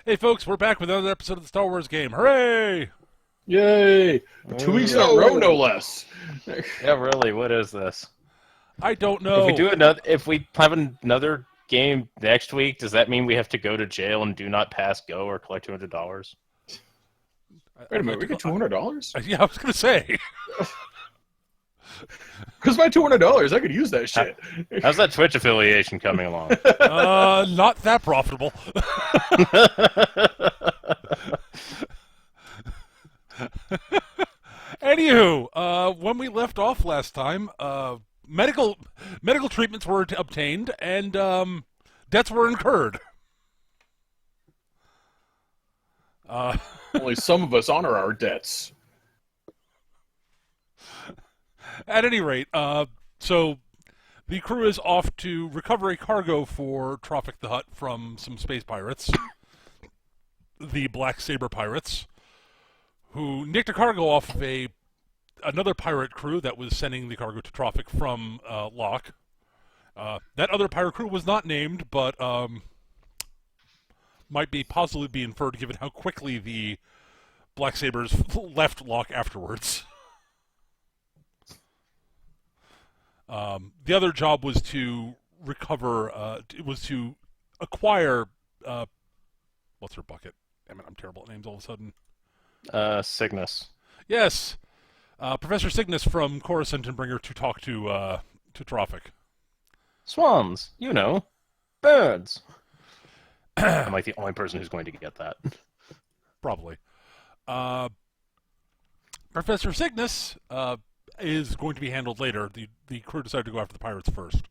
Hey folks, we're back with another episode of the Star Wars game. Hooray! Yay! 2 weeks in a row, no less. Yeah, really. What is this? I don't If we know. do another, if we have another game next week, does that mean we have to go to jail and do not pass go or collect $200? Wait a minute, we get $200? Yeah, I was gonna say. Because my $200, I could use that shit. How's that Twitch affiliation coming along? Not that profitable. Anywho, when we left off last time, medical treatments were obtained and debts were incurred. Only some of us honor our debts. At any rate, so the crew is off to recover a cargo for Traffic the Hutt from some space pirates, the Black Saber Pirates, who nicked a cargo off of another pirate crew that was sending the cargo to Traffic from Locke. That other pirate crew was not named, but might be possibly be inferred given how quickly the Black Sabers left Locke afterwards. The other job was to recover, to acquire, what's her bucket? Damn it, I'm terrible at names all of a sudden. Cygnus. Yes, Professor Cygnus from Coruscant and bring her to talk to Traffic. Swans, you know. Birds. I'm like the only person who's going to get that. Probably. Professor Cygnus, is going to be handled later. The crew decided to go after the pirates first.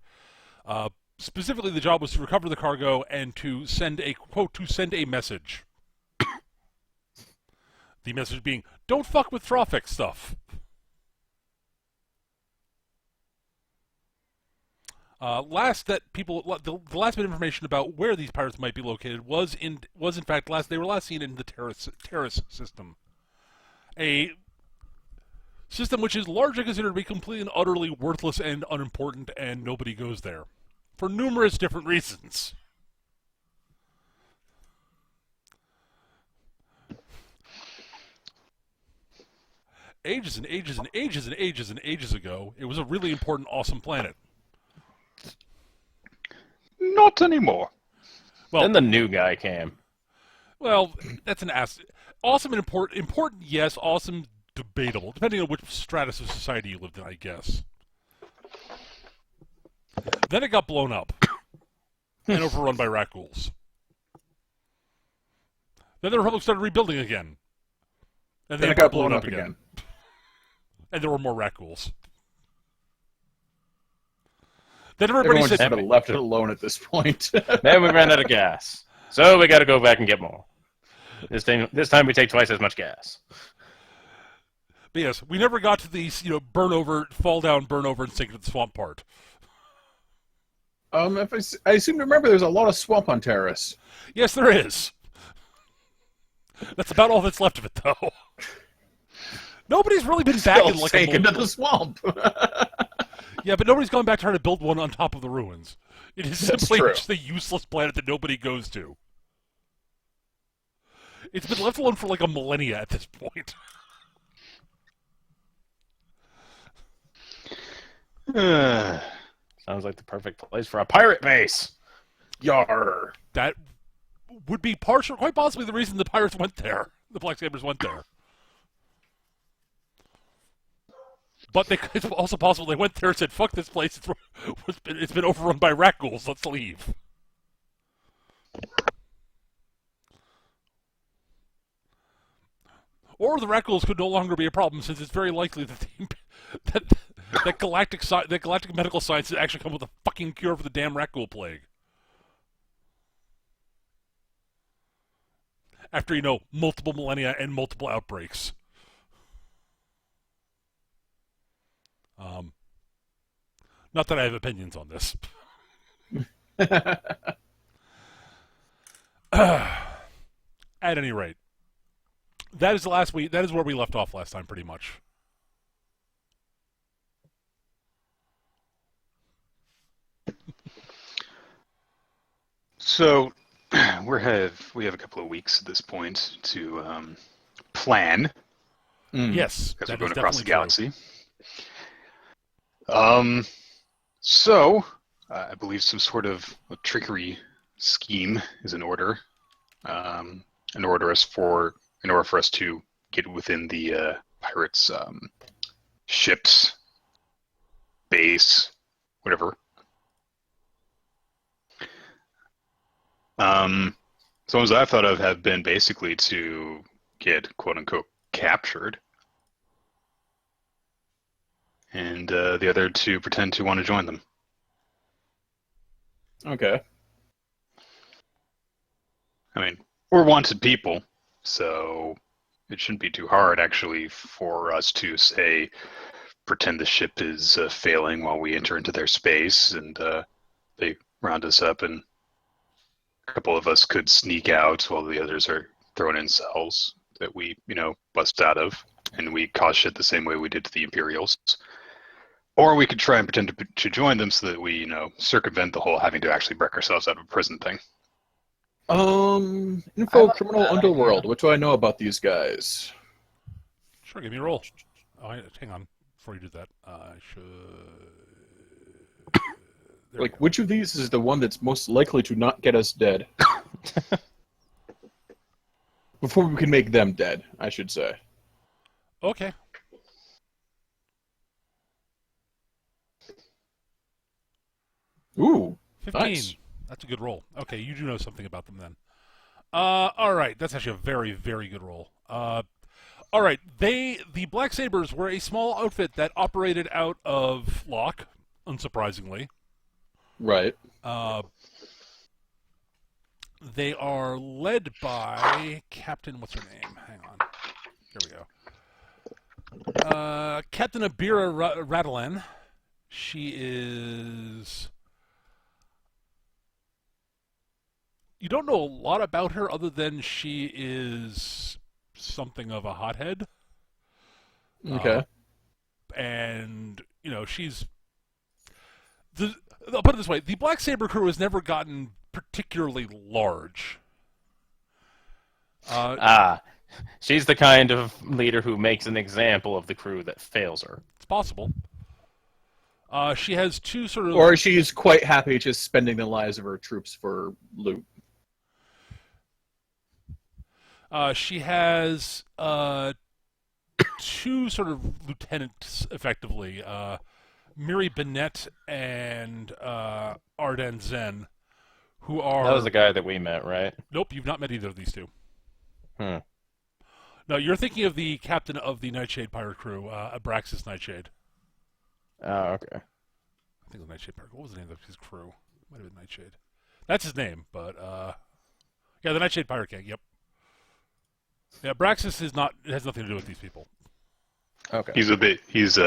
Specifically, the job was to recover the cargo and to send a message. The message being, "Don't fuck with Traffic stuff." The last bit of information about where these pirates might be located was in fact they were last seen in the Taris system, a system which is largely considered to be completely and utterly worthless and unimportant, and nobody goes there. For numerous different reasons. Ages and ages and ages and ages and ages ago, it was a really important, awesome planet. Not anymore. Well, Then the new guy came. Well, that's an awesome and important, yes. Awesome, debatable, depending on which stratus of society you lived in, I guess. Then it got blown up and overrun by rat ghouls. Then the Republic started rebuilding again, and then it got blown up again. And there were more rat ghouls. Then everybody said, "Everyone left it alone at this point." Then we ran out of gas, so we got to go back and get more. This time we take twice as much gas. But yes, we never got to the fall down, burn over, and sink into the swamp part. I seem to remember there's a lot of swamp on Taris. Yes, there is. That's about all that's left of it, though. Nobody's really been back in like into the swamp. Yeah, but nobody's gone back to try to build one on top of the ruins. It is simply just a useless planet that nobody goes to. It's been left alone for like a millennia at this point. Sounds like the perfect place for a pirate base. Yar. That would be quite possibly the reason the pirates went there. The Black Sabers went there. But it's also possible they went there and said, "Fuck this place, it's been overrun by rat ghouls, let's leave." Or the rat ghouls could no longer be a problem, since it's very likely that that galactic medical science has actually come with a fucking cure for the damn rat ghoul plague. After, multiple millennia and multiple outbreaks. Not that I have opinions on this. At any rate, that is where we left off last time, pretty much. So we have a couple of weeks at this point to plan Yes, because we're that is going across the definitely true. galaxy. So I believe some sort of a trickery scheme is in order. In order for us to get within the pirates' ships base, whatever. So ones I've thought of have been basically to get quote unquote captured, and the other to pretend to want to join them. Okay. I mean, we're wanted people, so it shouldn't be too hard actually for us to say pretend the ship is failing while we enter into their space, and they round us up, and a couple of us could sneak out while the others are thrown in cells that we, bust out of, and we cause shit the same way we did to the Imperials. Or we could try and pretend to join them so that we, circumvent the whole having to actually break ourselves out of a prison thing. Info criminal underworld. What do I know about these guys? Sure, give me a roll. Oh, hang on. Before you do that, I should... There we go. Which of these is the one that's most likely to not get us dead? Before we can make them dead, I should say. Okay. Ooh, 15. nice. That's a good roll. Okay, you do know something about them then. All right, that's actually a very, very good roll. All right, the Black Sabers were a small outfit that operated out of Locke, unsurprisingly. Right. They are led by Captain... What's her name? Hang on. Here we go. Captain Abira Radalan. She is... You don't know a lot about her other than she is something of a hothead. Okay. And, she's... I'll put it this way. The Black Saber crew has never gotten particularly large. She's the kind of leader who makes an example of the crew that fails her. It's possible. She has two sort of... Or she's quite happy just spending the lives of her troops for loot. She has two sort of lieutenants, effectively. Miri Bennett and Arden Zen, who are... That was the guy that we met, right? Nope, you've not met either of these two. Hmm. No, you're thinking of the captain of the Nightshade pirate crew, Abraxas Nightshade. Oh, okay. I think it was Nightshade pirate. What was the name of his crew? Might have been Nightshade. That's his name, but yeah, the Nightshade pirate gang. Yep. Yeah, Abraxas has nothing to do with these people. Okay. He's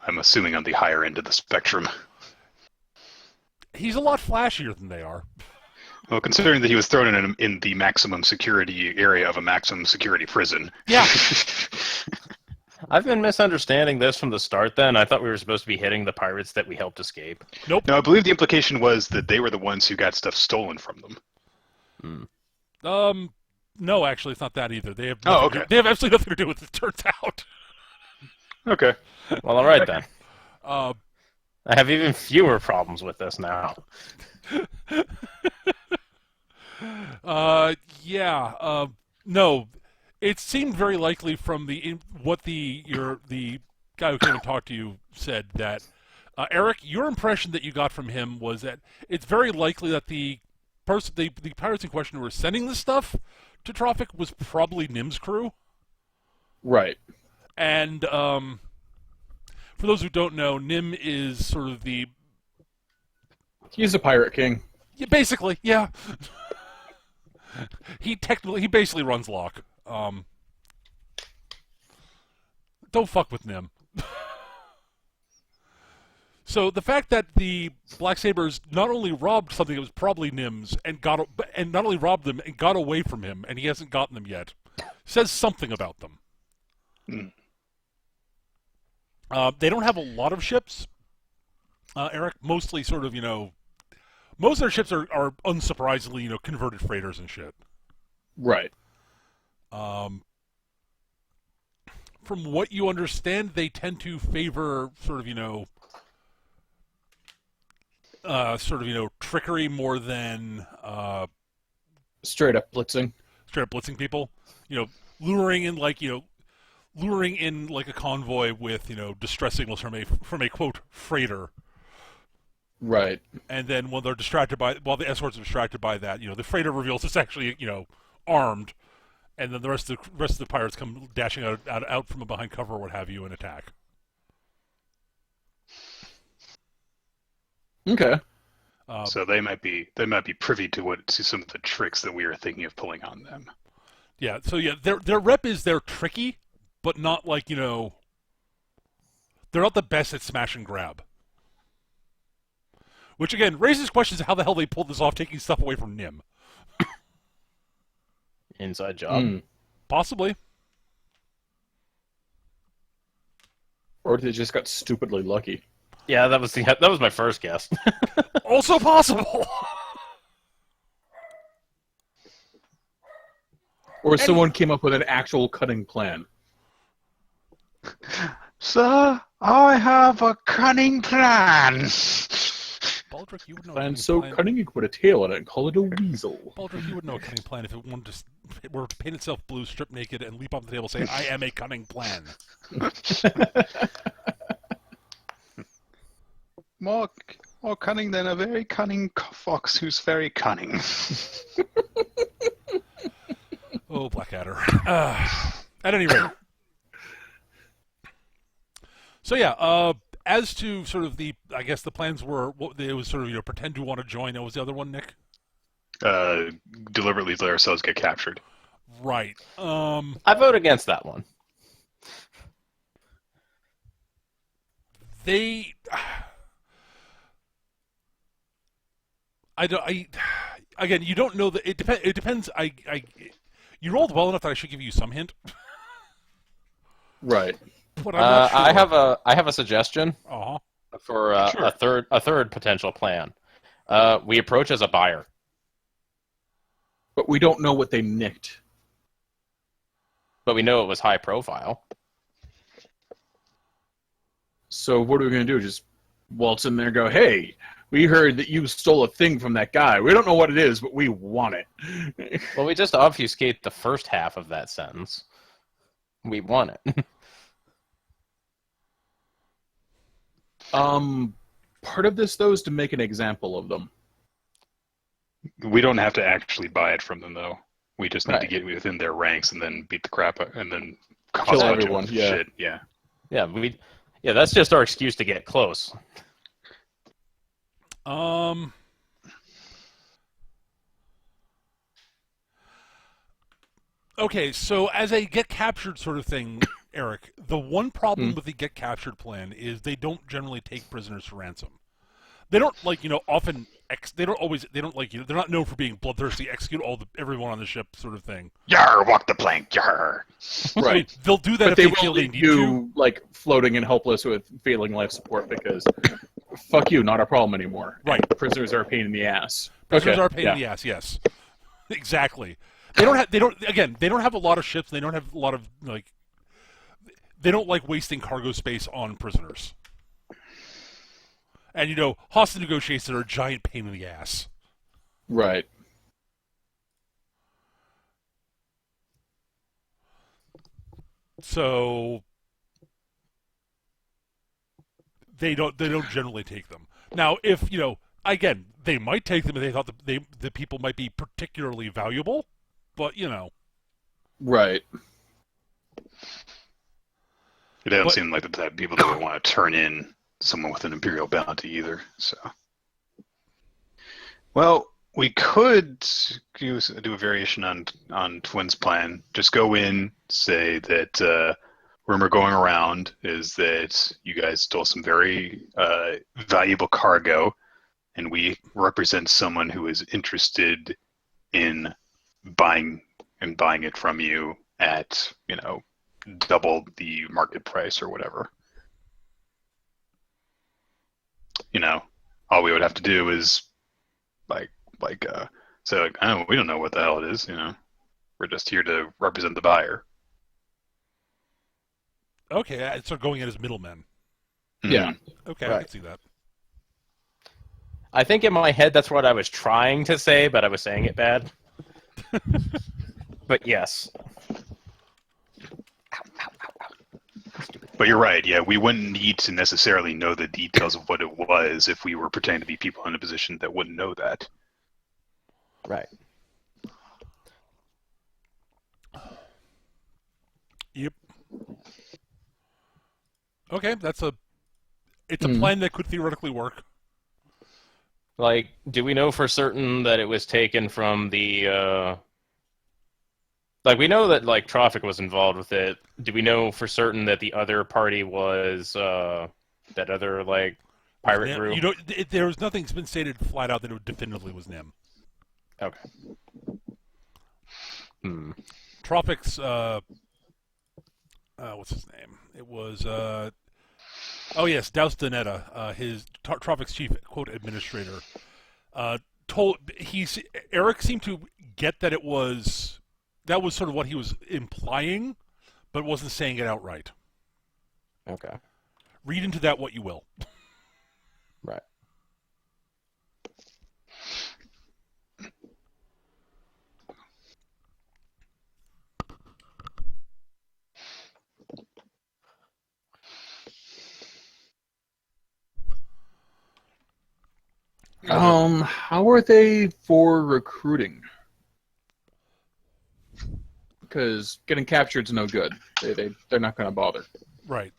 I'm assuming on the higher end of the spectrum. He's a lot flashier than they are. Well, considering that he was thrown in the maximum security area of a maximum security prison. Yeah. I've been misunderstanding this from the start then. I thought we were supposed to be hitting the pirates that we helped escape. Nope. No, I believe the implication was that they were the ones who got stuff stolen from them. No, actually, it's not that either. They have they have absolutely nothing to do with it, turns out. Okay. Well, all right then. Uh, I have even fewer problems with this now. Yeah. No, it seemed very likely from what the guy who came and talked to you said that Eric, your impression that you got from him was that it's very likely that the pirates in question who were sending this stuff to Trophic was probably Nim's crew. Right. And for those who don't know, Nim is sort of He's a pirate king. yeah, basically, yeah. He basically runs Locke. Don't fuck with Nim. So the fact that the Black Sabers not only robbed something that was probably Nim's and not only robbed them and got away from him, and he hasn't gotten them yet, says something about them. They don't have a lot of ships, Eric. Mostly sort of, Most of their ships are unsurprisingly, converted freighters and shit. Right. From what you understand, they tend to favor sort of, trickery more than Straight up blitzing. straight up blitzing people. Luring in like a convoy with distress signals from a quote freighter. Right. And then while the escorts are distracted by that, the freighter reveals it's actually armed, and then the rest of the pirates come dashing out from behind cover or what have you and attack. Okay. So they might be privy to some of the tricks that we are thinking of pulling on them. Yeah. So yeah, their rep is they're tricky, but not like they're not the best at smash and grab. Which again raises questions of how the hell they pulled this off, taking stuff away from Nim. Inside job. Possibly. Or they just got stupidly lucky. Yeah, that was my first guess. Also possible. Or someone came up with an actual cunning plan. Sir, I have a cunning plan. Baldric, you would know. Plan so cunning you could put a tail on it and call it a weasel. Baldric, you would know a cunning plan if it were to paint itself blue, strip naked, and leap off the table saying, "I am a cunning plan." More cunning than a very cunning fox who's very cunning. Oh, Blackadder. At any rate. So yeah, as to sort of the plans were, it was sort of, pretend to want to join. What was the other one, Nick? Deliberately let ourselves get captured. Right. I vote against that one. Again, you don't know that. It depends. You rolled well enough that I should give you some hint. Right. But I'm not sure. I have a suggestion for Sure. a third potential plan. We approach as a buyer. But we don't know what they nicked. But we know it was high profile. So what are we going to do? Just waltz in there and go, hey, we heard that you stole a thing from that guy. We don't know what it is, but we want it. Well, we just obfuscate the first half of that sentence. We want it. Part of this, though, is to make an example of them. We don't have to actually buy it from them, though. We just need to Right. get within their ranks and then beat the crap out and then cause Kill a bunch everyone, of yeah. shit. Yeah. Yeah, that's just our excuse to get close. Okay, so as a get captured sort of thing, Eric, the one problem with the get captured plan is they don't generally take prisoners for ransom. They don't often. They don't they're not known for being bloodthirsty, execute everyone on the ship sort of thing. Yar, walk the plank, yar. I mean, they'll do that But if they they will feel they leave need you, to. like, floating and helpless with failing life support because, fuck you, not a problem anymore. Right. And prisoners are a pain in the ass. Prisoners Okay, are a pain in the ass. Yes, exactly. They don't have a lot of ships. They don't have a lot of They don't like wasting cargo space on prisoners. And hostage negotiations are a giant pain in the ass. Right. So they don't generally take them. Now, if again, they might take them if they thought the people might be particularly valuable, but Right. It doesn't seem like the type of people that would want to turn in someone with an imperial bounty either. So, well, we could do a variation on Twin's plan. Just go in, say that rumor going around is that you guys stole some very valuable cargo, and we represent someone who is interested in buying it from you at double the market price or whatever. All we would have to do is say like, oh, we don't know what the hell it is. We're just here to represent the buyer. Okay, so going in as middlemen. Yeah. Okay, I Right. can see that. I think in my head that's what I was trying to say, but I was saying it bad. But yes. But you're right. Yeah, we wouldn't need to necessarily know the details of what it was if we were pretending to be people in a position that wouldn't know that. Right. Yep. Okay, it's a plan that could theoretically work. Like, do we know for certain that it was taken from the, like, we know that, like, Traffic was involved with it. Do we know for certain that the other party was, that other, like, pirate Yeah, group? there's nothing's been stated flat out that it definitively was Nim. Okay. Tropic's, what's his name? It was, oh yes, Daus Donetta, his Tropic's chief quote administrator, Eric seemed to get that that was sort of what he was implying, but wasn't saying it outright. Okay. Read into that what you will. Right. How are they for recruiting? Because getting captured's no good. They're not going to bother. Right.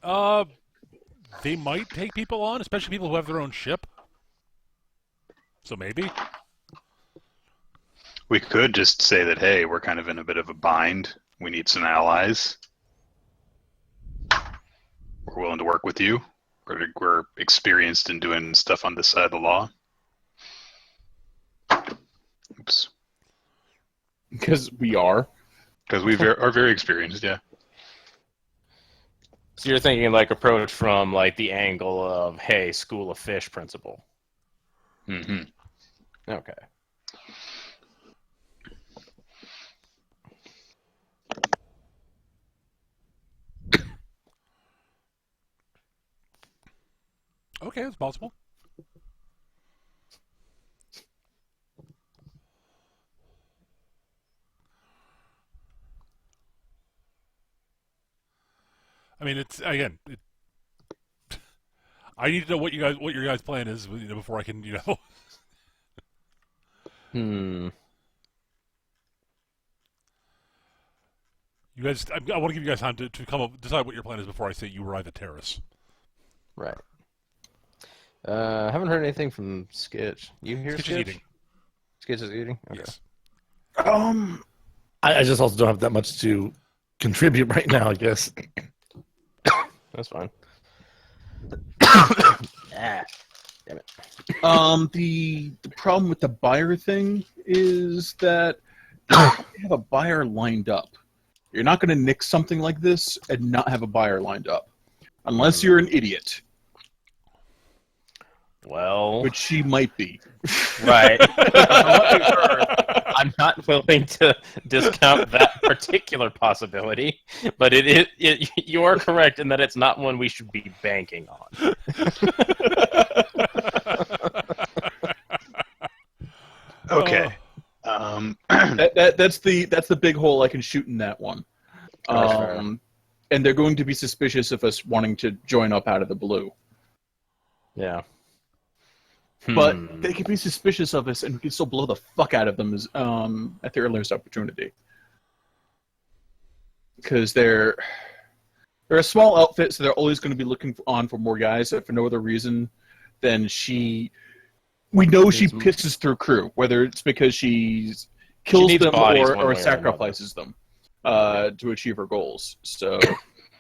They might take people on, especially people who have their own ship. So maybe. We could just say that, hey, we're kind of in a bit of a bind. We need some allies. We're willing to work with you. We're experienced in doing stuff on this side of the law. Oops. Because we are. Because we are very experienced, yeah. So you're thinking, like, approach from, like, the angle of, hey, school of fish principle. Mm-hmm. Okay. Okay, it's possible. I mean, I need to know what your guys' plan is, before I can, You guys, I want to give you guys time to decide what your plan is before I say you arrive at Taris. Right. I haven't heard anything from Skitch. You hear Skitch Skitch? is eating. Skitch is eating? Okay. Yes. I just also don't have that much to contribute right now, I guess. That's fine. Ah, damn it. The problem with the buyer thing is that you have a buyer lined up. You're not going to nix something like this and not have a buyer lined up. Unless you're an idiot, Well, which she might be. right. I'm not willing to discount that particular possibility, but you are correct in that it's not one we should be banking on. Okay. That's the big hole I can shoot in that one. That's fair. And they're going to be suspicious of us wanting to join up out of the blue. Yeah. But they can be suspicious of us, and we can still blow the fuck out of them at the earliest opportunity. Because they're a small outfit, so they're always going to be looking for more guys, if for no other reason than we know she pisses through crew, whether it's because she kills them or sacrifices them to achieve her goals. So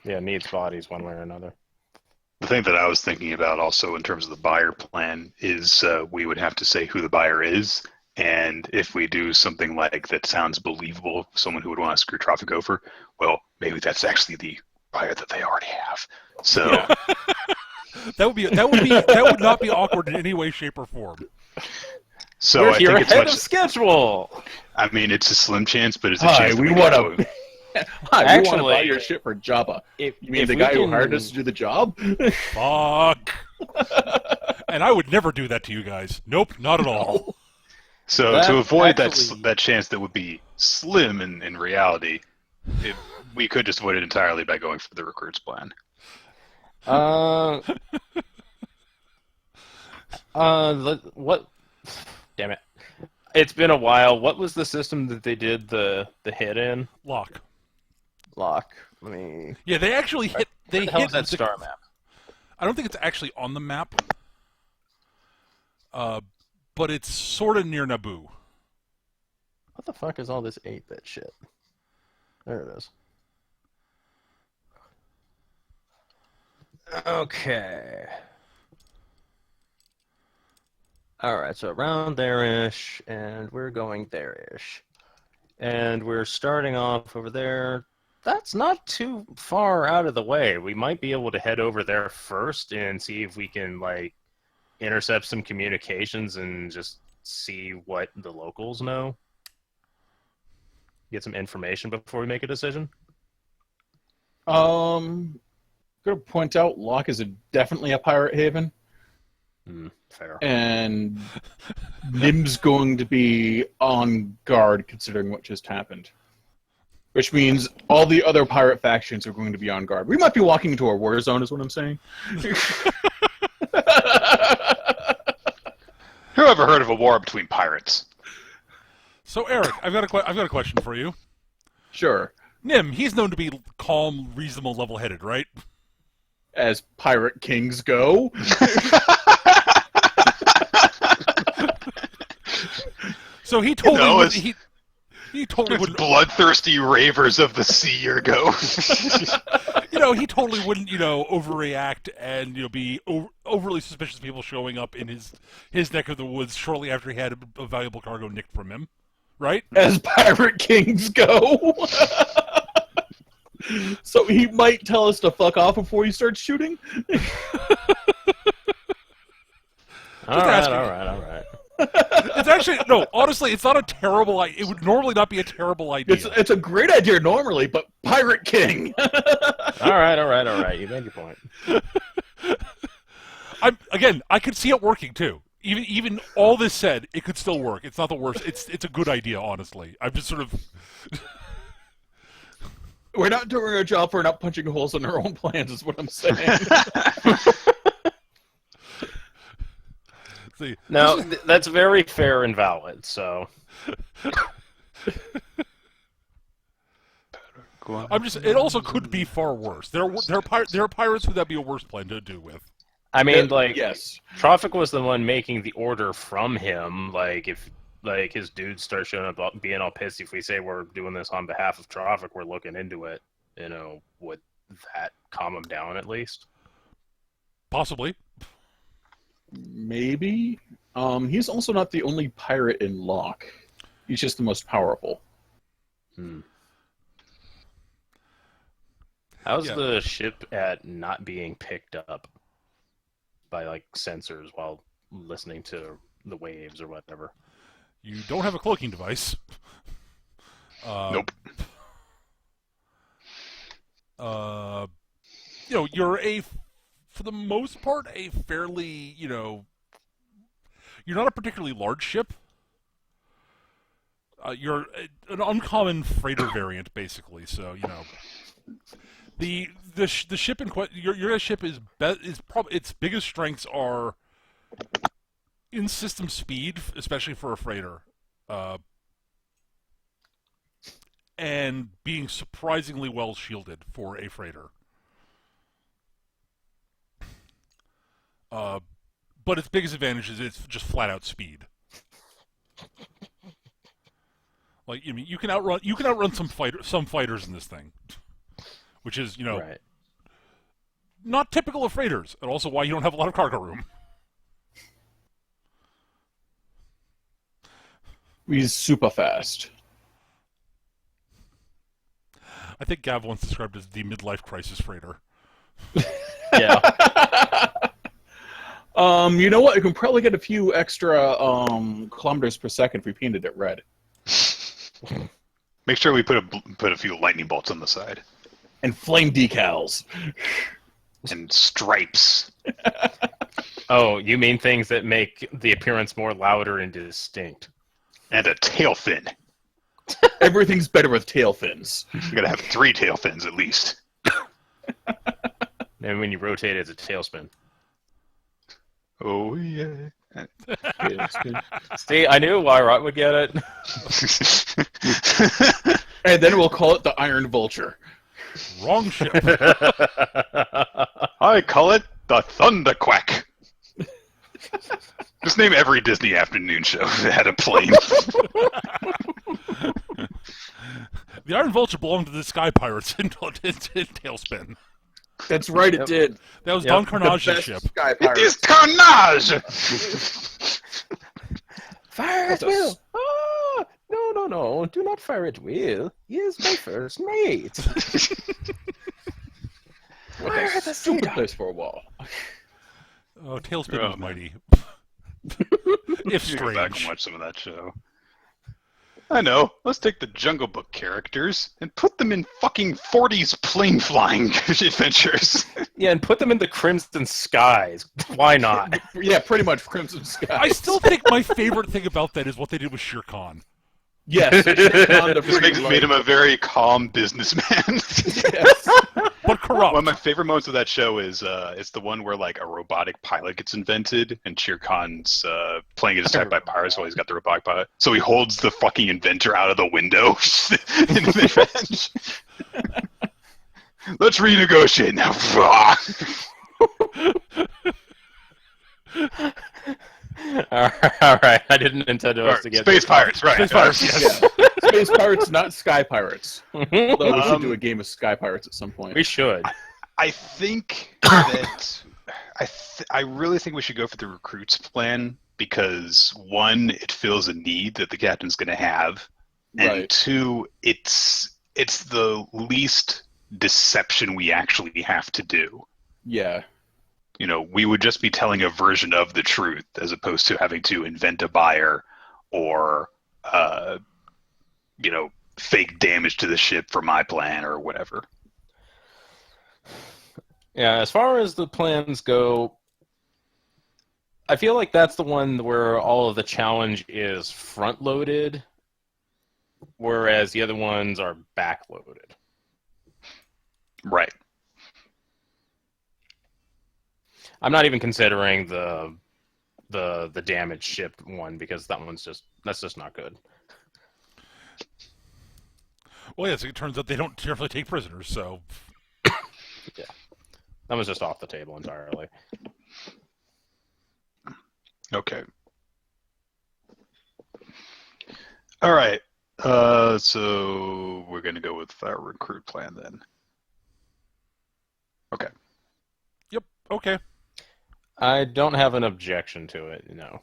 Yeah, needs bodies one way or another. The thing that I was thinking about also in terms of the buyer plan is we would have to say who the buyer is. And if we do something like that sounds believable, someone who would want to screw Traffic over, well, maybe that's actually the buyer that they already have. So That would not be awkward in any way, shape, or form. So We're I here think it's ahead much. of schedule. I mean, it's a slim chance, but it's a Hi, chance that we we want go. to. Hi, we want to buy Actually, your shit for Jabba. If, You mean if the we guy who can- hired us to do the job? Fuck. And I would never do that to you guys. Nope, not at all. So That to avoid actually- that chance that would be slim in reality, we could just avoid it entirely by going for the recruits plan. What? Damn it! It's been a while. What was the system that they did the hit in? Lock. Lock. Let me. Yeah, they actually hit. They Where the hell hit is that the- star map? I don't think it's actually on the map. But it's sort of near Naboo. What the fuck is all this 8-bit shit? There it is. Okay. Alright, so around there-ish, and we're going there-ish. And we're starting off over there. That's not too far out of the way. We might be able to head over there first and see if we can, like, intercept some communications and just see what the locals know. Get some information before we make a decision. Gonna point out, Locke is definitely a pirate haven, Fair. and Nim's going to be on guard considering what just happened. Which means all the other pirate factions are going to be on guard. We might be walking into a war zone, is what I'm saying. Who ever heard of a war between pirates? So Eric, I've got a question for you. Sure. Nim, he's known to be calm, reasonable, level-headed, right? As pirate kings go. So he totally know, would, it's- he totally It's wouldn't. bloodthirsty ravers of the sea or go. He totally wouldn't, overreact and be overly suspicious of people showing up in his neck of the woods shortly after he had a valuable cargo nicked from him, right? As pirate kings go. So he might tell us to fuck off before he starts shooting? asking. All right. It's actually no. Honestly, it's not a terrible. It would normally not be a terrible idea. It's a great idea normally, but pirate king. All right. You made your point. I could see it working too. Even all this said, it could still work. It's not the worst. It's a good idea, honestly. I'm just sort of. We're not doing our job for not punching holes in our own plans, is what I'm saying. See, No, that's very fair and valid. So I'm just. It also could be far worse. There are pirates who that'd be a worse plan to do with. I mean, like, yes. Traffic was the one making the order from him. Like, if his dudes start showing up, being all pissed, if we say we're doing this on behalf of Traffic, we're looking into it. Would that calm him down at least? Possibly. Maybe. He's also not the only pirate in Locke. He's just the most powerful. How's Yeah. the ship at not being picked up by, like, sensors while listening to the waves or whatever? You don't have a cloaking device. Nope. You're for the most part, a fairly, you're not a particularly large ship. You're an uncommon freighter variant, basically. So, the ship your ship is probably its biggest strengths are in system speed, especially for a freighter, and being surprisingly well shielded for a freighter. But its biggest advantage is it's just flat out speed. Like, you can outrun some fighters in this thing, which is Right. not typical of freighters, and also why you don't have a lot of cargo room. He's super fast. I think Gav once described as the midlife crisis freighter. Yeah. You know what? You can probably get a few extra kilometers per second if we painted it red. Make sure we put a few lightning bolts on the side. And flame decals. And stripes. Oh, you mean things that make the appearance more louder and distinct. And a tail fin. Everything's better with tail fins. You gotta have 3 tail fins at least. And when you rotate, it's a tailspin. Oh, yeah. See, I knew why Rot would get it. And then we'll call it the Iron Vulture. Wrong ship. I call it the Thunderquack. Just name every Disney afternoon show that had a plane. The Iron Vulture belonged to the Sky Pirates in Tailspin. That's right, it did. That was Yep. Don The Carnage's best ship. Sky It Pirates. is carnage! Fire at That's a will! s- Ah! No. Do not fire at will. He is my first mate. What Fire a at the stupid sea place for a wall. Oh, Tailspin Oh, was man. mighty. If You go back and strange. watch some of that show. I know. Let's take the Jungle Book characters and put them in fucking 40s plane flying adventures. Yeah, and put them in the Crimson Skies. Why not? Yeah, pretty much Crimson Sky. I still think my favorite thing about that is what they did with Shere Khan. Yes. Just made him a very calm businessman. Yes. But corrupt. One of my favorite moments of that show is it's the one where like a robotic pilot gets invented and Shere Khan's playing it attacked by pirates while he's got the robotic pilot. So he holds the fucking inventor out of the window in revenge. Let's renegotiate now. All right. I didn't intend us to get Space Pirates, right? Space Pirates, yes. Space Pirates, not Sky Pirates. Although we should Um, do a game of Sky Pirates at some point. We should. I think that I really think we should go for the recruits plan because one, it fills a need that the captain's going to have, and Right. two, it's the least deception we actually have to do. Yeah. You know, we would just be telling a version of the truth as opposed to having to invent a buyer or, fake damage to the ship for my plan or whatever. Yeah, as far as the plans go, I feel like that's the one where all of the challenge is front-loaded, whereas the other ones are back-loaded. Right. I'm not even considering the damaged ship one because that's just not good. Well, yes, it turns out they don't generally take prisoners, so... That was just off the table entirely. Okay. All right. So we're going to go with our recruit plan then. Okay. Yep, okay. I don't have an objection to it, no.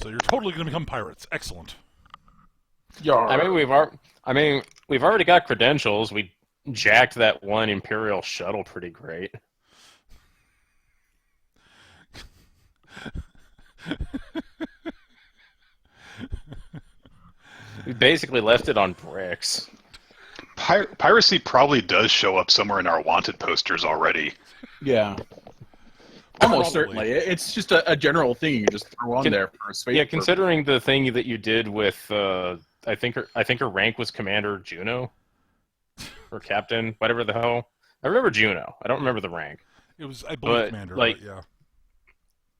So you're totally going to become pirates. Excellent. Yarr. I mean, we've already got credentials. We jacked that one Imperial shuttle pretty great. We basically left it on bricks. Piracy probably does show up somewhere in our wanted posters already. Yeah. Almost Probably. certainly. It's just a general thing you just throw on there for a space. Yeah, purpose. considering the thing that you did with, I think her rank was Commander Juno, or Captain, whatever the hell. I remember Juno. I don't remember the rank. It was, I believe, But, Commander, like- but yeah.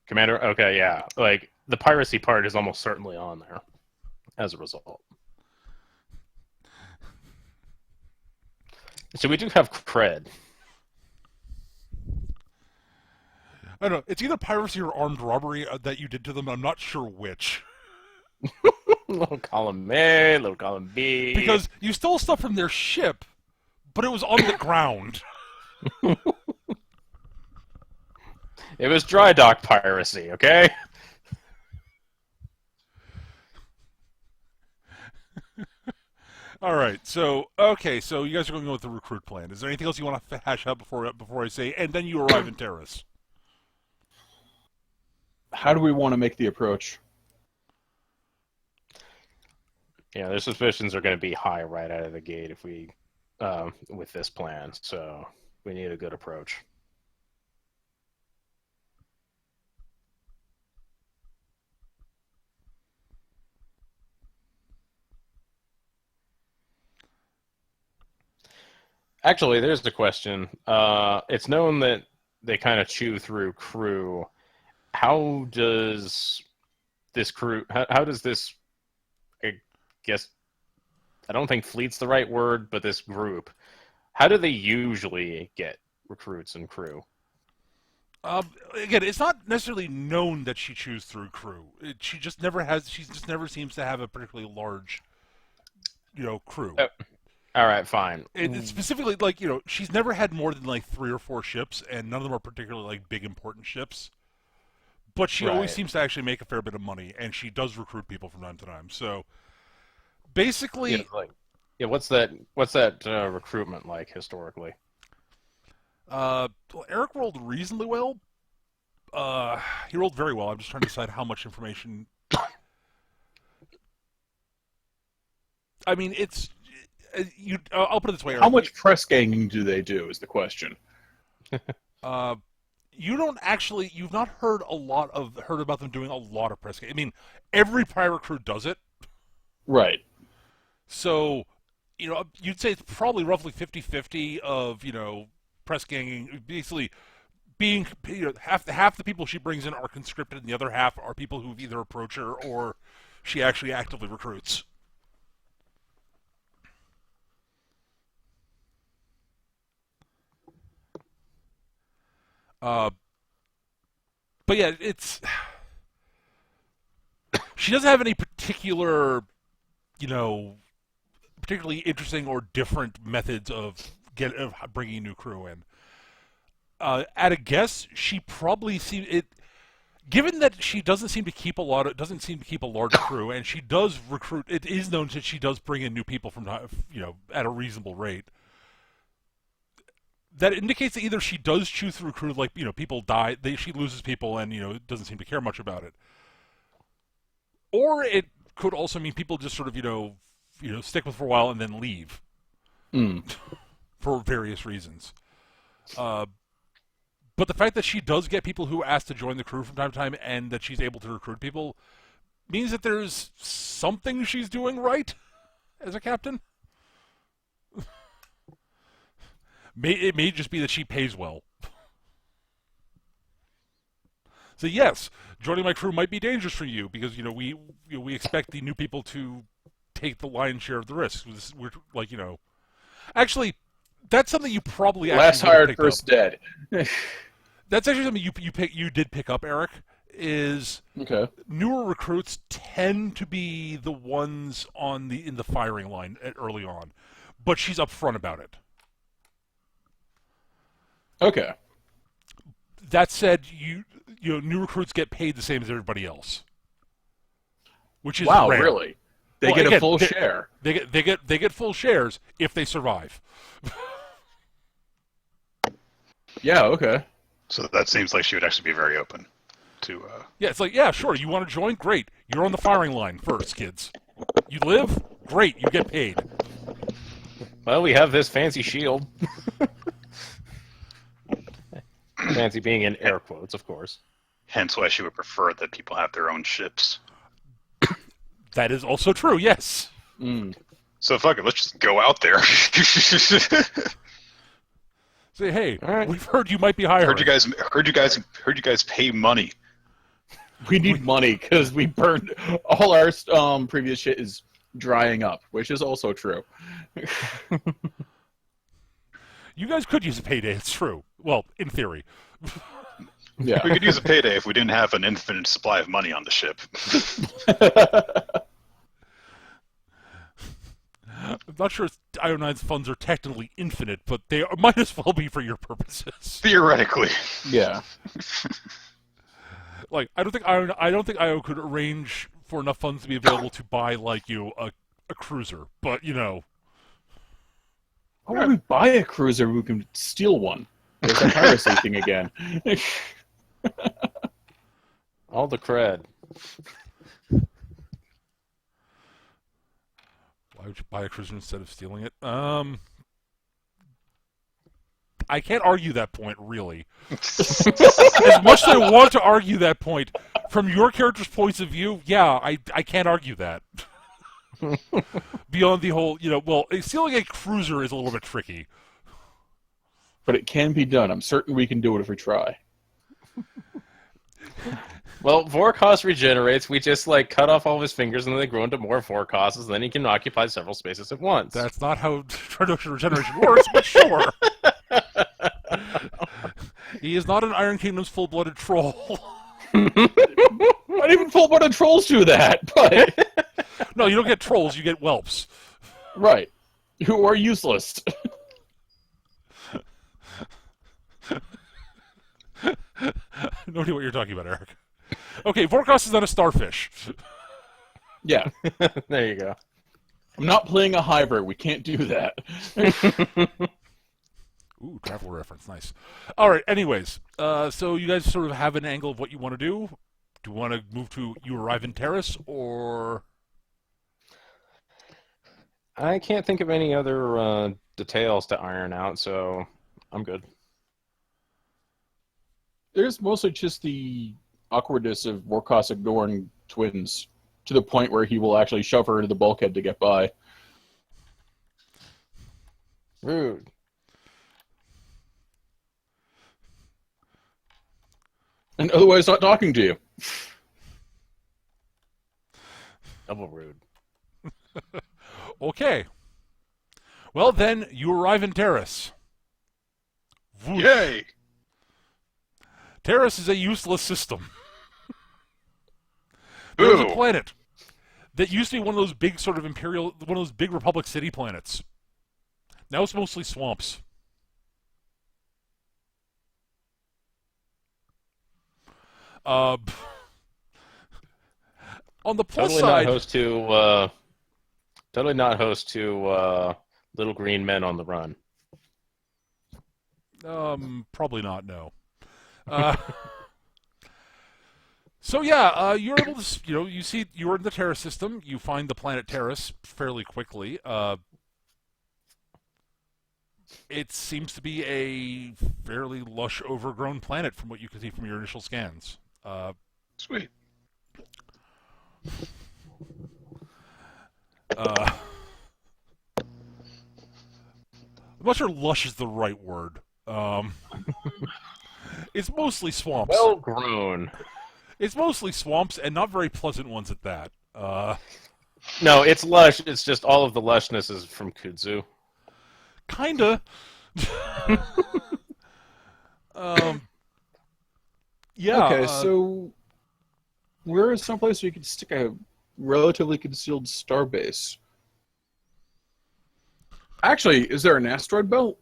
Commander. Okay, yeah. Like the piracy part is almost certainly on there, as a result. So we do have cred. I don't know. It's either piracy or armed robbery that you did to them. I'm not sure which. Little column A, little column B. Because you stole stuff from their ship, but it was on the ground. It was dry dock piracy, okay? All right. So okay. So you guys are going to go with the recruit plan. Is there anything else you want to hash out before I say? And then you arrive in Taris. How do we want to make the approach? Yeah, their suspicions are going to be high right out of the gate if we, with this plan. So we need a good approach. Actually, there's the question. It's known that they kind of chew through crew. How does this crew? How does this? I guess I don't think fleet's the right word, but this group. How do they usually get recruits and crew? Again, it's not necessarily known that she chews through crew. She just never has. She just never seems to have a particularly large, crew. All right, fine. It's specifically like she's never had more than like 3 or 4 ships, and none of them are particularly like big important ships. But she always Right. seems to actually make a fair bit of money, and she does recruit people from time to time. So basically, What's that recruitment like historically? well, Eric rolled reasonably well. He rolled very well. I'm just trying to decide how much information. I mean, it's I'll put it this way. Eric. How much press ganging do they do is the question. You've not heard about them doing a lot of press. I mean, every pirate crew does it. Right. So, you'd say it's probably roughly 50-50 of, press ganging, basically being, half the people she brings in are conscripted and the other half are people who've either approached her or she actually actively recruits. But yeah, she doesn't have any particular, particularly interesting or different methods of bringing a new crew in. At a guess, she probably seems it. Given that she doesn't seem to keep a large crew, and she does recruit. It is known that she does bring in new people from at a reasonable rate. That indicates that either she does chew through crew, like people die, she loses people, and doesn't seem to care much about it, or it could also mean people just sort of stick with for a while and then leave for various reasons. But the fact that she does get people who ask to join the crew from time to time, and that she's able to recruit people, means that there's something she's doing right as a captain. It may just be that she pays well. So yes, joining my crew might be dangerous for you because we expect the new people to take the lion's share of the risk. We're like actually, that's something you probably Last actually hired, picked first up. dead. That's actually something you did pick up, Eric. Is Okay. newer recruits tend to be the ones in the firing line early on, but she's upfront about it. Okay. That said, new recruits get paid the same as everybody else, which is Wow, rare. really? They Well, get again, a full share. They get full shares if they survive. Yeah, okay. So that seems like she would actually be very open to. Yeah, it's like, yeah, sure, you want to join? Great. You're on the firing line first, kids. You live? Great, you get paid. Well, we have this fancy shield. Fancy being in air quotes, of course. Hence why she would prefer that people have their own ships. That is also true, yes. So fuck it, let's just go out there. Say, hey, All right. we've heard you might be hiring. Heard you guys pay money. We need money because we burned all our previous shit is drying up, which is also true. You guys could use a payday, it's true. Well, in theory. Yeah. We could use a payday if we didn't have an infinite supply of money on the ship. I'm not sure Ionine's funds are technically infinite, but they might as well be for your purposes. Theoretically. Yeah. Like, I don't think Io could arrange for enough funds to be available to buy, like, a a cruiser, but you know. Why would we buy a cruiser? We can steal one. There's a piracy thing again. All the cred. Why would you buy a cruiser instead of stealing it? I can't argue that point, really. As much as I want to argue that point, from your character's points of view, yeah, I can't argue that. Beyond the whole, well, stealing a cruiser is a little bit tricky. But it can be done. I'm certain we can do it if we try. Well, Vorkos regenerates. We just cut off all of his fingers, and then they grow into more Vorkoses, and then he can occupy several spaces at once. That's not how traditional regeneration works, but sure. He is not an Iron Kingdom's full-blooded troll. Not even full-blooded trolls do that, but... No, you don't get trolls, you get whelps. Right. Who are useless. No idea what you're talking about, Eric. Okay, Vorkos is not a starfish. Yeah. There you go. I'm not playing a hybrid. We can't do that. Ooh, travel reference, nice. All right, anyways, so you guys sort of have an angle of what you want to do. Do you want to move to you arrive in Taris, or... I can't think of any other details to iron out, so I'm good. There's mostly just the awkwardness of Vorkos ignoring twins to the point where he will actually shove her into the bulkhead to get by. Rude. And otherwise not talking to you. Double rude. Okay. Well, then, you arrive in Taris. Whoosh. Yay! Taris is a useless system. There's a Ooh. planet that used to be one of those big sort of one of those big Republic City planets. Now it's mostly swamps. On the plus Totally side, not host to little green men on the run. probably not. No. So yeah, you're able to, you see, you're in the Taris system. You find the planet Taris fairly quickly. It seems to be a fairly lush, overgrown planet from what you can see from your initial scans. Sweet. I'm not sure lush is the right word. It's mostly swamps. Well grown. It's mostly swamps, and not very pleasant ones at that. No, it's lush. It's just all of the lushness is from Kudzu. Kinda. Yeah. Okay, so where is someplace where you could stick a relatively concealed starbase? Actually, is there an asteroid belt?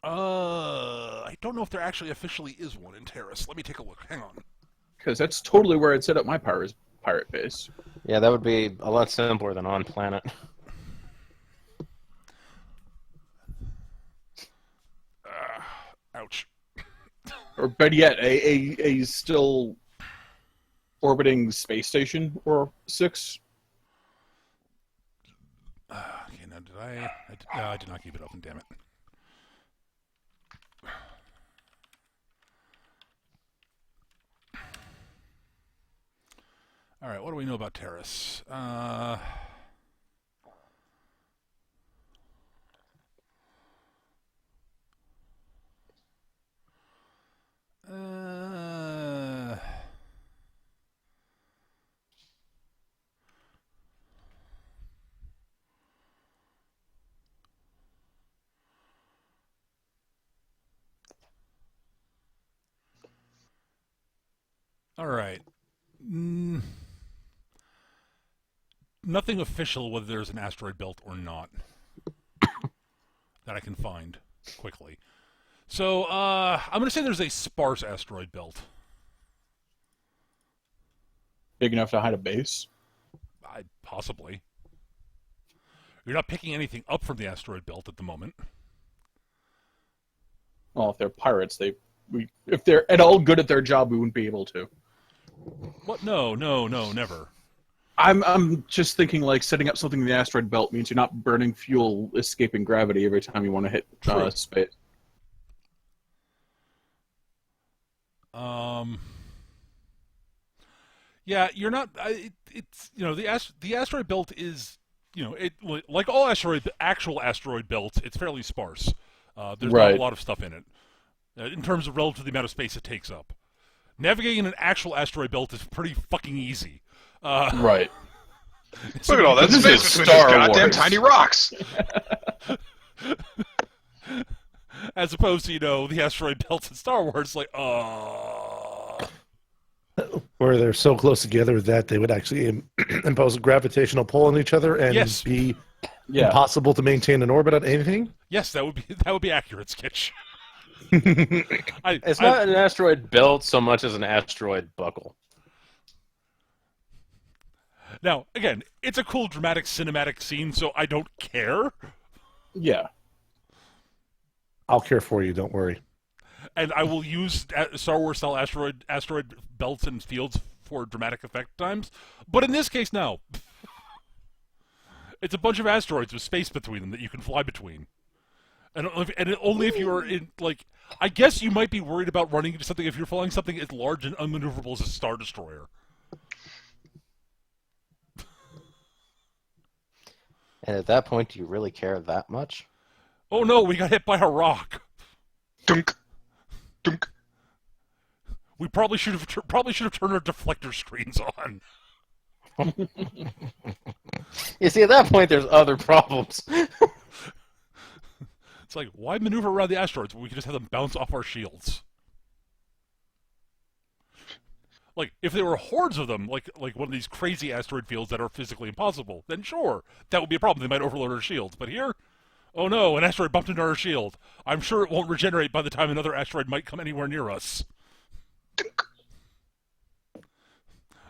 I don't know if there actually officially is one in Taris. Let me take a look. Hang on. Because that's totally where I'd set up my pirate base. Yeah, that would be a lot simpler than on planet. Ouch. Or better yet, a still orbiting space station or 6. Okay, now did I did not keep it open, damn it. Alright, what do we know about Taris? Alright. Nothing official whether there's an asteroid belt or not that I can find quickly. So, I'm going to say there's a sparse asteroid belt. Big enough to hide a base? Possibly. You're not picking anything up from the asteroid belt at the moment. Well, if they're pirates, if they're at all good at their job, we wouldn't be able to. What? No, never. I'm just thinking like setting up something in the asteroid belt means you're not burning fuel escaping gravity every time you want to hit space. Yeah, you're not. It's the asteroid belt is like all actual asteroid belts. It's fairly sparse. There's not a lot of stuff in it in terms of relative to the amount of space it takes up. Navigating an actual asteroid belt is pretty fucking easy. Right. Look at all that This is space between those Star goddamn Wars. tiny rocks. As opposed to the asteroid belts in Star Wars, like Where they're so close together that they would actually impose a gravitational pull on each other and Yes. be impossible to maintain an orbit on anything. yes, that would be accurate, Skitch. It's not an asteroid belt so much as an asteroid buckle. Now, again, it's a cool, dramatic, cinematic scene, so I don't care. Yeah. I'll care for you. Don't worry. And I will use Star Wars style asteroid belts and fields for dramatic effect times. But in this case, no. It's a bunch of asteroids with space between them that you can fly between. And only if you're in, like, I guess you might be worried about running into something if you're flying something as large and unmaneuverable as a Star Destroyer. And at that point, do you really care that much? Oh no, we got hit by a rock. Dunk. Dunk. We probably should have turned our deflector screens on. You see, at that point, there's other problems. It's like, why maneuver around the asteroids when we can just have them bounce off our shields? Like, if there were hordes of them, like one of these crazy asteroid fields that are physically impossible, then sure, that would be a problem. They might overload our shields. But here, oh no, an asteroid bumped into our shield. I'm sure it won't regenerate by the time another asteroid might come anywhere near us.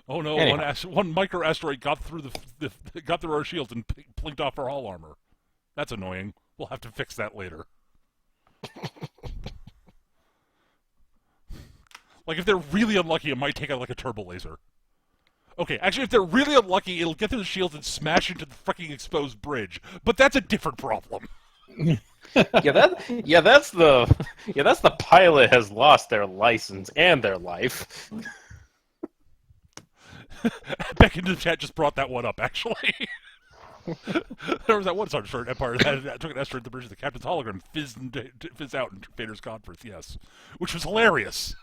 Oh no, Anyhow. one micro asteroid got through got through our shields and blinked off our hull armor. That's annoying. We'll have to fix that later. Like, if they're really unlucky, it might take out, like, a turbo laser. Okay, actually, if they're really unlucky, it'll get through the shields and smash into the freaking exposed bridge. But that's a different problem. That's the pilot has lost their license and their life. Back into the chat just brought that one up, actually. There was that one Star Destroyer Empire that took an asteroid to the bridge of the captain's hologram, fizzed out in Vader's conference, yes. Which was hilarious.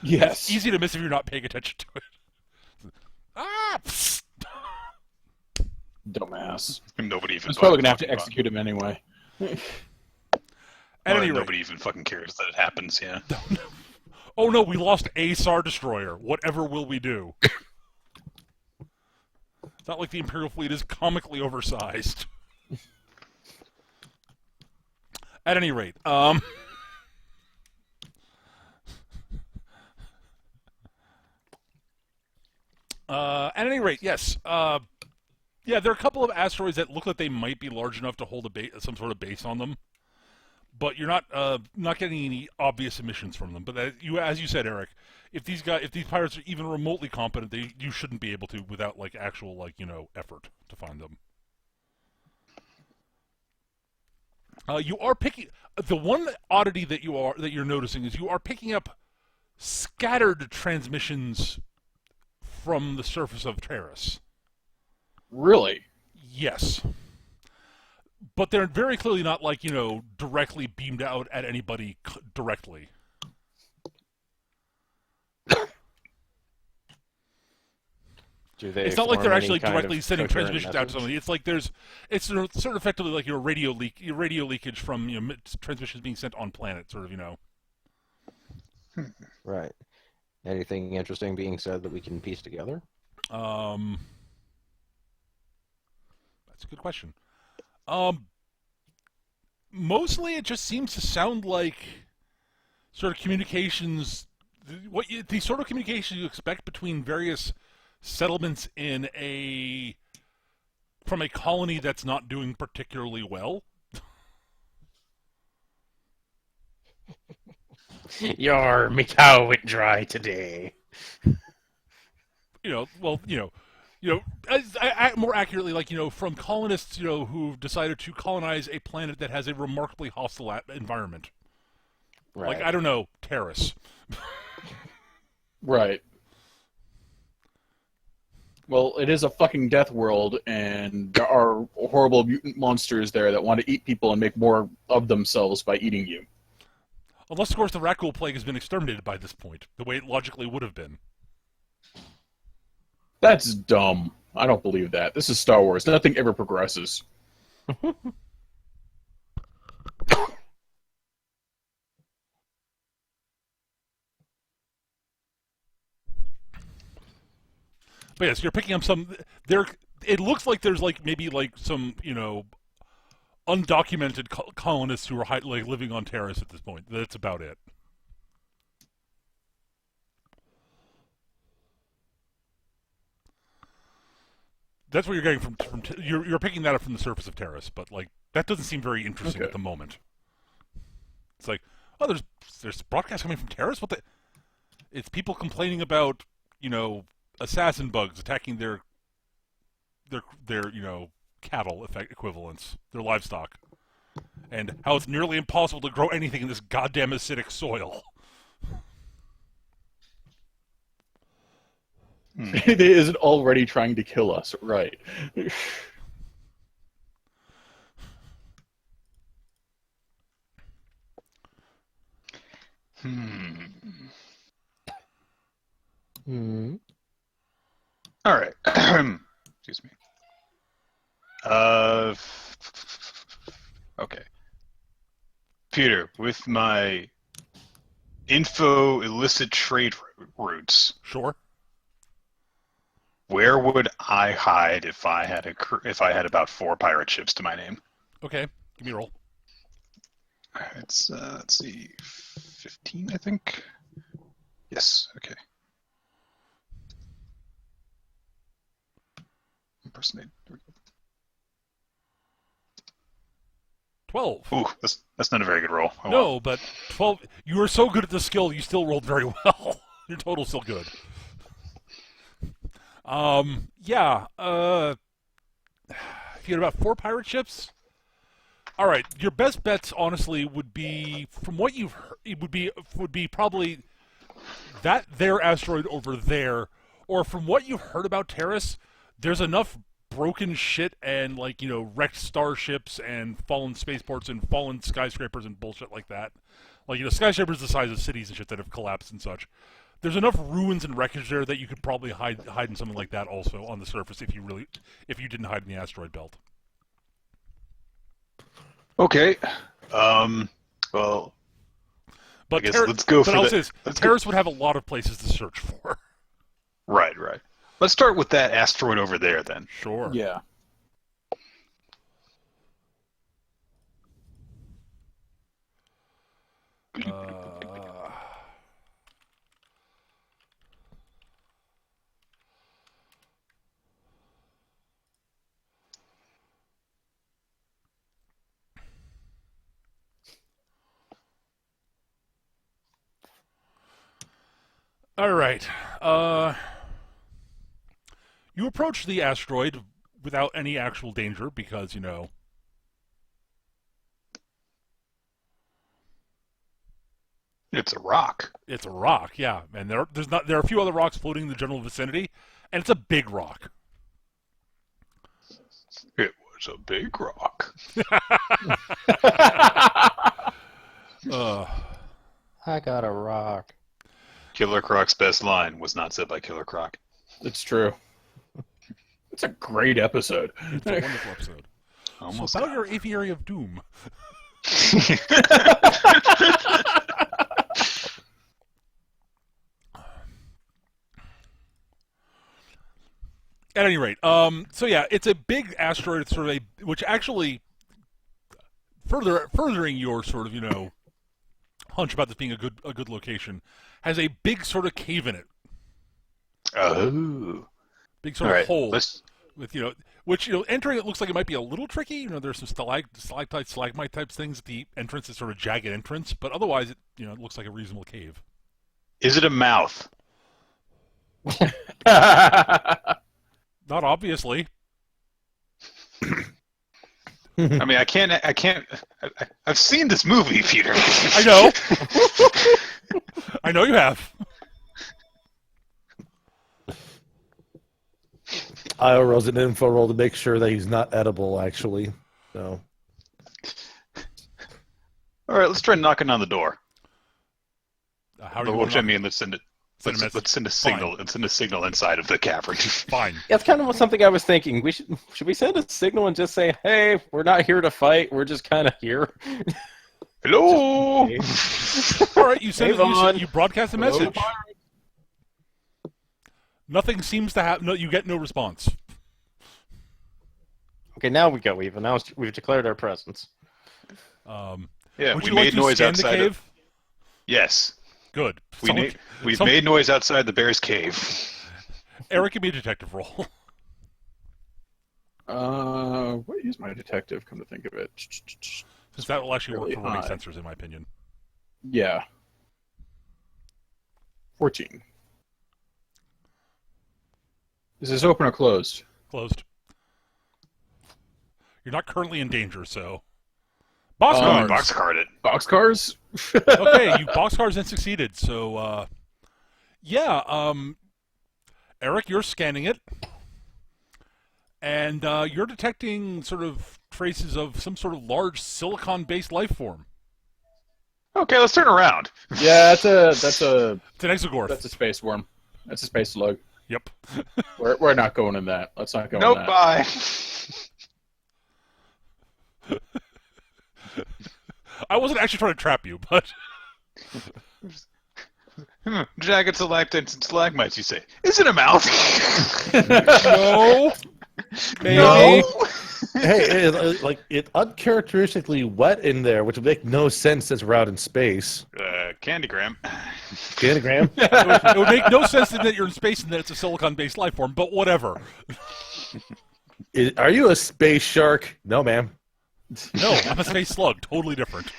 Yes. Easy to miss if you're not paying attention to it. Ah! Psst. Dumbass. Nobody even. It's probably gonna have to execute him anyway. At any rate. Nobody even fucking cares that it happens. Yeah. Oh no, we lost a Star Destroyer. Whatever will we do? It's not like the Imperial fleet is comically oversized. At any rate, yes. Yeah, there are a couple of asteroids that look like they might be large enough to hold some sort of base on them, but you're not getting any obvious emissions from them. But as you said, Eric, if these pirates are even remotely competent, you shouldn't be able to without like actual effort to find them. You are picking the one oddity that you're noticing is you are picking up scattered transmissions from the surface of Taris. Really? Yes. But they're very clearly not directly beamed out at anybody directly. It's not like they're actually directly sending transmissions out to somebody. It's like it's sort of effectively like your radio leakage from transmissions being sent on planet, sort of. Right. Anything interesting being said that we can piece together? That's a good question. Mostly it just seems to sound like sort of communications, the sort of communications you expect between various settlements in a from a colony that's not doing particularly well. Your Mikau went dry today. More accurately, from colonists, who've decided to colonize a planet that has a remarkably hostile environment. Right. Like, I don't know, Taris. Right. Well, it is a fucking death world, and there are horrible mutant monsters there that want to eat people and make more of themselves by eating you. Unless, of course, the Rakghoul plague has been exterminated by this point, the way it logically would have been. That's dumb. I don't believe that. This is Star Wars. Nothing ever progresses. But yes, you're picking up some. It looks like there's maybe some undocumented colonists who are living on Taris at this point. That's about it. That's what you're getting from you're picking that up from the surface of Taris, but that doesn't seem very interesting at the moment. It's like, oh, there's broadcasts coming from Taris. What the? It's people complaining about assassin bugs attacking their cattle equivalents, their livestock, and how it's nearly impossible to grow anything in this goddamn acidic soil. It isn't already trying to kill us, right? All right. Excuse me. Okay. Peter, with my illicit trade routes, Sure. where would I hide if I had about 4 pirate ships to my name? Okay, give me a roll. It's let's see, 15, I think. Yes. Okay. Impersonate. 12. Ooh, that's not a very good roll. Oh, No, well. but 12. You were so good at the skill, you still rolled very well. Your total's still good. Yeah. If you had about 4 pirate ships. All right. Your best bets, honestly, would be from what you've heard. It would be probably that their asteroid over there, or from what you've heard about Taris. There's enough broken shit and wrecked starships and fallen spaceports and fallen skyscrapers and bullshit like that. Skyscrapers the size of cities and shit that have collapsed and such. There's enough ruins and wreckage there that you could probably hide in something like that also on the surface if you didn't hide in the asteroid belt. Okay. Well, But I guess let's go for that. Taris would have a lot of places to search for. Right. Let's start with that asteroid over there then. Sure. Yeah. All right. You approach the asteroid without any actual danger because, It's a rock. it's a rock, yeah. And there are a few other rocks floating in the general vicinity, and it's a big rock. It was a big rock. I got a rock. Killer Croc's best line was not said by Killer Croc. It's true. It's a great episode. It's a wonderful episode. Almost So about got your aviary of doom. At any rate, so yeah, it's a big asteroid. It's sort of which actually furthering your sort of hunch about this being a good location, has a big sort of cave in it. Oh. Big sort of hole. with which entering it looks like it might be a little tricky. There's some stalactite, stalagmite types things at the entrance. It's sort of jagged entrance, but otherwise it looks like a reasonable cave. Is it a mouth? Not obviously. I mean, I can't. I've seen this movie, Peter. I know. I know you have. I rolls an info roll to make sure that he's not edible, actually. So. All right, let's try knocking on the door. How do you Which I mean, let's send it. Send a message. Let's send a signal. Fine. Let's send a signal inside of the cavern. Fine. That's kind of something I was thinking. Should we send a signal and just say, "Hey, we're not here to fight. We're just kind of here." Hello. All right, you send Hey, Vaughn. you broadcast a Hello, message. Nothing seems to happen. No, you get no response. Okay, now we go. We've declared our presence. Yeah, Would we you made like to noise scan outside. the cave? Yes, Good. we've made noise outside the bear's cave. Eric, give me a detective roll. What is my detective? Come to think of it. Since that will actually work Really for running high. sensors, in my opinion. Yeah. 14. Is this open or closed? Closed. You're not currently in danger, so. Um, Boxcars! Boxcard it. Boxcars? Okay, you boxcars then succeeded, so, yeah, Eric, you're scanning it. And, you're detecting sort of traces of some sort of large silicon-based life form. Okay, let's turn around. Yeah, that's a It's an exogorth. that's a space worm. That's a space slug. Yep. We're not going in that. Let's not go Nope, in that. bye. I wasn't actually trying to trap you, but... Jagged stalactites and stalagmites, you say. Is it a mouth? No! Maybe. No. Hey, it's uncharacteristically wet in there, which would make no sense since we're out in space. Candygram. Scanogram? It would make no sense that you're in space and that it's a silicon-based life form, but whatever. Are you a space shark? No, ma'am. No, I'm a space slug. Totally different.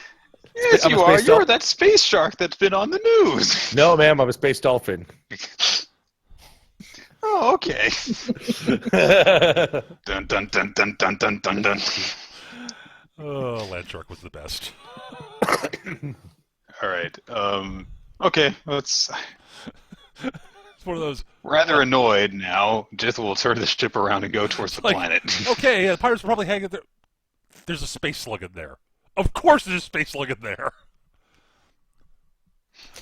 Yes, I'm a you are. space You're dol- that space shark that's been on the news. No, ma'am, I'm a space dolphin. Oh, okay. Dun dun dun dun dun dun dun dun. Oh, Land Shark was the best. All right. Okay. Let's. It's one of those, Rather annoyed now. Jith will turn the ship around and go towards the like, planet. okay, yeah, the pirates will probably hang it there. There's a space slug in there. Of course there's a space slug in there.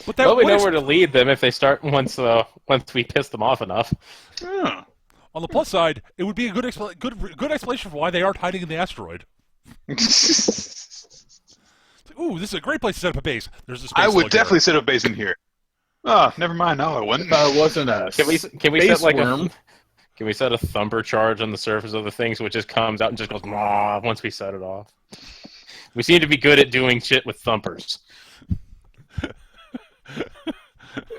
But that Well, we would know where to lead them if they start once we piss them off enough. Oh. On the plus side, it would be a good explanation for why they aren't hiding in the asteroid. Ooh, this is a great place to set up a base. There's a space I would slug definitely set up base in here. Oh, never mind. No, I wouldn't. It wasn't a Can we space set like worm. can we set a thumper charge on the surface of the thing so it just comes out and just goes "Mwah" once we set it off? We seem to be good at doing shit with thumpers.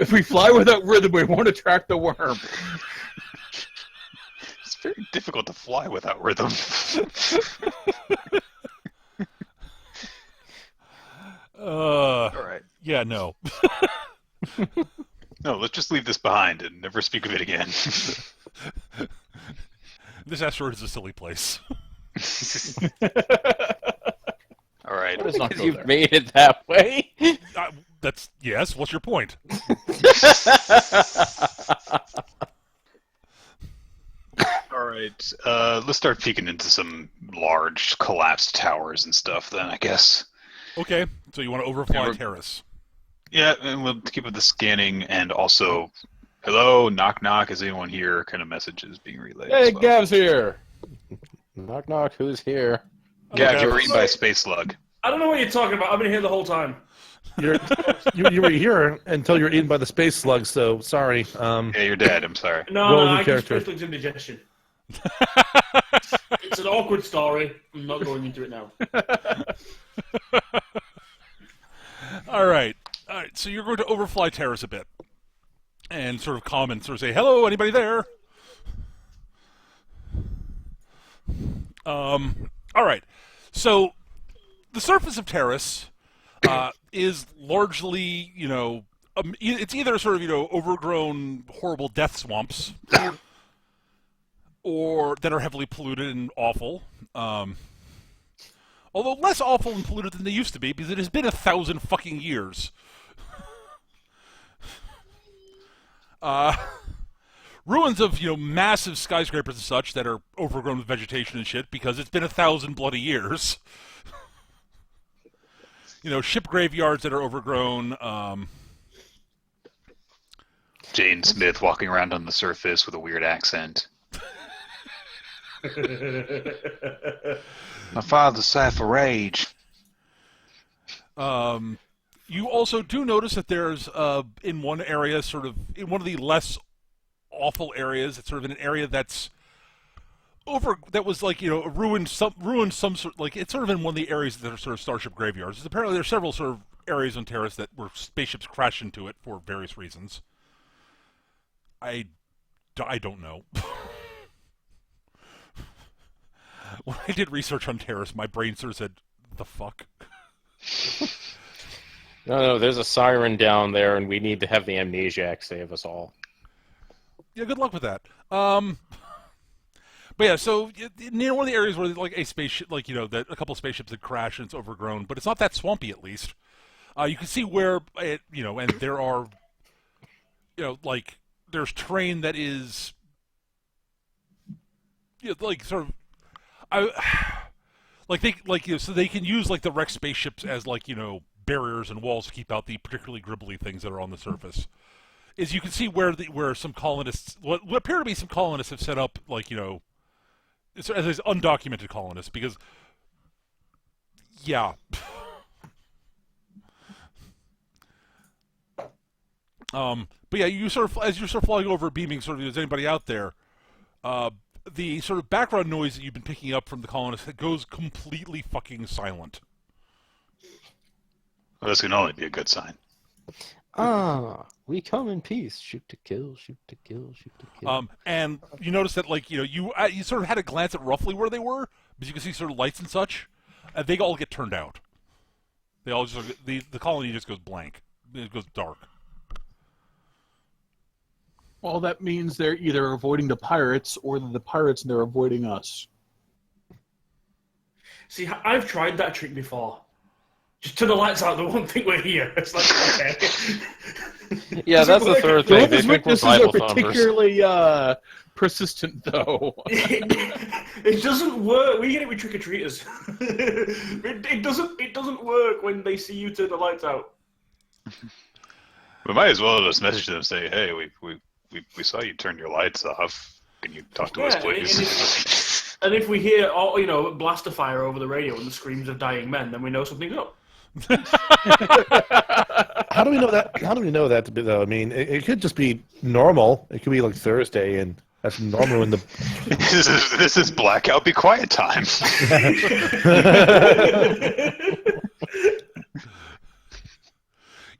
If we fly without rhythm, we won't attract the worm. It's very difficult to fly without rhythm. All right. Yeah, no. No, let's just leave this behind and never speak of it again. This asteroid is a silly place. All right. Let's not Because go you've there. made it that way. That's yes. What's your point? All right. Let's start peeking into some large collapsed towers and stuff. Then I guess. Okay, so you want to overfly Yeah, we're- Taris. Yeah, and we'll keep with the scanning and also, hello, knock knock. Is anyone here? Kind of messages being relayed. Hey, as well. Gav's here. Knock knock. Who's here? Gav, Okay. you're eaten by a space slug. I don't know what you're talking about. I've been here the whole time. You were here until you were eaten by the space slug, so sorry. Yeah, you're dead. I'm sorry. No, Roll no, the I can character. space indigestion. It's an awkward story. I'm not going into it now. All right. So you're going to overfly Taris a bit, and sort of comment, sort of say, "Hello, anybody there?" All right. So the surface of Taris is largely, it's either sort of, overgrown, horrible death swamps, or that are heavily polluted and awful. Although less awful and polluted than they used to be, because it has been 1,000 fucking years. Ruins of, massive skyscrapers and such that are overgrown with vegetation and shit, because it's been 1,000 bloody years. Ship graveyards that are overgrown. Jane Smith walking around on the surface with a weird accent. My father's Cypher Rage. You also do notice that there's, in one area, sort of, in one of the less awful areas, it's sort of in an area that was like, ruined some sort, like, it's sort of in one of the areas that are sort of starship graveyards. Apparently there's several sort of areas on Taris that where spaceships crash into it for various reasons. I don't know. When I did research on Taris, my brain sort of said, the fuck? No, there's a siren down there, and we need to have the amnesiac save us all. Yeah, good luck with that. But yeah, so one of the areas where like a spaceship, like that a couple of spaceships had crashed and it's overgrown, but it's not that swampy at least. You can see where it, and there are, like there's terrain that is, like sort of, so they can use like the wrecked spaceships as like barriers and walls to keep out the particularly gribbly things that are on the surface. Is you can see where some colonists, what appear to be some colonists, have set up like as undocumented colonists because, yeah. But yeah, you sort of as you're sort of flying over, beaming, sort of, is anybody out there? The sort of background noise that you've been picking up from the colonists goes completely fucking silent. Well, this can only be a good sign. We come in peace. Shoot to kill, shoot to kill, shoot to kill. And you notice that, like, you sort of had a glance at roughly where they were, because you can see sort of lights and such, and they all get turned out. They all just the colony just goes blank. It goes dark. Well, that means they're either avoiding the pirates or the pirates and they're avoiding us. See, I've tried that trick before. Just turn the lights out, they won't think we're here. It's like, okay. Yeah, that's the third thing. They Those think we're witnesses are Bible thumpers. particularly persistent, though. It doesn't work. We get it with trick-or-treaters. It doesn't work when they see you turn the lights out. We might as well just message them and say, hey, we saw you turn your lights off. Can you talk to us, please? And if we hear, blaster fire over the radio and the screams of dying men, then we know something's up. How do we know that? How do we know that to be though? I mean, it could just be normal. It could be like Thursday, and that's normal in the. This is blackout. Be quiet time.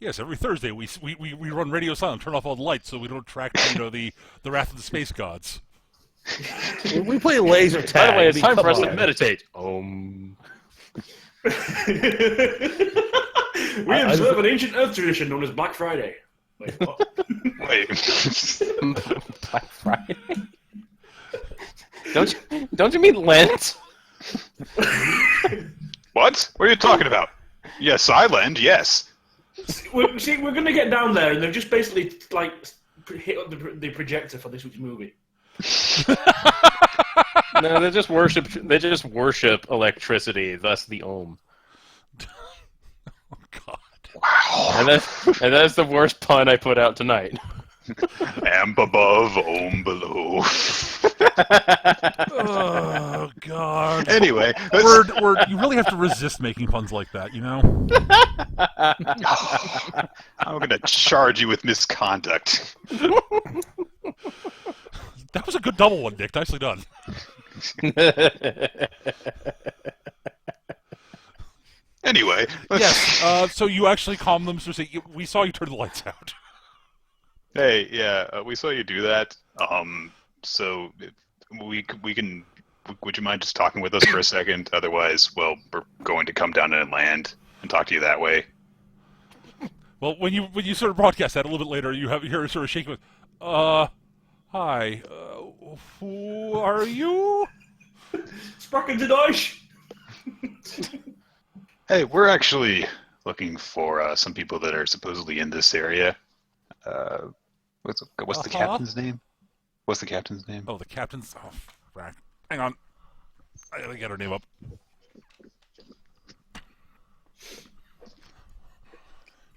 Yes, every Thursday we run radio silent, turn off all the lights so we don't attract the wrath of the space gods. We play laser tag. By the way, it's time for us to on. meditate. We observe an ancient Earth tradition known as Black Friday. Wait, what? Wait. Black Friday? Don't you mean Lent? What? What are you talking about? Yes, Island, yes. We're going to get down there, and they've just basically hit up the projector for this week's movie. No, they just worship electricity, thus the ohm. Oh God! Wow. And that's the worst pun I put out tonight. Amp above, ohm below. Oh God! Anyway, word. You really have to resist making puns like that, I'm going to charge you with misconduct. That was a good double one, Nick. Nicely done. Anyway. Yes. So you actually calm them. So say, we saw you turn the lights out. Hey, yeah, we saw you do that. So we can would you mind just talking with us for a second? Otherwise, well, we're going to come down and land and talk to you that way. Well, when you sort of broadcast that a little bit later, you hear sort of shaking with, hi, who are you? Sprachen Sie Deutsch? Hey, we're actually looking for some people that are supposedly in this area. What's the captain's name? What's the captain's name? Oh, the captain's. Oh, right. Hang on. I gotta get her name up.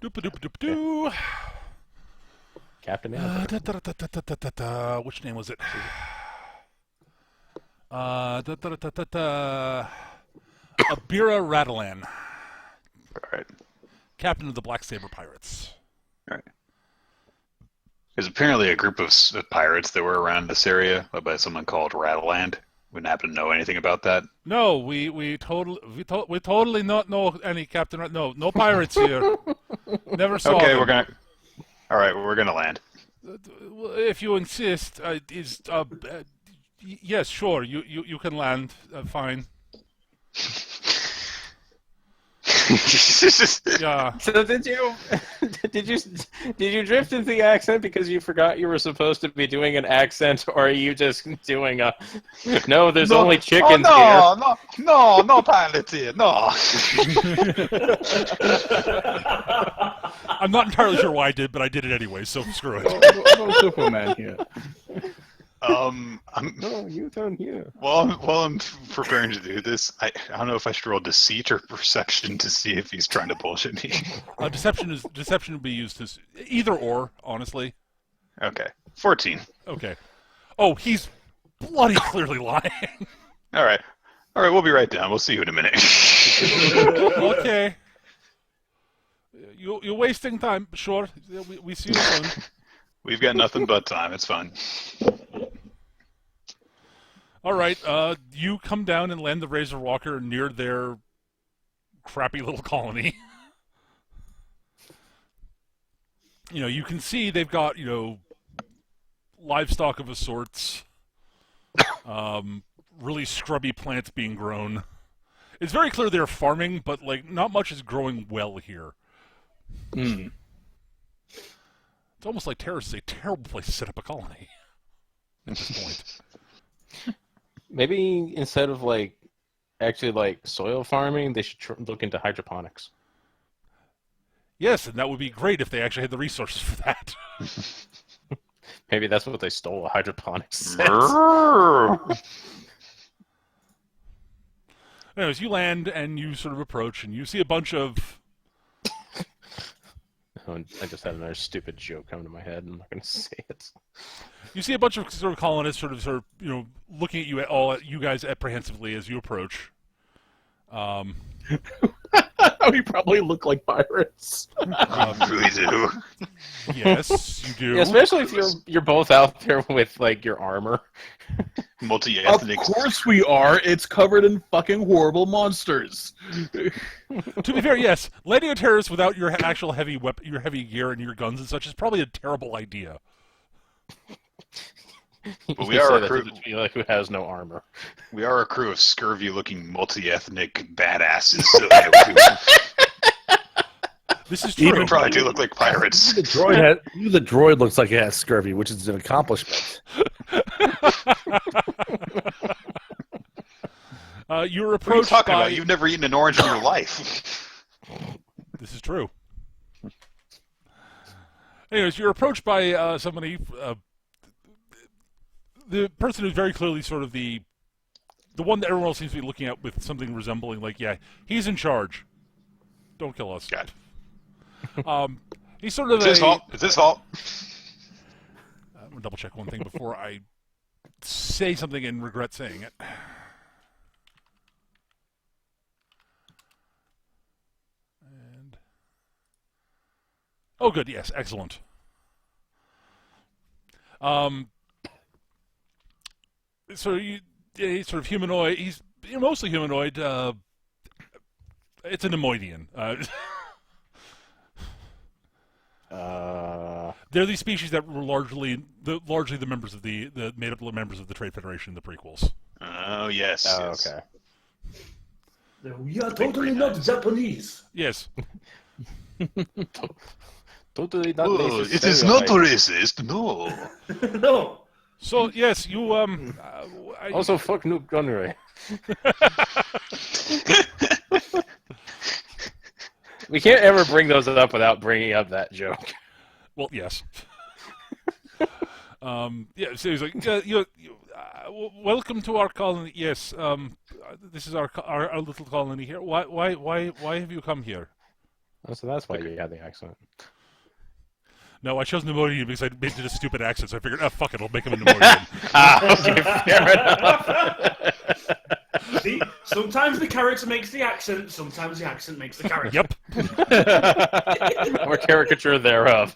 Doop-a-doop-a-doop-doo. Captain Which name was it? Abira Radalan, All right. captain of the Black Saber Pirates. All right. There's apparently a group of pirates that were around this area led by someone called Rattleland. Wouldn't happen to know anything about that. No, we totally not know any captain. No pirates here. Never saw Okay, them. All right, we're gonna land. If you insist, yes, sure. You can land. Fine. Yeah. So did you drift into the accent because you forgot you were supposed to be doing an accent, or are you just doing a? No, there's only chickens here. No pilots here, no. I'm not entirely sure why I did, but I did it anyway. So screw it. No Superman here. No, you turn here. While I'm preparing to do this, I don't know if I should roll deceit or perception to see if he's trying to bullshit me. Deception would be used as either or, honestly. Okay, 14. Okay. Oh, he's bloody clearly lying. All right, we'll be right down. We'll see you in a minute. Okay. You're wasting time. Sure. We see you soon. We've got nothing but time. It's fine. All right. You come down and land the Razorwalker near their crappy little colony. You can see they've got, livestock of a sorts. Really scrubby plants being grown. It's very clear they're farming, but not much is growing well here. Mm. It's almost like Taris is a terrible place to set up a colony at this point. Maybe instead of actually soil farming, they should look into hydroponics. Yes, and that would be great if they actually had the resources for that. Maybe that's what they stole, a hydroponics. Anyways, you land and you sort of approach, and you see a bunch of. I just had another stupid joke come to my head. I'm not going to say it. You see a bunch of sort of colonists, sort of, looking at you guys apprehensively as you approach. We probably look like pirates. Really do. Yes, you do. Yeah, especially if you're both out there with your armor. Multi-ethnic. Of course we are. It's covered in fucking horrible monsters. To be fair, yes, landing a terrorist without your actual your heavy gear and your guns and such is probably a terrible idea. But we are a crew. Who has no armor. We are a crew of scurvy-looking multi-ethnic badasses. So This is true. we probably do look like pirates. The droid looks like it has scurvy, which is an accomplishment. You're What are you approached talking by. about? You've never eaten an orange in your life. This is true. Anyways, you're approached by somebody. The person who's very clearly sort of the one that everyone else seems to be looking at with something resembling he's in charge. Don't kill us. God. He's sort of It's his fault. It's his fault. I'm gonna double check one thing before I say something and regret saying it. And oh, good. Yes, excellent. So he's sort of humanoid. He's mostly humanoid. It's a Nemoidian. They're the species that were largely the members of the made up members of the Trade Federation in the prequels. Oh yes. Oh, yes. okay. We are totally not Japanese. Yes. Totally not Oh, racist it is not stereotype. racist. No. No. So yes, you Also, fuck Noob Gunray. We can't ever bring those up without bringing up that joke. well, yes. Yeah. So he's like, welcome to our colony. Yes. This is our little colony here. Why have you come here? Oh, so that's why you had the accent. No, I chose Nemodian because I made it a stupid accent, so I figured, fuck it, I'll make him a Nemodian. Okay, fair enough. See, sometimes the character makes the accent, sometimes the accent makes the character. Yep. Or caricature thereof.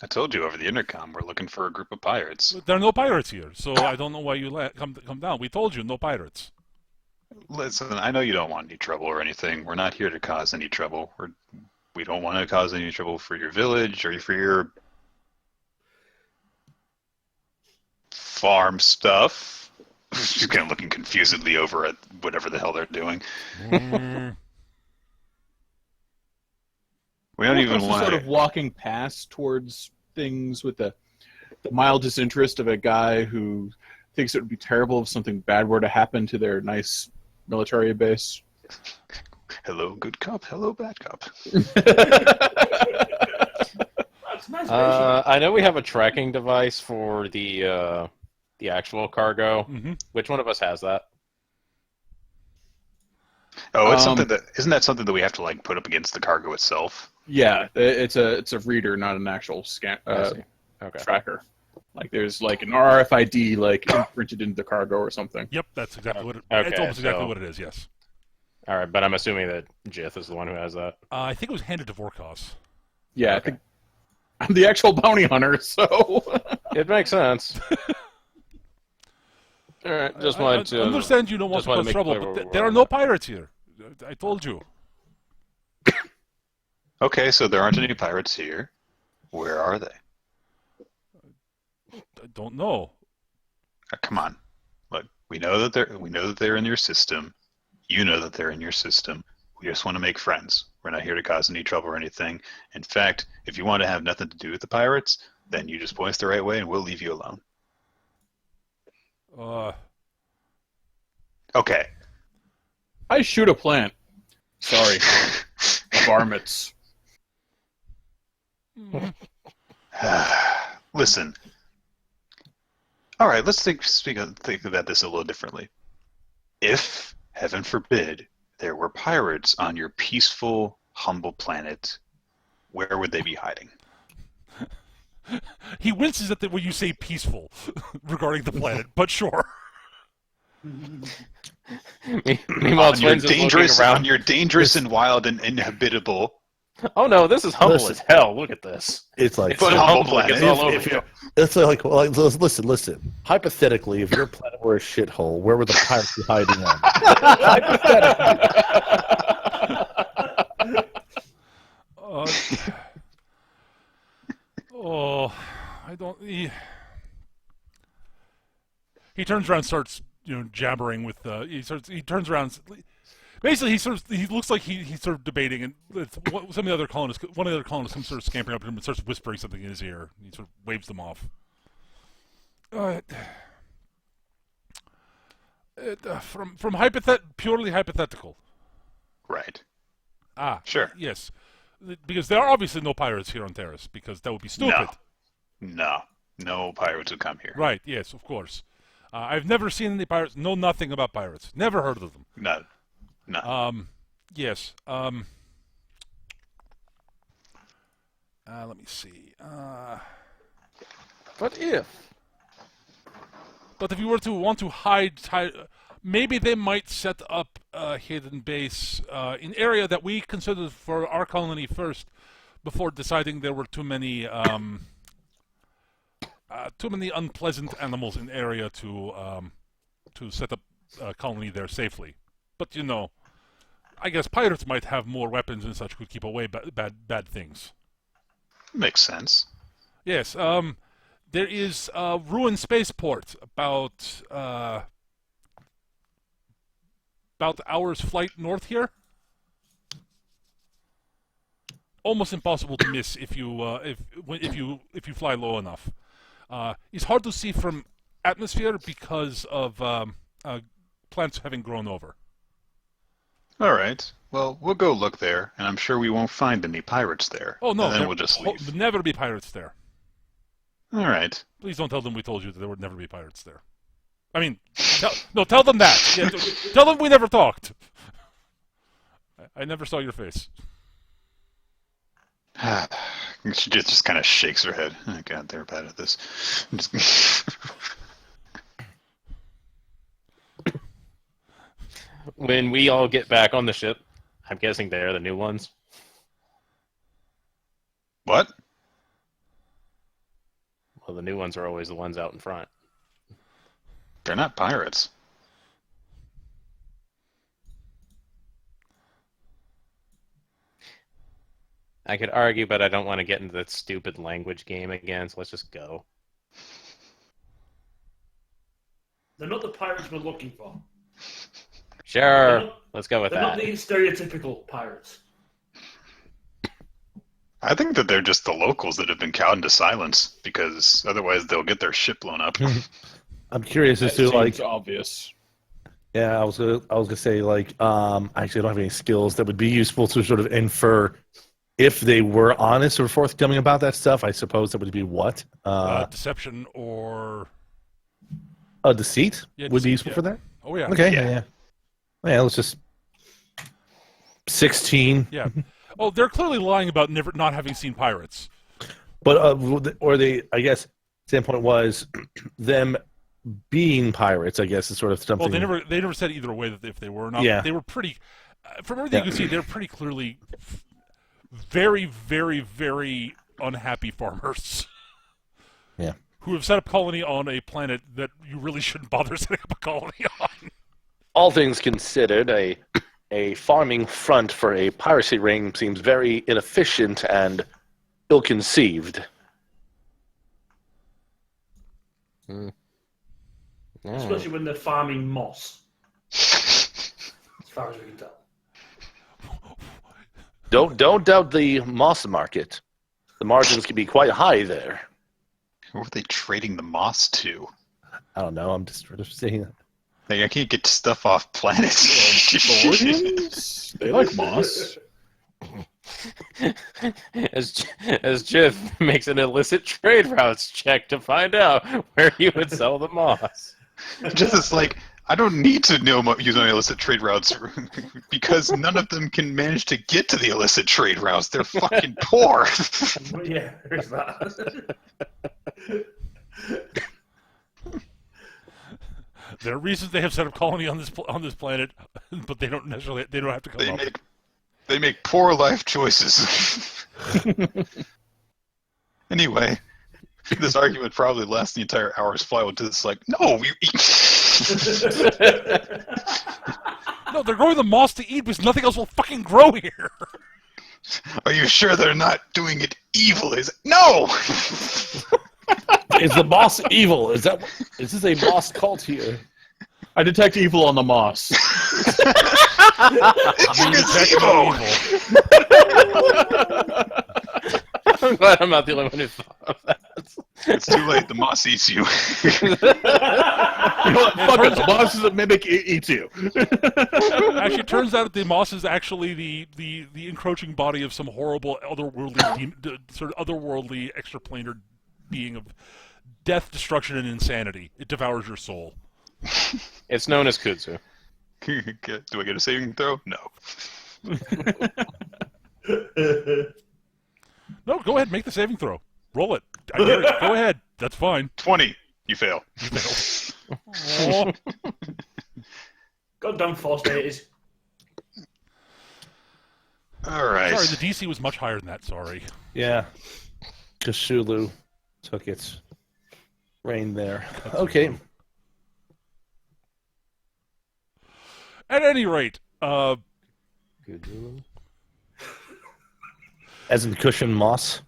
I told you over the intercom we're looking for a group of pirates. There are no pirates here, so I don't know why you come down. We told you, no pirates. Listen, I know you don't want any trouble or anything. We're not here to cause any trouble. We don't want to cause any trouble for your village or for your farm stuff. She's kind of looking confusedly over at whatever the hell they're doing. We don't even want sort of walking past towards things with the mild disinterest of a guy who thinks it would be terrible if something bad were to happen to their nice military base. Hello, good cop. Hello, bad cop. That's nice. I know we have a tracking device for the actual cargo. Mm-hmm. Which one of us has that? Oh, it's something that isn't that something that we have to like put up against the cargo itself? Yeah, it's a reader, not an actual scan I see. Okay. tracker. Like there's like an RFID like imprinted into the cargo or something. Yep, that's exactly what it is. Okay, It's almost exactly so- what it is, yes. All right, but I'm assuming that Jith is the one who has that. I think it was handed to Vorkos. Yeah, Okay. I think I'm the actual bounty hunter, so It makes sense. All right, just wanted to I understand you don't want just to wanted cause to make trouble, clear but where we're there are at. no pirates here. I told you. Okay, so there aren't any pirates here. Where are they? I don't know. Come on. Look, we know that they're in your system. You know that they're in your system. We just want to make friends. We're not here to cause any trouble or anything. In fact, if you want to have nothing to do with the pirates, then you just point us the right way and we'll leave you alone. Okay. I shoot a plant. Sorry, varmints. Listen. All right, let's think about this a little differently. If, heaven forbid, there were pirates on your peaceful, humble planet, where would they be hiding? He winces at when you say peaceful regarding the planet, but sure. Meanwhile, on your Twins is dangerous, looking on around. your dangerous and wild and inhabitable. Oh no, this is humble Listen. as hell. Look at this. It's like It's But so humble humble, it gets planet. all over if you. you- it's like well, listen. Hypothetically, if your planet were a shithole, where would the pirates be hiding on? Oh, I don't. He turns around, and starts jabbering with. He turns around. Basically, he looks like he's sort of debating, and one of the other colonists comes sort of scampering up to him and starts whispering something in his ear. He sort of waves them off. From purely hypothetical. Right. Ah, Sure. yes, because there are obviously no pirates here on Taris, because that would be stupid. No pirates would come here. Right? Yes, of course. I've never seen any pirates. Know nothing about pirates. Never heard of them. No. Yes. Let me see. But if But if you were to want to hide, maybe they might set up a hidden base in area that we considered for our colony first, before deciding there were too many unpleasant animals in area to set up a colony there safely. But I guess pirates might have more weapons and such could keep away bad things. Makes sense. Yes. There is a ruined spaceport about an hour's flight north here. Almost impossible to miss if you fly low enough. It's hard to see from atmosphere because of plants having grown over. All right. Well, we'll go look there, and I'm sure we won't find any pirates there. Oh no, and then there we'll just leave. will never be pirates there. All right. Please don't tell them we told you that there would never be pirates there. I mean, tell them that. Yeah, tell them we never talked. I never saw your face. She just kind of shakes her head. Oh, God, they're bad at this. When we all get back on the ship, I'm guessing they're the new ones. What? Well, the new ones are always the ones out in front. They're not pirates. I could argue, but I don't want to get into that stupid language game again, so let's just go. They're not the pirates we're looking for. Sure, let's go with They're not that. the stereotypical pirates. I think that they're just the locals that have been cowed into silence, because otherwise they'll get their ship blown up. I'm curious as That to like. seems obvious. Yeah, I was gonna say like actually I don't have any skills that would be useful to sort of infer if they were honest or forthcoming about that stuff. I suppose that would be what Deception or a deceit Yeah, would deceit, be useful yeah. for that. oh yeah, Okay, Yeah. yeah. Let's just 16. yeah. Oh, they're clearly lying about not having seen pirates. But or they, I guess, standpoint was them being pirates. I guess is sort of something. Well, they never said either way that if they were or not. Yeah. They were pretty. From everything you can see, they're pretty clearly very, very, very unhappy farmers. Yeah. Who have set up colony on a planet that you really shouldn't bother setting up a colony on. All things considered, a farming front for a piracy ring seems very inefficient and ill-conceived. Especially when they're farming moss. As far as we can tell. Don't doubt the moss market. The margins can be quite high there. Who are they trading the moss to? I don't know. I'm just sort of saying. Like, I can't get stuff off planets. Organs? They like moss. As Jiff makes an illicit trade routes check to find out where he would sell the moss. Just it's like, I don't need to use my illicit trade routes because none of them can manage to get to the illicit trade routes. They're fucking poor. But yeah, there's that. There are reasons they have set up colony on this planet, but they don't have to come up. They make poor life choices. Anyway, this argument probably lasts the entire hour's flight until it's like, no, we No, they're growing the moss to eat because nothing else will fucking grow here. Are you sure they're not doing it evil? No! Is the moss evil? Is this a moss cult here? I detect evil on the moss. It's evil! I'm glad I'm not the only one who thought of that. It's too late. The moss eats you. You know what? Fuck it. The moss is a mimic. It eats you. Actually, it turns out that the moss is actually the encroaching body of some horrible sort of otherworldly extraplanar being of death, destruction, and insanity. It devours your soul. It's known as Kudzu. Do I get a saving throw? No. No, go ahead, make the saving throw. Roll it. I dare it. Go ahead. That's fine. 20. You fail. Oh. Goddamn force daters. All right. Sorry, the DC was much higher than that. Sorry. Yeah. Cthulhu took its reign there. Okay. At any rate, Good room. As in cushion moss.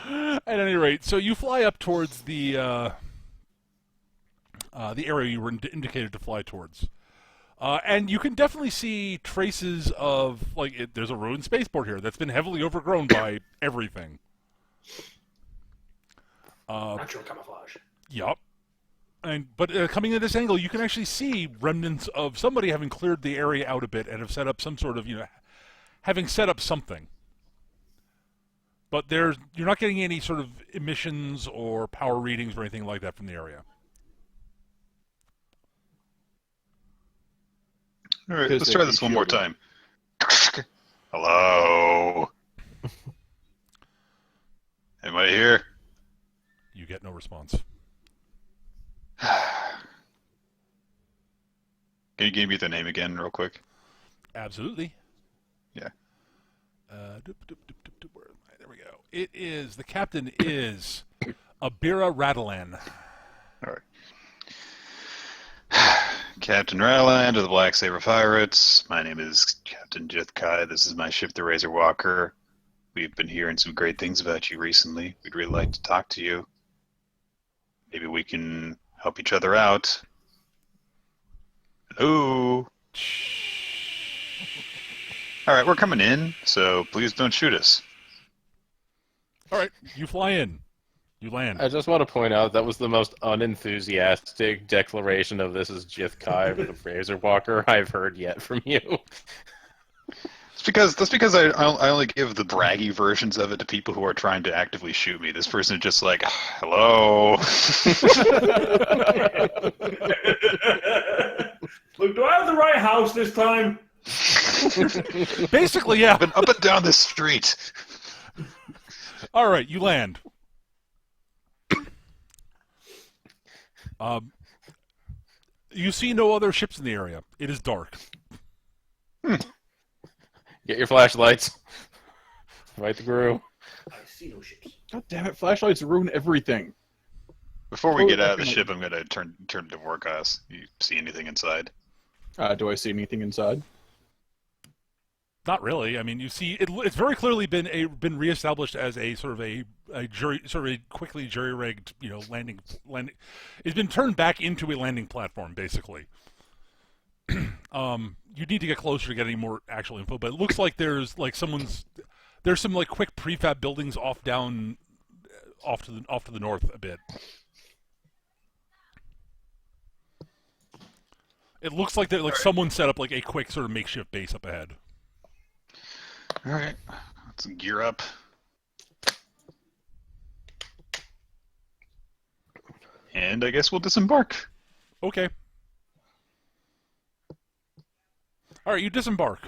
At any rate, so you fly up towards the area you were indicated to fly towards. And you can definitely see traces of, there's a ruined spaceport here that's been heavily overgrown by everything. Natural camouflage. Yup. But coming at this angle, you can actually see remnants of somebody having cleared the area out a bit and have set up some sort of, having set up something. But you're not getting any sort of emissions or power readings or anything like that from the area. All right, let's try this one more time. Hello. Anybody here? You get no response. Can you give me the name again, real quick? Absolutely. Yeah. Where am I? There we go. The captain is Abira Radalan. All right. Captain Ryland of the Black Saber Pirates. My name is Captain Jithkai. This is my ship, the Razorwalker. We've been hearing some great things about you recently. We'd really like to talk to you. Maybe we can help each other out. Hello? Alright, we're coming in, so please don't shoot us. Alright, you fly in. You land. I just want to point out that was the most unenthusiastic declaration of this is Jithkai with the Razorwalker I've heard yet from you. That's because I only give the braggy versions of it to people who are trying to actively shoot me. This person is just like, hello. Look, do I have the right house this time? Basically, yeah. Up and down this street. Alright, you land. You see no other ships in the area. It is dark. Get your flashlights. Right the crew. I see no ships. God damn it! Flashlights ruin everything. Before we get out of the ship, I'm going to turn to Vorkas. You see anything inside? Do I see anything inside? Not really. I mean, you see, it's very clearly been reestablished as a sort of a quickly jury-rigged, landing. It's been turned back into a landing platform, basically. You need to get closer to get any more actual info, but it looks like there's some quick prefab buildings off to the north a bit. It looks like someone set up a quick sort of makeshift base up ahead. All right, let's gear up. And I guess we'll disembark. Okay. All right, you disembark.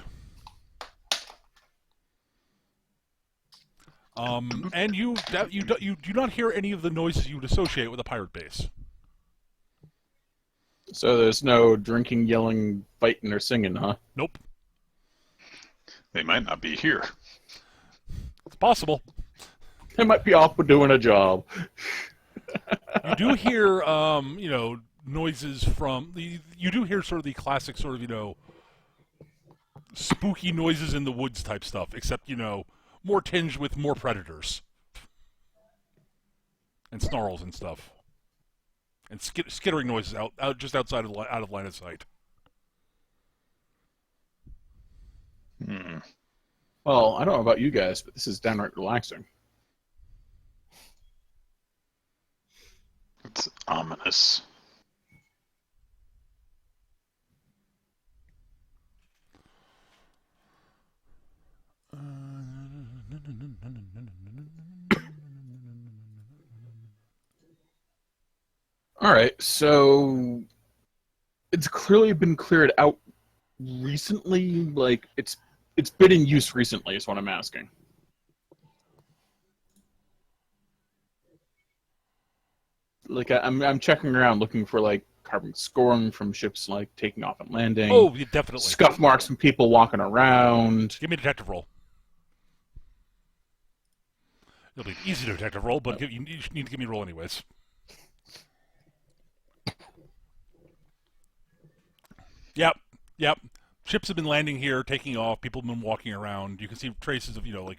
And you do not hear any of the noises you would associate with a pirate base. So there's no drinking, yelling, fighting, or singing, huh? Nope. They might not be here. It's possible. They might be off doing a job. You do hear, noises from you do hear sort of the classic sort of, spooky noises in the woods type stuff, except, more tinged with more predators. And snarls and stuff. And skittering noises out just outside of out of line of sight. Well, I don't know about you guys, but this is downright relaxing. It's ominous. All right, so it's clearly been cleared out recently. It's been in use recently, is what I'm asking. I'm checking around looking for carbon scoring from ships taking off and landing. Oh, yeah, definitely. Scuff marks from people walking around. Give me a detective roll. It'll be an easy detective roll, but you need to give me a roll anyways. Yep. ships have been landing here, taking off. People have been walking around. You can see traces of, like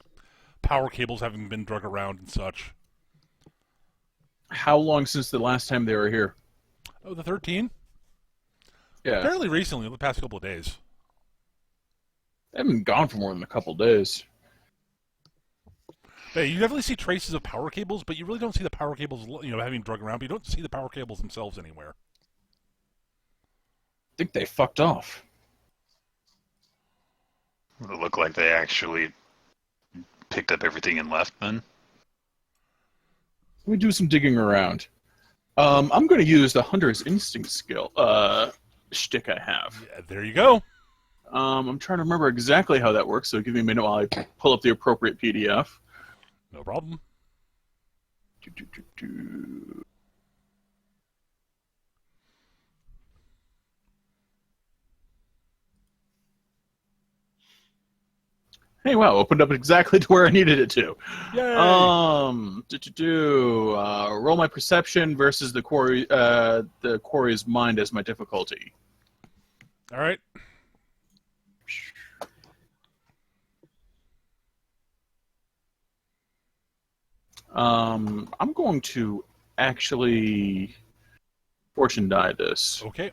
power cables having been drug around and such. How long since the last time they were here? Oh, the 13? Yeah. Fairly recently, the past couple of days. They haven't been gone for more than a couple days. Yeah, you definitely see traces of power cables, but you really don't see the power cables, having drug around. But you don't see the power cables themselves anywhere. I think they fucked off. Would it look like they actually picked up everything and left then? Let me do some digging around. I'm going to use the Hunter's Instinct skill, shtick I have. Yeah, there you go. I'm trying to remember exactly how that works, so give me a minute while I pull up the appropriate PDF. No problem. Hey, wow, opened up exactly to where I needed it to. Yay! Roll my perception versus the quarry's mind as my difficulty. All right. I'm going to actually fortune die this. Okay.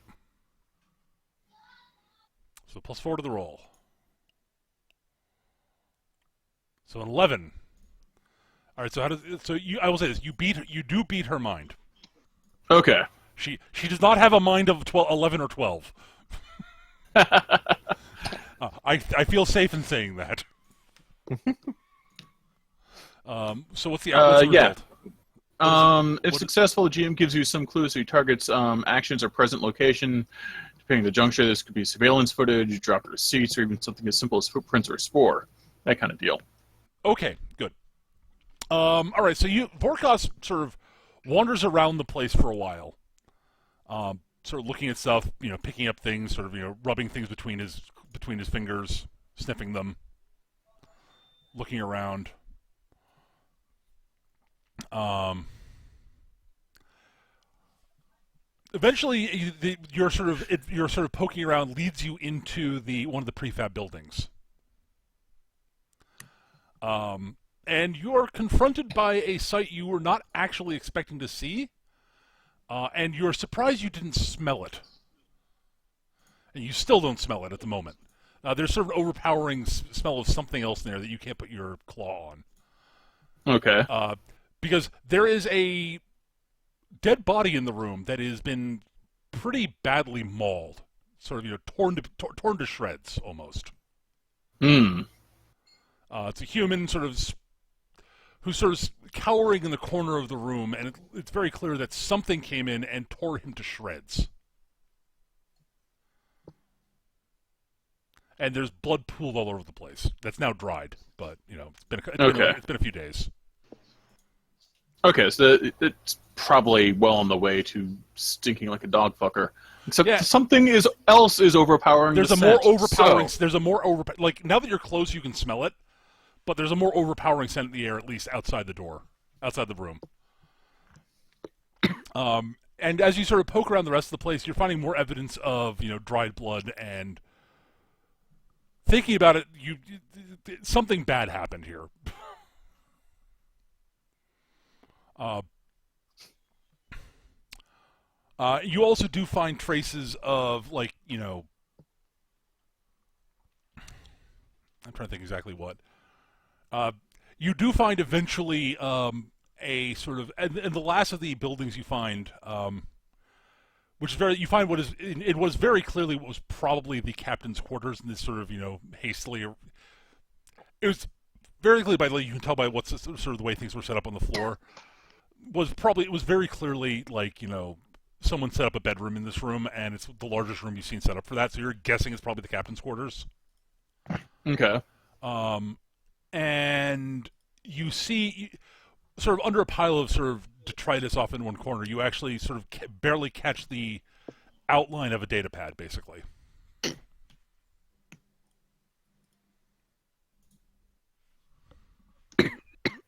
So +4 to the roll. So an 11. All right. So I will say this: you do beat her mind. Okay. She does not have a mind of 11 or 12. I feel safe in saying that. So what's the result? If successful, the GM gives you some clues to target's actions or present location. Depending on the juncture, this could be surveillance footage, dropped receipts, or even something as simple as footprints or a spore. That kind of deal. Okay, good. All right, so Vorkos sort of wanders around the place for a while, sort of looking at stuff, picking up things, sort of, rubbing things between his fingers, sniffing them, looking around. Eventually, your sort of poking around leads you into one of the prefab buildings. And you are confronted by a sight you were not actually expecting to see, and you're surprised you didn't smell it. And you still don't smell it at the moment. There's sort of an overpowering smell of something else in there that you can't put your claw on. Okay. Because there is a dead body in the room that has been pretty badly mauled, sort of torn to shreds almost. It's a human who's sort of cowering in the corner of the room, and it's very clear that something came in and tore him to shreds. And there's blood pooled all over the place. That's now dried, but it's been a few days. Okay, so it's probably well on the way to stinking like a dog fucker. Except something else is overpowering. There's the a more scent, overpowering. so- There's a more like now that you're close, you can smell it, but there's a more overpowering scent in the air, at least outside the room. And as you sort of poke around the rest of the place, you're finding more evidence of dried blood, and thinking about it, something bad happened here. You also do find traces of, I'm trying to think exactly what. You do find eventually a sort of, and the last of the buildings you find, which is you find it was very clearly what was probably the captain's quarters, and this sort of, hastily, it was very clearly you can tell by what's sort of the way things were set up on the floor. It was very clearly someone set up a bedroom in this room, and it's the largest room you've seen set up for that, so you're guessing it's probably the captain's quarters. Okay. And you see, sort of under a pile of sort of detritus off in one corner, you actually sort of barely catch the outline of a data pad, basically.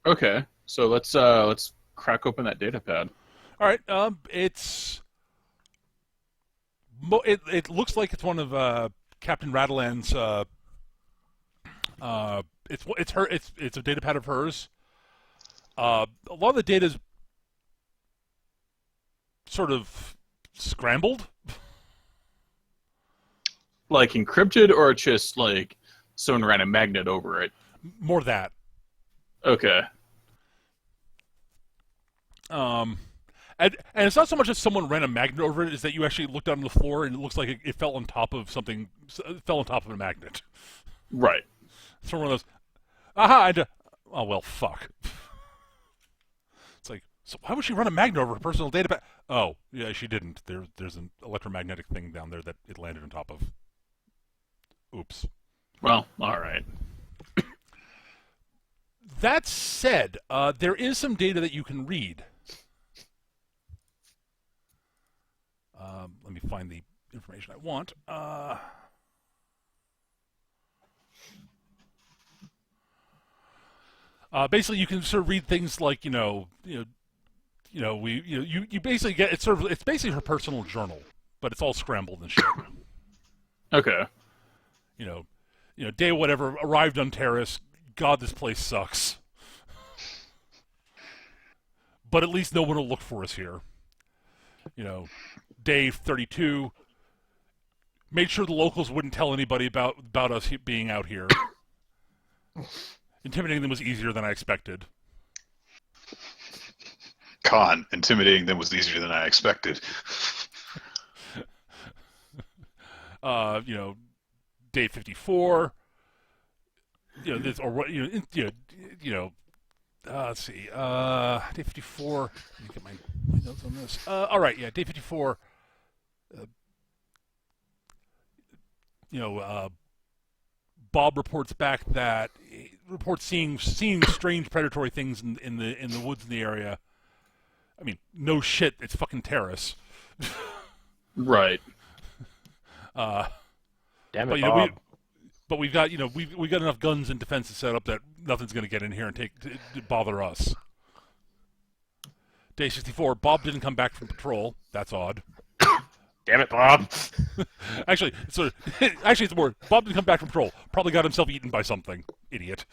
Okay, so let's crack open that data pad. All right, it looks like it's one of Captain Radalan's. It's a data pad of hers. A lot of the data is sort of scrambled. Like encrypted, or just like someone ran a magnet over it? More that. Okay. And it's not so much that someone ran a magnet over it, is that you actually looked down on the floor and it looks like it fell on top of something. It fell on top of a magnet. Right. It's one of those. Aha! Oh well, fuck. It's like, so why would she run a magnet over her personal data pad? Oh, yeah, she didn't. There's an electromagnetic thing down there that it landed on top of. Oops. Well, all right. That said, there is some data that you can read. Let me find the information I want. Basically, you can sort of read things like you basically get it's basically her personal journal, but it's all scrambled and shit. Okay. Day whatever arrived on Taris. God, this place sucks. But at least no one will look for us here. Day 32. Made sure the locals wouldn't tell anybody about us being out here. Intimidating them was easier than I expected. Con, intimidating them was easier than I expected. Day 54. Let's see. Day 54. Let me get my notes on this. All right, yeah, day 54. Bob reports back that seeing strange predatory things in the woods in the area. I mean, no shit, it's fucking Taris. Right. Damn But it, Bob. But we've got we've got enough guns and defenses set up that nothing's going to get in here and to bother us. Day 64. Bob didn't come back from patrol. That's odd. Damn it, Bob. Actually, it's more. Bob didn't come back from patrol. Probably got himself eaten by something. Idiot.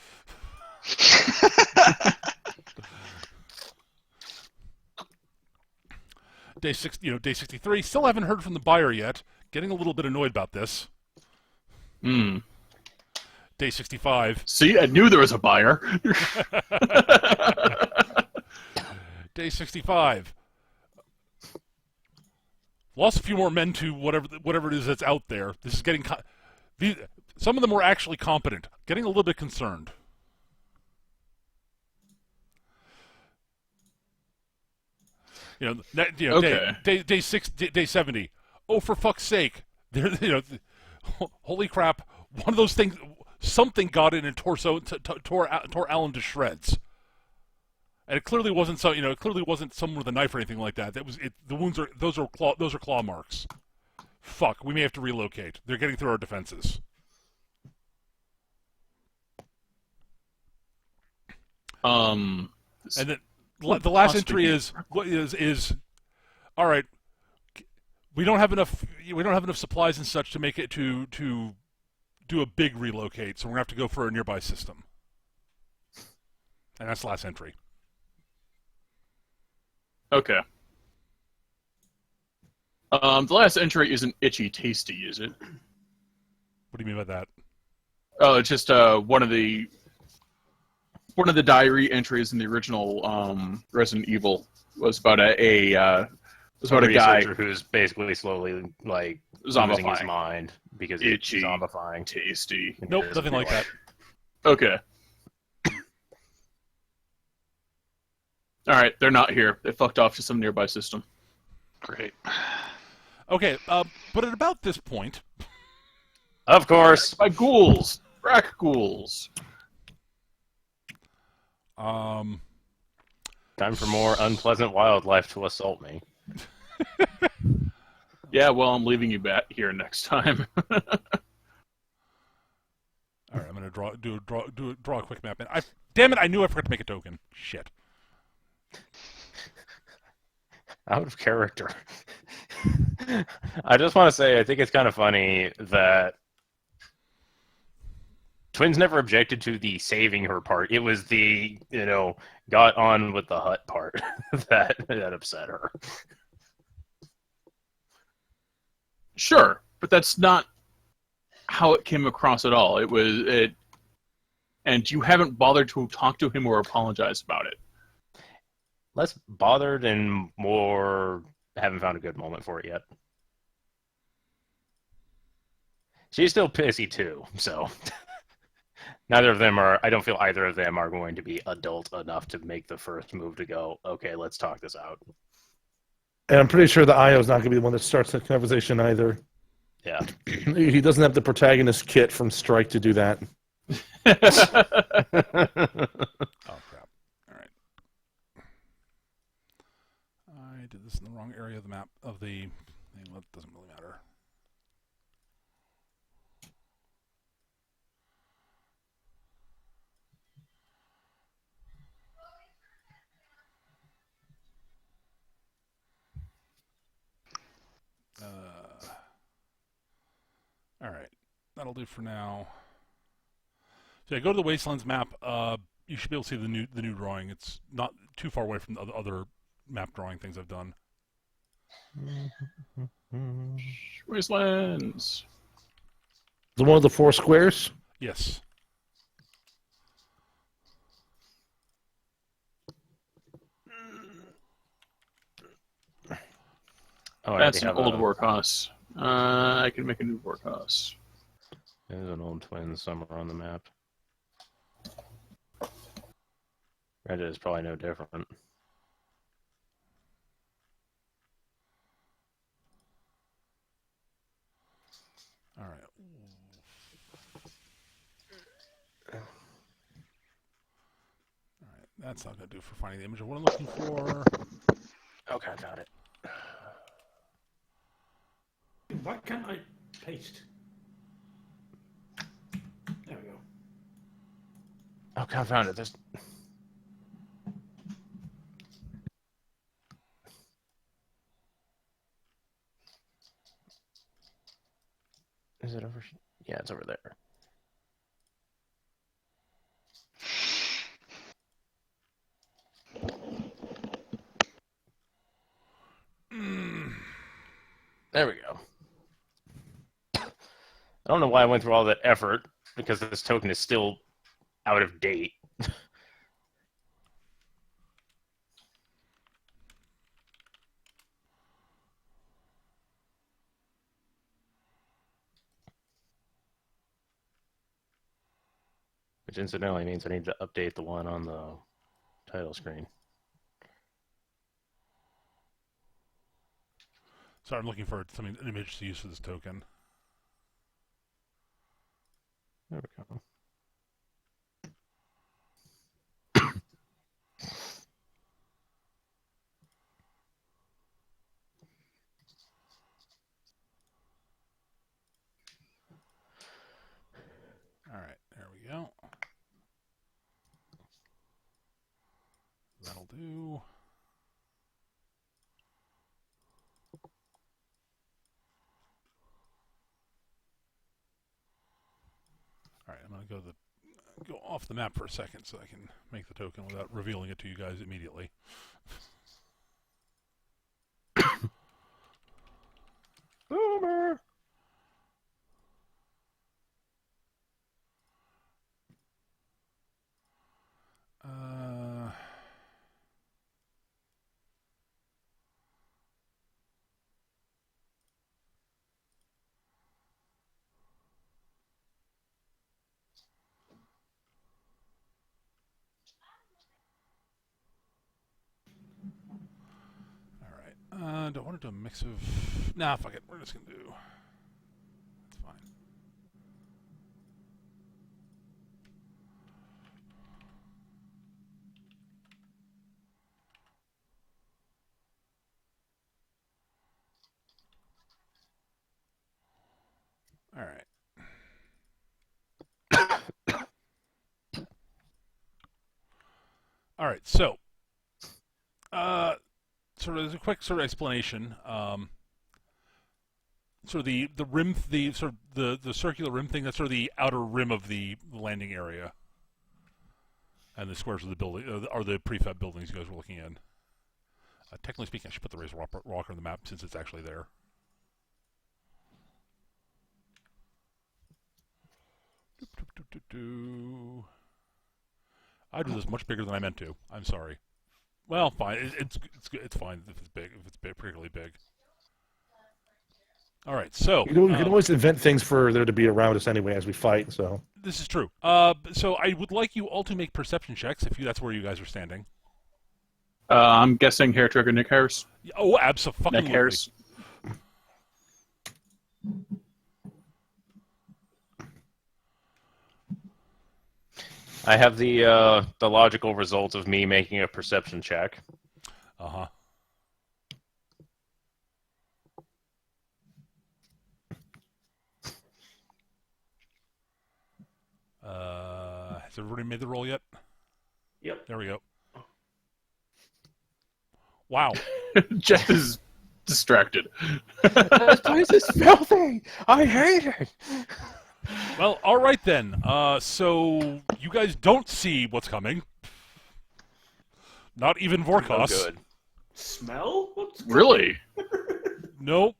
Day 63. Still haven't heard from the buyer yet. Getting a little bit annoyed about this. Hmm. Day 65. See, I knew there was a buyer. Day 65. Lost a few more men to whatever it is that's out there. This is getting some of them were actually competent. Getting a little bit concerned. Okay. Day 70. Oh, for fuck's sake! Holy crap! One of those things. Something got in and tore Alan to shreds. And it clearly wasn't so. It clearly wasn't someone with a knife or anything like that. That was it. The wounds are those are claw marks. Fuck. We may have to relocate. They're getting through our defenses. And then the last entry is all right. We don't have enough supplies and such to make it to do a big relocate, so we're gonna have to go for a nearby system. And that's the last entry. Okay. The last entry isn't itchy tasty, is it? What do you mean by that? Oh, it's just one of the diary entries in the original Resident Evil was about a guy who's basically slowly like zombifying losing his mind because he's itchy, zombifying. tasty. Nope, nothing like that. Okay. All right, they're not here. They fucked off to some nearby system. Great. Okay, but at about this point, Of course. By ghouls, rack ghouls. Time for more unpleasant wildlife to assault me. Yeah, well, I'm leaving you back here next time. all right, I'm gonna draw a quick map. And damn it, I knew I forgot to make a token. Shit. Out of character. I just want to say, I think it's kind of funny that Twins never objected to the saving her part. It was the, got on with the hut part that upset her. Sure, but that's not how it came across at all. And you haven't bothered to talk to him or apologize about it. Less bothered and more haven't found a good moment for it yet. She's still pissy too, so neither of them are. I don't feel either of them are going to be adult enough to make the first move to go, okay, let's talk this out. And I'm pretty sure the IO's not going to be the one that starts the conversation either. Yeah. He doesn't have the protagonist kit from Strike to do that. Oh crap! All right, I did this in the wrong area of the map of the thing. Well, it doesn't really matter. All right, that'll do for now. So yeah, go to the Wastelands map. You should be able to see the new drawing. It's not too far away from the other map drawing things I've done. Wastelands. The one with the 4 squares? Yes. Oh, That's an old workhorse. I can make a new workhorse. There's an old twin somewhere on the map. Red is probably no different. All right. All right. That's not going to do for finding the image of what I'm looking for. Okay, I found it. Why can't I paste? There we go. Okay, I found it. Is it over? Yeah, it's over there. There we go. I don't know why I went through all that effort, because this token is still out of date. Which incidentally means I need to update the one on the title screen. Sorry, I'm looking for an image to use for this token. There we go. All right, there we go. That'll do. All right, I'm going to go off the map for a second so I can make the token without revealing it to you guys immediately. Boomer. Don't want to do a mix of... Nah, fuck it. We're just going to do... It's fine. All right. All right, so... sort of as a quick sort of explanation, sort of the rim, the sort of the circular rim thing. That's sort of the outer rim of the landing area, and the squares of the building are the prefab buildings you guys were looking in. Technically speaking, I should put the Razorwalker on the map since it's actually there. I drew this much bigger than I meant to. I'm sorry. Well, fine. It's fine if it's big. If it's particularly big. All right. So You can always invent things for there to be around us anyway as we fight. So this is true. So I would like you all to make perception checks if that's where you guys are standing. I'm guessing hair trigger Nick Harris. Oh, absolutely. Nick Harris. I have the logical result of me making a perception check. Uh-huh. Has everybody made the roll yet? Yep. There we go. Wow. Jeff is distracted. This place is filthy. I hate it. Well, all right then. So you guys don't see what's coming. Not even Vorkos. Oh, good. Smell? What's Really? Nope.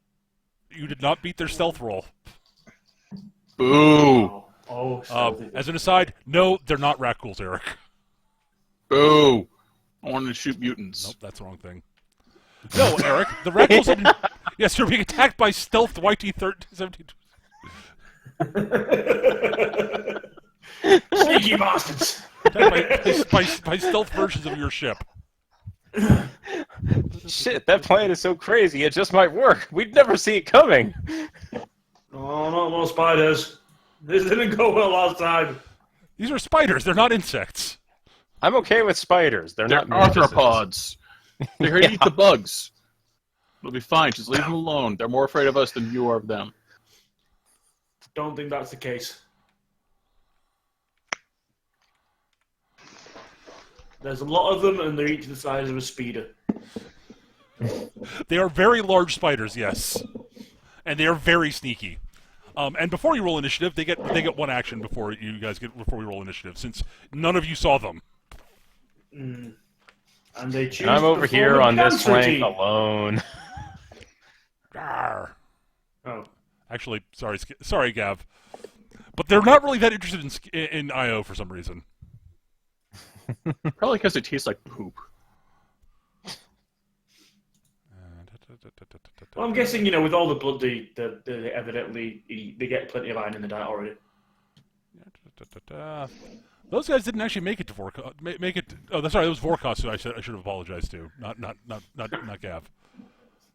You did not beat their stealth roll. Boo. Oh, stealthy. As an aside, no, they're not rat ghouls, Eric. Boo. I wanted to shoot mutants. Nope, that's the wrong thing. No, Eric, the rat ghouls have been... Yes, you're being attacked by stealth YT-72. Sneaky bastards! by stealth versions of your ship. Shit, that plan is so crazy, it just might work. We'd never see it coming. Oh, not more spiders. This didn't go well last time. These are spiders, they're not insects. I'm okay with spiders. They're They're not mantises. arthropods. They're here to eat the bugs. It'll be fine. Just leave them alone. They're more afraid of us than you are of them. Don't think that's the case. There's a lot of them, and they're each the size of a speeder. They are very large spiders, yes. And they are very sneaky. And before you roll initiative, they get one action before we roll initiative, since none of you saw them. And they choose And I'm over to here form a on this cancer flank team. alone. Arr. Oh. Actually, sorry, Gav, but they're not really that interested in IO for some reason. Probably because it tastes like poop. Well, I'm guessing, with all the blood they evidently eat, they get plenty of iron in the diet already. Those guys didn't actually make it to Vorkos. Make it. Oh, that's right. It was Vorkos who I should have apologized to, not Gav.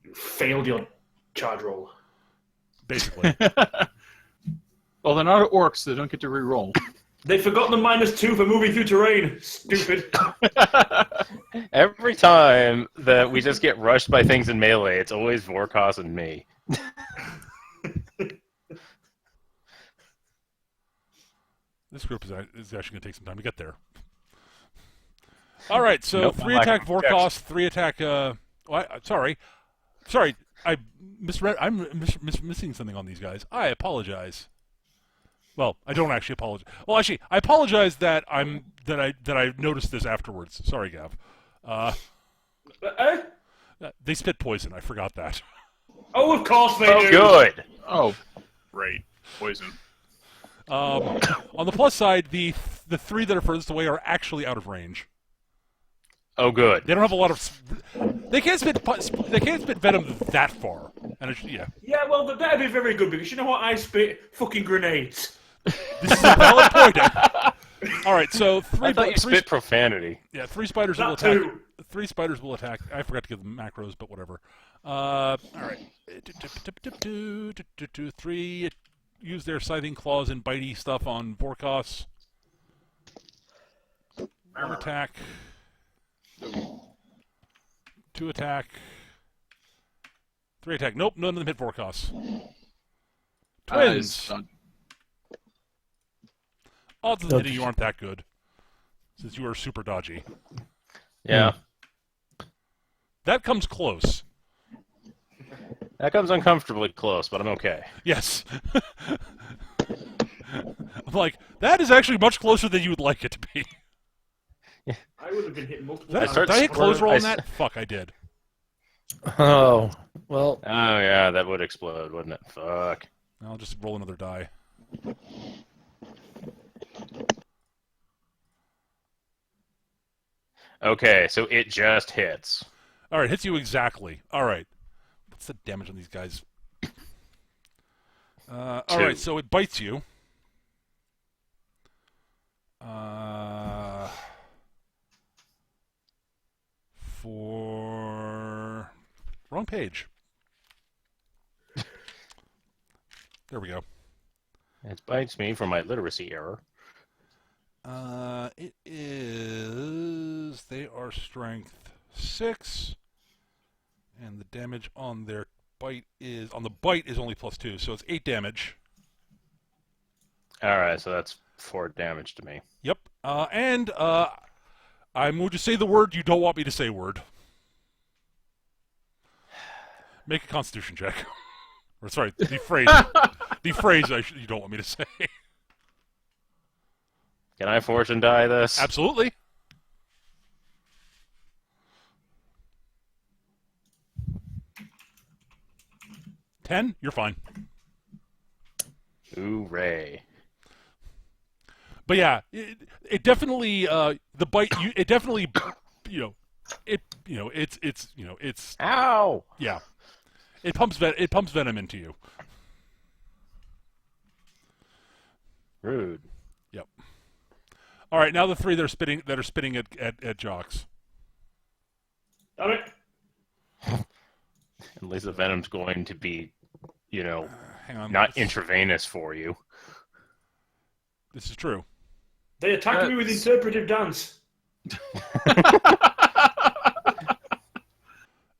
You failed your charge roll. Basically. Well, they're not orcs, so they don't get to re-roll. They forgot the -2 for moving through terrain. Stupid. Every time that we just get rushed by things in melee, it's always Vorkos and me. This group is actually going to take some time to get there. All right, so Nope, 3 I'm attack not- Vorkos, 3 attack. Sorry, I misread. I'm missing something on these guys. I apologize. Well, I don't actually apologize. Well, actually, I apologize that I noticed this afterwards. Sorry, Gav. They spit poison. I forgot that. Oh, of course they Oh, do. good. Oh, great. Poison. On the plus side, the 3 that are furthest away are actually out of range. Oh, good. They don't have a lot of. They can't spit venom that far. And yeah, Yeah, well, that'd be very good because you know what? I spit fucking grenades. this is a valid point. All right, so I thought you spit profanity. Yeah, 3 spiders will That attack. too. 3 spiders will attack. I forgot to give them macros, but whatever. All right. 3 use their scything claws and bitey stuff on Vorkos. 1 attack. 2 attack. 3 attack. Nope, none of them hit Vorkos. Twins. Odds of hitting you aren't that good, since you are super dodgy. Yeah. That comes close. That comes uncomfortably close, but I'm okay. Yes. I'm like, that is actually much closer than you would like it to be. I would have been hit multiple Did times. I hit close roll on I- that? Fuck, I did. Oh, well, Oh yeah, that would explode, wouldn't it? Fuck. I'll just roll another die. Okay, so it just hits. All right, hits you exactly. All right. What's the damage on these guys? All right, so it bites you. For wrong page. There we go. It bites me for my literacy error. It is. They are strength 6, and the damage on their bite is only +2, so it's 8 damage. All right, so that's 4 damage to me. Yep. And I'm going to say the word you don't want me to say. Word. Make a Constitution check. Or sorry, the phrase. The phrase you don't want me to say. Can I fortune die this? Absolutely. $10, you're fine. Hooray. But yeah, it definitely the bite. It definitely, it's Ow! yeah. It pumps venom into you. Rude. Yep. All right, now the three that are spitting at Jocks. Damn it. At least the venom's going to be, Hang on. not intravenous for you. This is true. They attacked me with interpretive dance.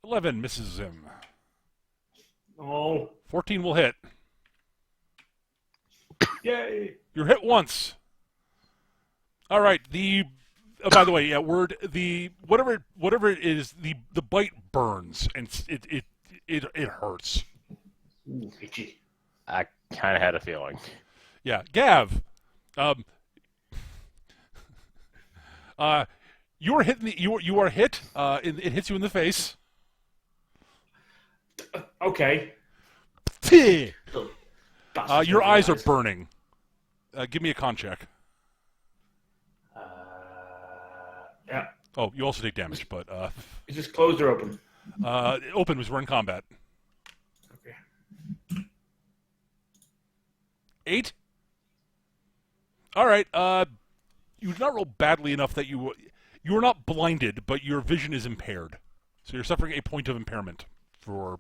11 misses him. Oh. 14 will hit. Yay. You're hit once. All right. By the way, yeah. Whatever it is, the bite burns and it hurts. Ooh, itchy. I kind of had a feeling. Yeah, Gav. You are hitting. You are hit. It hits you in the face. Okay. Your eyes are burning. Give me a con check. Yeah. Oh, you also take damage, but Is this closed or open? open was we're in combat. Okay. 8. All right. You did not roll badly enough that you are not blinded, but your vision is impaired. So you're suffering a point of impairment for.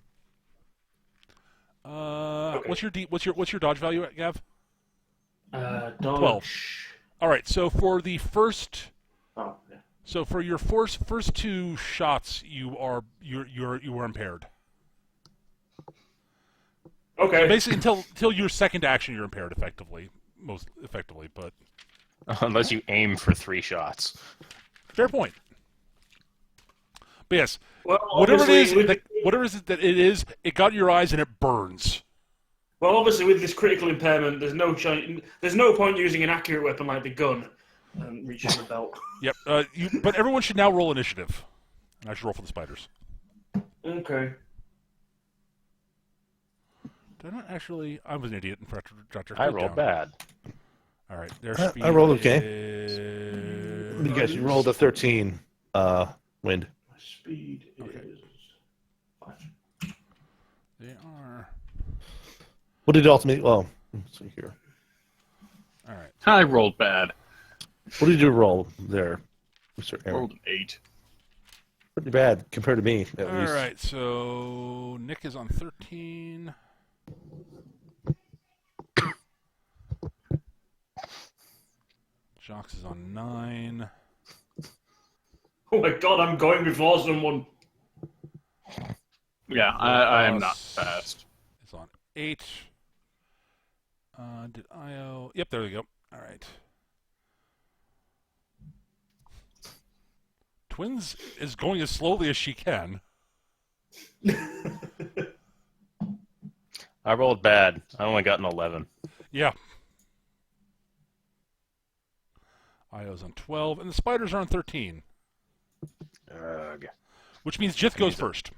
Okay. What's your dodge value, Gav? Dodge. 12. All right. So for the first. Oh, yeah. So for your first 2 shots, you are impaired. Okay. Basically, until your second action, you're impaired most effectively. But Unless you aim for 3 shots. fair point. But yes, Well, whatever it is, obviously, it got in your eyes and it burns. Well, obviously, with this critical impairment, there's no point using an accurate weapon like the gun and reaching the belt. Yep. But everyone should now roll initiative. And I should roll for the spiders. Okay. Did I not actually? I was an idiot and forgot to jot your I note rolled down. bad. All right. Their speed I rolled okay. is- you guys, you rolled a 13 wind. My speed is 5. They are. What did it ultimately? Well, let's see here. All right. I rolled bad. What did you roll there, Mr. Aaron? Rolled an 8. Pretty bad compared to me, at All least. right. So Nick is on 13. Jocks is on 9. Oh my god, I'm going before someone. Yeah, I am not fast. Is on 8. Did IO? Yep, there we go. All right. Twins is going as slowly as she can. I rolled bad. I only got an 11. Yeah. Io's on 12, and the spiders are on 13. Ugh. Which means Jith goes first.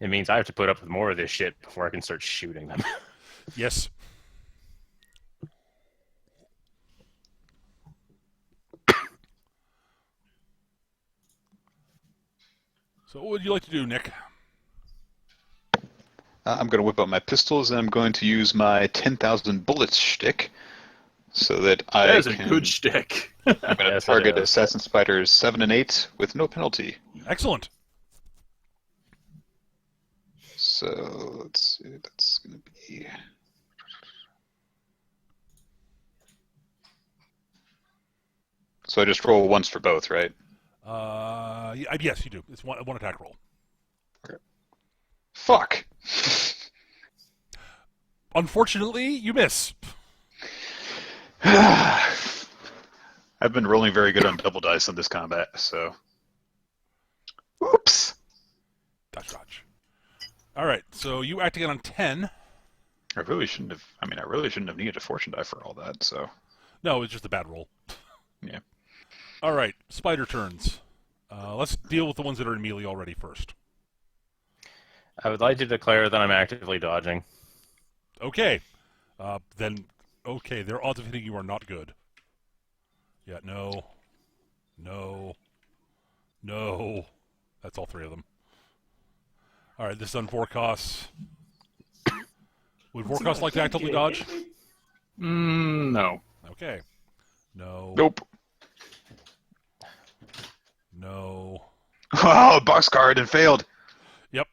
It means I have to put up with more of this shit before I can start shooting them. Yes. So what would you like to do, Nick? I'm going to whip out my pistols, and I'm going to use my 10,000 bullets shtick, so that I That is a can. good shtick. I'm going to Yes, it target is. Assassin Spiders 7 and 8 with no penalty. Excellent. So let's see. That's going to be. So I just roll once for both, right? Yes, you do. It's one attack roll. Fuck. Unfortunately, you miss. I've been rolling very good on double dice on this combat, so. Oops. Dodge. All right, so you act again on 10. I really shouldn't have needed a fortune die for all that, so. No, it's just a bad roll. Yeah. All right, spider turns. Let's deal with the ones that are in melee already first. I would like to declare that I'm actively dodging. Okay. Their odds of hitting you are not good. Yeah, no. That's all three of them. All right, this is on Vorkos. Would Vorkos like to actively dodge? No. Okay. No. Nope. No. Oh, boxcar and failed. Yep.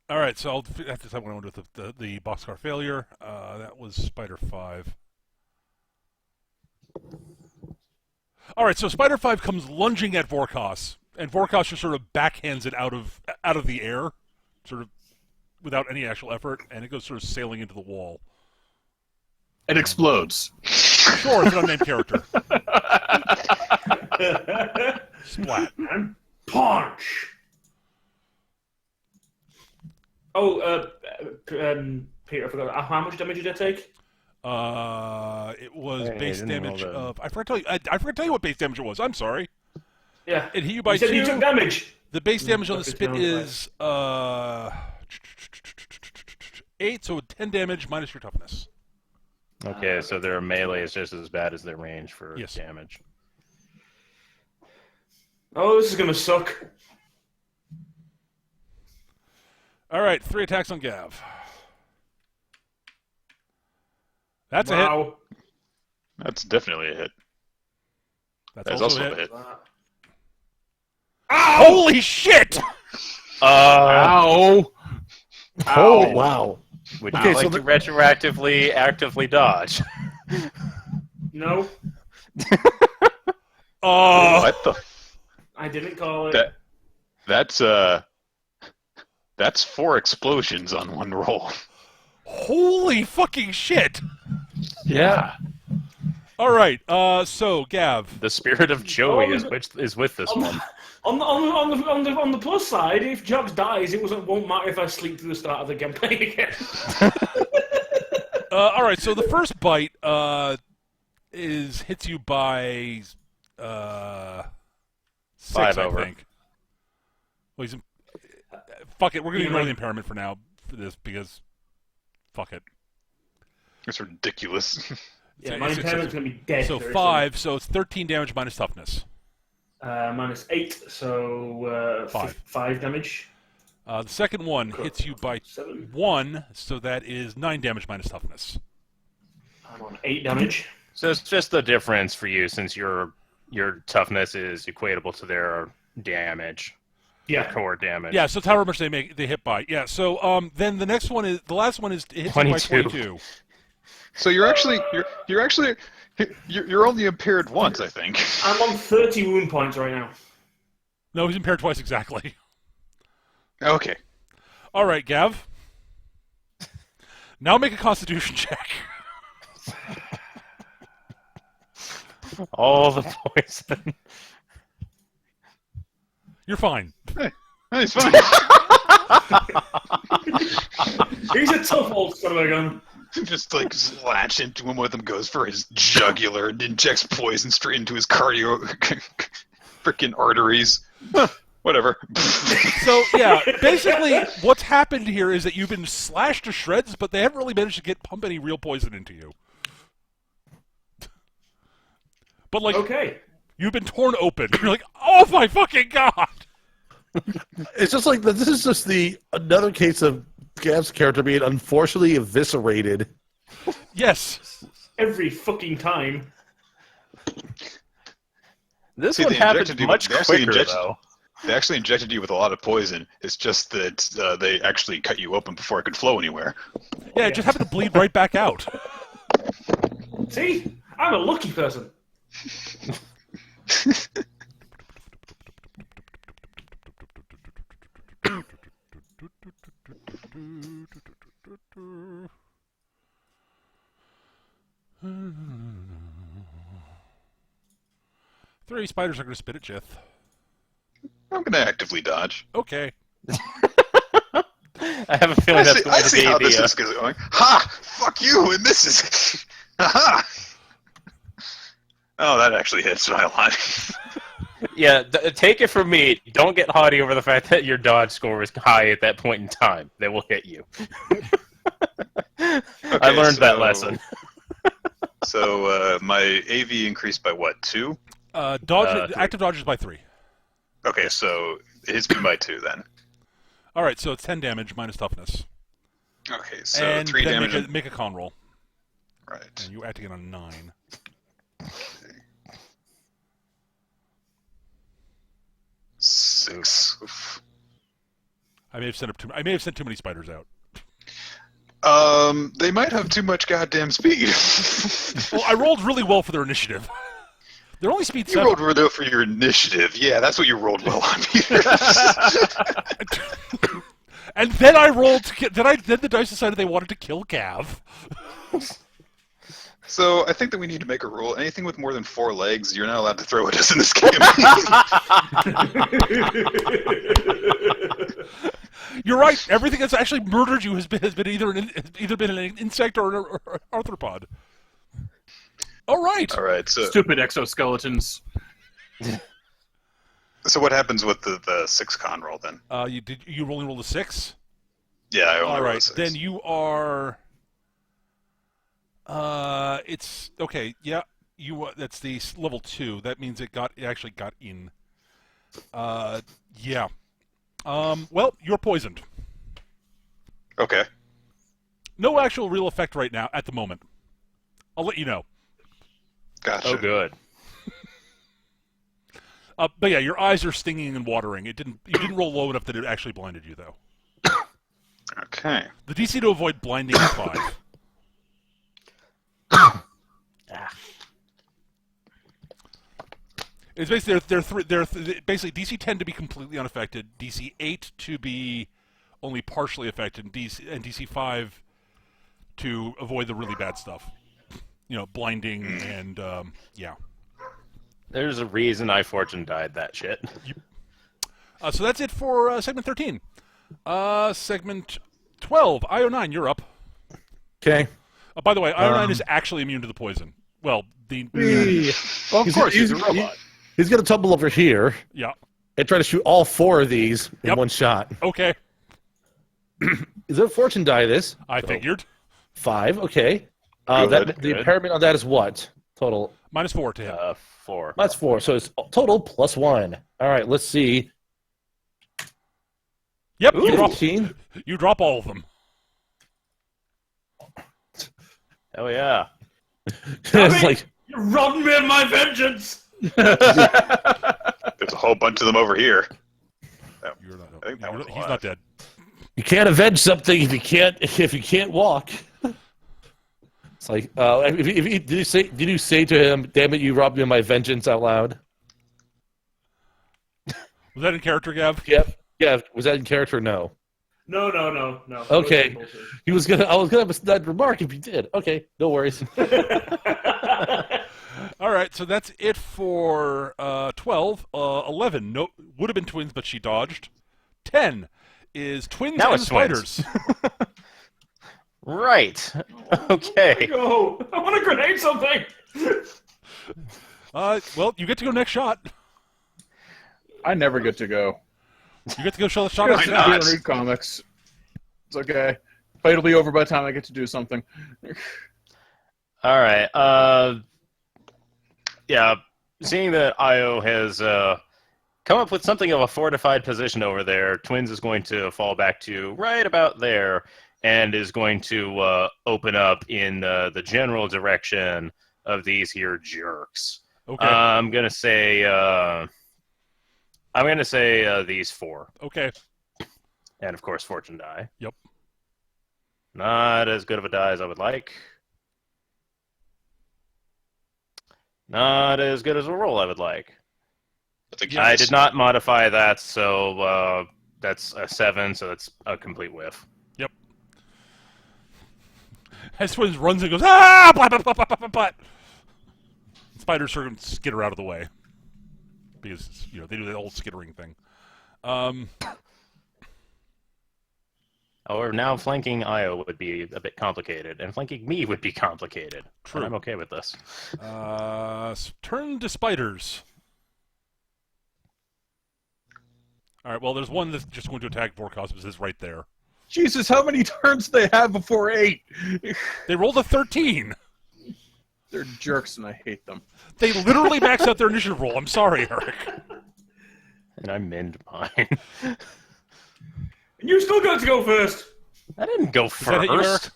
All right, so I'll have to decide what I want to do with the boxcar failure. That was Spider 5. All right, so Spider 5 comes lunging at Vorkos, and Vorkos just sort of backhands it out of the air, sort of without any actual effort, and it goes sort of sailing into the wall. It explodes. Sure, it's an unnamed character. Splat. And punch. Oh, Peter, I forgot. How much damage did I take? It was Hey, base I didn't damage know that. of. I forgot to tell you what base damage it was. I'm sorry. Yeah. It hit you by You said 2. you took damage. The base damage on the Okay, spit sounds is 8, so 10 damage minus your toughness. Okay, so their melee is just as bad as their range for Yes. damage. Oh, this is gonna suck. All right, 3 attacks on Gav. That's a hit. Wow. That's definitely a hit. That's That's also also a hit. a hit. Ow! Holy shit! Ow! Oh, wow. Would you Okay, like so to retroactively actively dodge? No, What the? I didn't call it. That's 4 explosions on one roll. Holy fucking shit! Yeah. All right, so Gav. The spirit of Joey Oh, is with this on, one. on the plus side, if Jogs dies, it won't matter if I sleep through the start of the campaign again. All right, so the first bite hits you by 6, 5 I over. think. Well, fuck it, we're gonna ignore the impairment for now for this because fuck it. It's ridiculous. Yeah, So my it's- impairment's gonna be dead. So very 5, so it's 13 damage minus toughness. soon. Minus 8, so 5. 5 damage. The second one hits you by 7. 1, so that is 9 damage minus toughness. I'm on 8 damage. So it's just the difference for you since your toughness is equatable to their damage, Yeah. core damage. Yeah, so it's however much they hit by. Yeah, so then the last one is it hits you by 22. 22. So you're only impaired once, I think. I'm on 30 wound points right now. No, he's impaired twice exactly. Okay. All right, Gav. Now make a Constitution check. All the poison. You're fine. Hey, it's fine. He's a tough old son of a gun. Just like latch into him. One of them goes for his jugular and injects poison straight into his cardio, freaking arteries. Whatever. So yeah, basically, what's happened here is that you've been slashed to shreds, but they haven't really managed to pump any real poison into you. But like, Okay. you've been torn open. You're like, oh my fucking god! It's just like this is just another case of Gav's character being unfortunately eviscerated. Yes. Every fucking time. This See, one they happened injected you- much they actually quicker, injected- though. They actually injected you with a lot of poison. It's just that they actually cut you open before it could flow anywhere. Yeah, it just happened to bleed right back out. See? I'm a lucky person. Three spiders are going to spit at Jith. I'm going to actively dodge. Okay. I have a feeling that's going I to see be how this the. is going. Ha! Fuck you! And this is. Aha! Oh, that actually hits my line. Yeah, take it from me. Don't get haughty over the fact that your dodge score was high at that point in time. They will hit you. I learned that lesson. So my AV increased by what? 2? Dodge. 3. Active dodge is by 3. Okay, so it hits me by 2 then. All right, so it's 10 damage minus toughness. Okay, so And 3 then damage. make a con roll. Right. And you acting on 9. 6. Oof. I may have sent too many spiders out. They might have too much goddamn speed. Well, I rolled really well for their initiative. They're only speed You 7. rolled well for your initiative. Yeah, that's what you rolled well on, Peter. And then I rolled. Then the dice decided they wanted to kill Gav. So I think that we need to make a rule. Anything with more than 4 legs, you're not allowed to throw at us in this game. You're right. Everything that's actually murdered you has been either been an insect or an arthropod. All right. All right. So Stupid exoskeletons. what happens with the 6 con roll then? You only rolled a 6. Yeah, I only All rolled a right. 6. Then you are. It's okay. Yeah. That's the level 2. That means it actually got in. Yeah. Well, you're poisoned. Okay. No actual real effect right now at the moment. I'll let you know. Gotcha. Oh, good. But yeah, your eyes are stinging and watering. You didn't roll low enough that it actually blinded you, though. Okay. The DC to avoid blinding is 5. It's basically they're basically DC 10 to be completely unaffected, DC 8 to be only partially affected, and DC 5 to avoid the really bad stuff. You know, blinding and yeah. There's a reason I fortune died that shit. So that's it for segment 13. Segment 12, IO9, you're up. Okay. By the way, IO9 is actually immune to the poison. Well, Well, of course, he's a robot. He's going to tumble over here yeah. and try to shoot all 4 of these in one shot. Okay, Is it a fortune die, this? I figured. 5, okay. Good, The good. impairment on that is what? Total? -4 to hit. 4. That's 4, so it's total +1. All right, let's see. Yep, Ooh, you drop 15. you drop all of them. Hell yeah. It's like, You robbed me of my vengeance! There's a whole bunch of them over here. You're not, I think that one's he's alive. not dead. you can't avenge something if you can't walk. It's like, did you say to him, "Damn it, you robbed me of my vengeance" out loud? Was that in character, Gav? Yep. Yeah. Was that in character? No. No. Okay. I was gonna have that remark if you did. Okay, no worries. All right, so that's it for 12. 11 would have been twins, but she dodged. 10 is twins Now and it's twins. spiders. Right. Okay. Go. I want to grenade something. Well, you get to go next shot. I never get to go. You get to go show the shot. I Why at not? don't read comics. It's okay. Fight will be over by the time I get to do something. All right. Yeah. Seeing that Io has come up with something of a fortified position over there, Twins is going to fall back to right about there, and is going to open up in the general direction of these here jerks. Okay. I'm gonna say these four, Okay. and of course fortune die. Yep. Not as good of a die as I would like. Not as good as a roll I would like. I did not modify that, so that's a 7, so that's a complete whiff. Yep. As Twins runs and goes, ah! Blah, blah, blah, blah, blah, blah. Spiders sort of skitter out of the way. Because, they do that old skittering thing. However, now flanking Io would be a bit complicated, and flanking me would be complicated. True. And I'm okay with this. Turn to spiders. All right, well, there's one that's just going to attack Vorkos, because it's right there. Jesus, how many turns do they have before 8? They rolled a 13. They're jerks, and I hate them. They literally maxed out their initiative roll. I'm sorry, Eric. And I mend mine. And you still got to go first. I didn't go that hit you, Eric? first.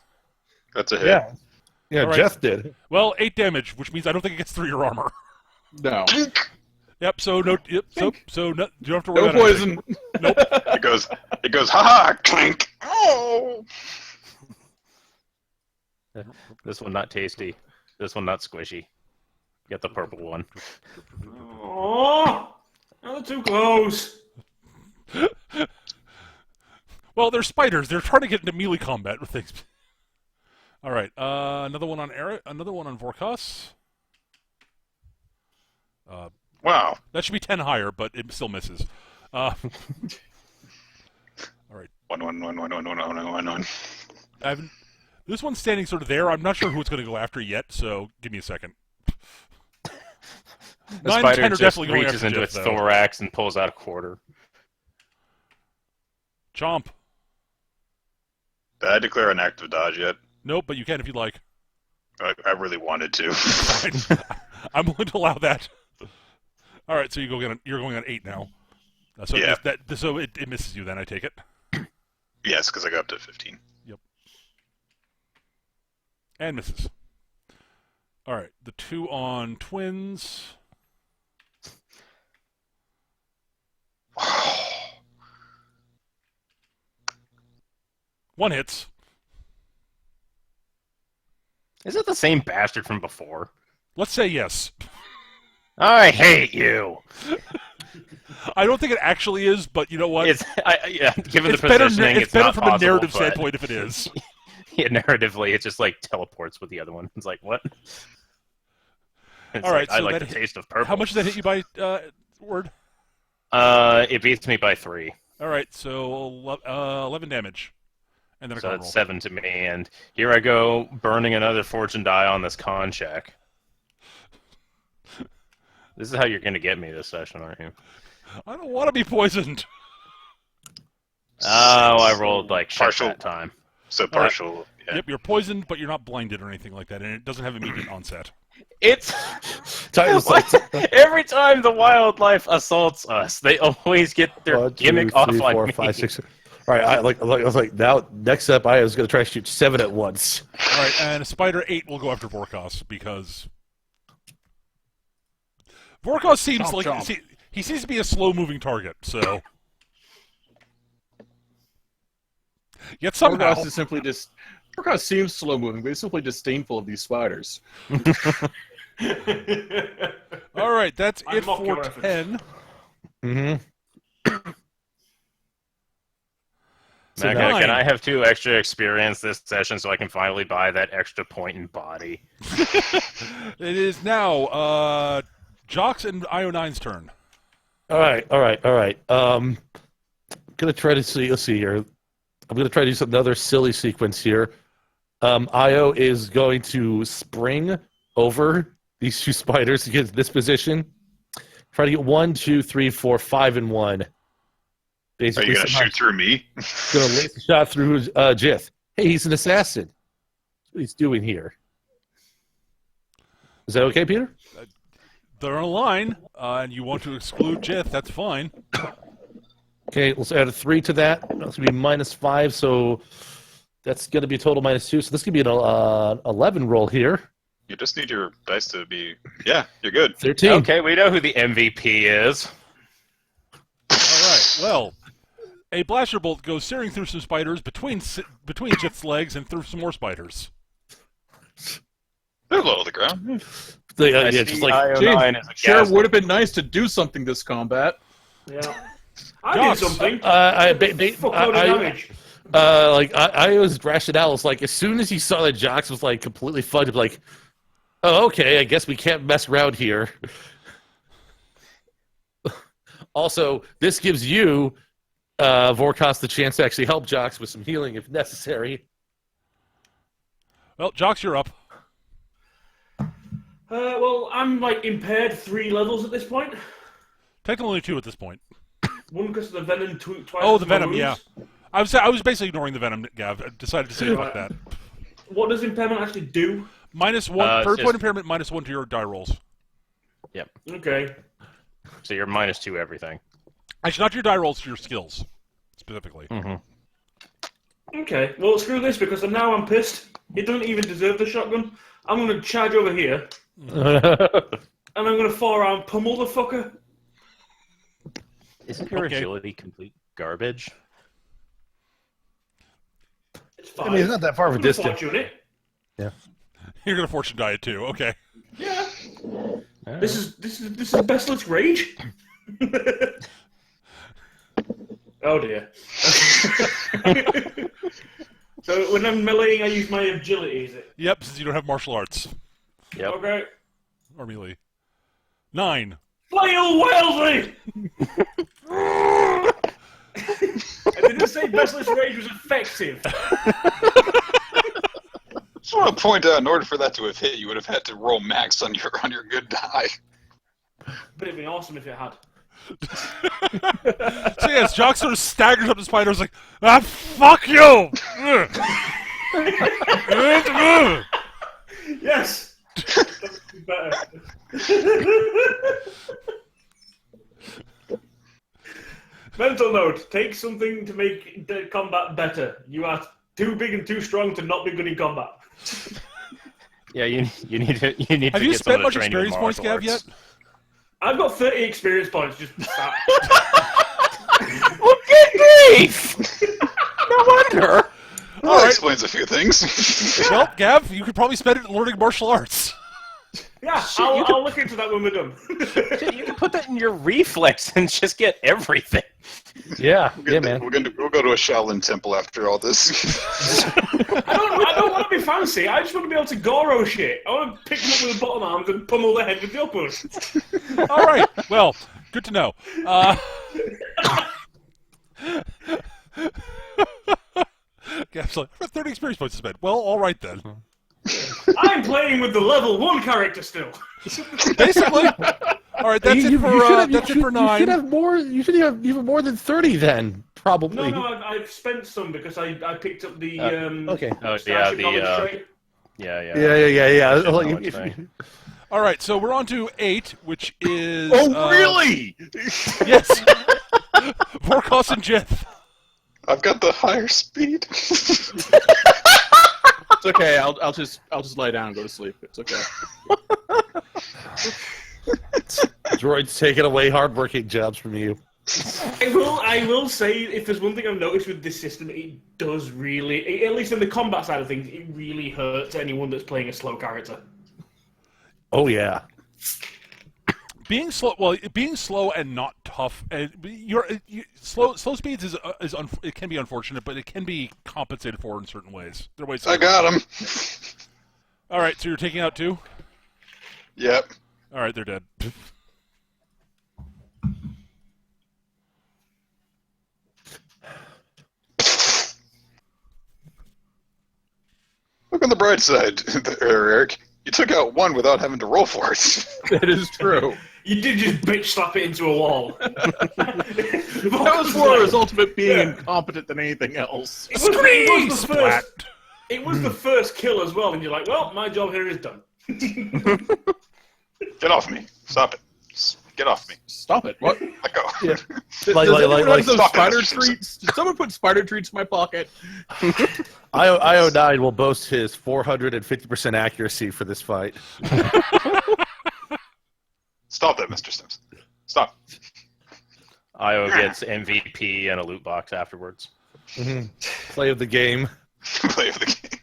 That's a hit. Yeah, All right. Jeff did. Well, 8 damage, which means I don't think it gets through your armor. No. Yep. So no. Yep. So no. You don't have to worry No about anything. poison. Nope. It goes, ha-ha, clink. Oh! This one not tasty. This one not squishy. Get the purple one. Oh, now they're too close. Well, they're spiders. They're trying to get into melee combat with things. All right. Another one on Eric. Another one on Vorkos. Wow. That should be 10 higher, but it still misses. All right. One. This one's standing sort of there. I'm not sure who it's going to go after yet, so give me a second. The 9 and spider 10 are just definitely going reaches after into Jeff, its though. thorax and pulls out a quarter. Chomp. Did I declare an active dodge yet? Nope, but you can if you'd like. I really wanted to. Fine. I'm willing to allow that. All right, so you're going on 8 now. So Yeah. It misses you then, I take it. Yes, because I got up to 15. And misses. All right, the 2 on Twins. One hits. Is it the same bastard from before? Let's say yes. I hate you. I don't think it actually is, but you know what? Given It's the better. positioning, It's better not from a possible, narrative but- standpoint if it is. Yeah, narratively, it just like teleports with the other one. It's like what? It's All right, I so like that the taste of purple. How much did that hit you by word? It beats me by 3, All right, so 11 damage, and then a so con that's roll. 7 to me. And here I go, burning another fortune die on this con check. This is how you're going to get me this session, aren't you? I don't want to be poisoned. Oh, I rolled like shit Partial. that time. So partial. Yeah. Yep, you're poisoned, but you're not blinded or anything like that, and it doesn't have immediate onset. It's every time the wildlife assaults us, they always get their 1, 2, gimmick 3, off 4, on me. 5, 6. All right, I was like, now next up, I was going to try to shoot 7 at once. All right, and Spider 8 will go after Vorkos because Vorkos seems Chomp. he seems to be a slow-moving target. So, yet somehow, Vorkos is simply just. Vorkos seems slow moving, but he's simply disdainful of these spiders. all right, that's I it mock your for efforts. 10. Mm-hmm. So Okay, 9. can I have 2 extra experience this session so I can finally buy that extra point in body? It is now Jock's and IO9's turn. All right. I'm gonna try to see. Let's see here. I'm gonna try to do another silly sequence here. Io is going to spring over these 2 spiders to get to this position. Try to get 1, 2, 3, 4, 5 in 1. Are Basically, you going to shoot through me? Gonna lace a shot through Jith. Hey, he's an assassin. That's what he's doing here. Is that okay, Peter? They're on a line, and you want to exclude Jith. That's fine. Okay, let's add a 3 to that. That's going to be -5, so that's going to be a total -2. So this could be an 11 roll here. You just need your dice to be... Yeah, you're good. 13. Okay, we know who the MVP is. All right. Well, a blaster bolt goes searing through some spiders between Jith's legs and through some more spiders. They're low to the ground. Yeah, I just see like IO9 as a Sure gas. would have been nice to do something this combat. Yeah. I Joss, did something. Fuckload of damage. I was rationale is like as soon as he saw that Jox was like completely fucked up, like, oh, okay, I guess we can't mess around here. Also, this gives you, Vorkos, the chance to actually help Jox with some healing if necessary. Well, Jox, you're up. Well, I'm like impaired 3 levels at this point. Technically only 2 at this point. One because of the venom, twice. Oh, the my venom, yeah. wounds. I was basically ignoring the venom, Gav. I decided to say fuck that. What does impairment actually do? -1 per it's point just- impairment, -1 to your die rolls. Okay. So you're -2 everything. Actually, not to your die rolls, to your skills specifically. Okay. Well, screw this because now I'm pissed. It doesn't even deserve the shotgun. I'm going to charge over here and I'm going to fall around pummel the fucker. Isn't your Okay. agility complete garbage? It's I fine. mean, it's not that far of a I'm gonna distance. fortune it. You're gonna fortune die it too. Okay. Yeah. This is Bessel's rage. Oh dear. So when I'm meleeing, I use my agility. Is it? Yep, since you don't have martial arts Yep. Okay. or melee. 9. Flail wildly. I didn't say Bessel's rage was effective. Just want to point out, in order for that to have hit, you would have had to roll max on your good die. But it'd been awesome if it had. So yes, Jock sort of staggers up the spider. Is like, ah, fuck you! Yes. That's better. Mental note: take something to make the combat better. You are too big and too strong to not be good in combat. Yeah, you need to Have to you get spent someone to much train you in experience points, martial Gav, arts. yet? I've got 30 experience points. Just sat. Well, good grief! No wonder. Well, that explains a few things. Well, Gav, you could probably spend it learning martial arts. Yeah, Shit, you I'll look into that when we're done. Shit, you can put that in your reflex and just get everything. Yeah, We'll go to a Shaolin temple after all this. I don't want to be fancy. I just want to be able to Goro shit. I want to pick them up with the bottom arms and pummel their head with the uppers. All right. Well, good to know. Gav's like, I've got 30 experience points to spend. Well, all right then. I'm playing with the level 1 character still. Basically. All right, that's it for that's it for 9. You should have more. You should have even more than 30 then, probably. No, I've spent some because I picked up the Okay. Oh, Starship yeah, Knowledge the trait. yeah. Like, All right, so we're on to 8, which is Really? Yes. Vorkos and Jith. I've got the higher speed. It's okay. I'll just lie down and go to sleep. It's okay. droids taking away hardworking jobs from you. I will say, if there's one thing I've noticed with this system, it does really, at least in the combat side of things, it really hurts anyone that's playing a slow character. Oh yeah. Being slow and not tough. Slow speeds it can be unfortunate, but it can be compensated for in certain ways. There are ways. I got him. All right, so you're taking out 2. Yep. All right, they're dead. Look on the bright side, there, Eric. You took out one without having to roll for it. That is true. You did just bitch slap it into a wall. That was more a result of it being incompetent than anything else. It was the Splat. first. It was the first kill as well, and you're like, well, my job here is done. Get off me. Stop it. Get off me. Stop it. What? Let go. Yeah. Like- Does anyone have those stop it, spider Mr. Simpson. treats? Did someone put spider treats in my pocket? IO9 will boast his 450% accuracy for this fight. Stop that, Mr. Simpson. Stop. Io gets MVP and a loot box afterwards. Play of the game. Play of the game.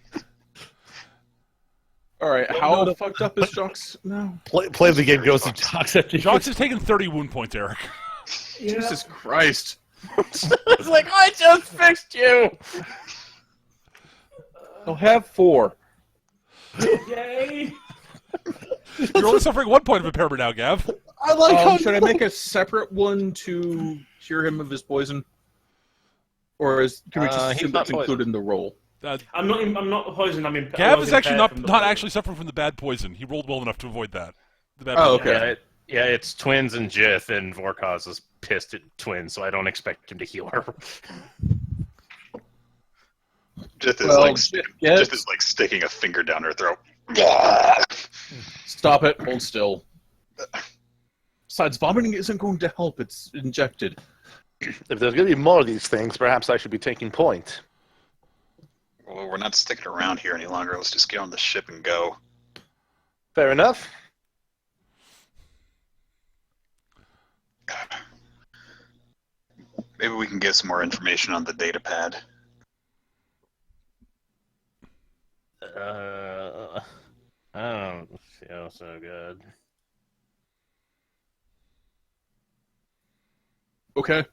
All right, how fucked up is Jock's now? Play of the game goes to Jox after Jox has taken 30 wound points, Eric. Jesus Christ. It's like, I just fixed you! I'll have 4. Yay! You're only suffering 1 point of impairment now, Gav. I like how Should I make a separate one to cure him of his poison? Or can we just he's assume not that's included in the roll? I'm not poisoned. I'm in. Gav is actually not actually suffering from the bad poison. He rolled well enough to avoid that. The bad Oh, poison. okay. Yeah, it's Twins and Jith, and Vorkaz is pissed at Twins, so I don't expect him to heal her. Jith is, Well, Jith is like sticking a finger down her throat. Stop it. Hold still. Besides, vomiting isn't going to help. It's injected. if there's going to be more of these things, perhaps I should be taking point. Well, we're not sticking around here any longer. Let's just get on the ship and go. Fair enough. Maybe we can get some more information on the data pad. I don't feel so good. Okay.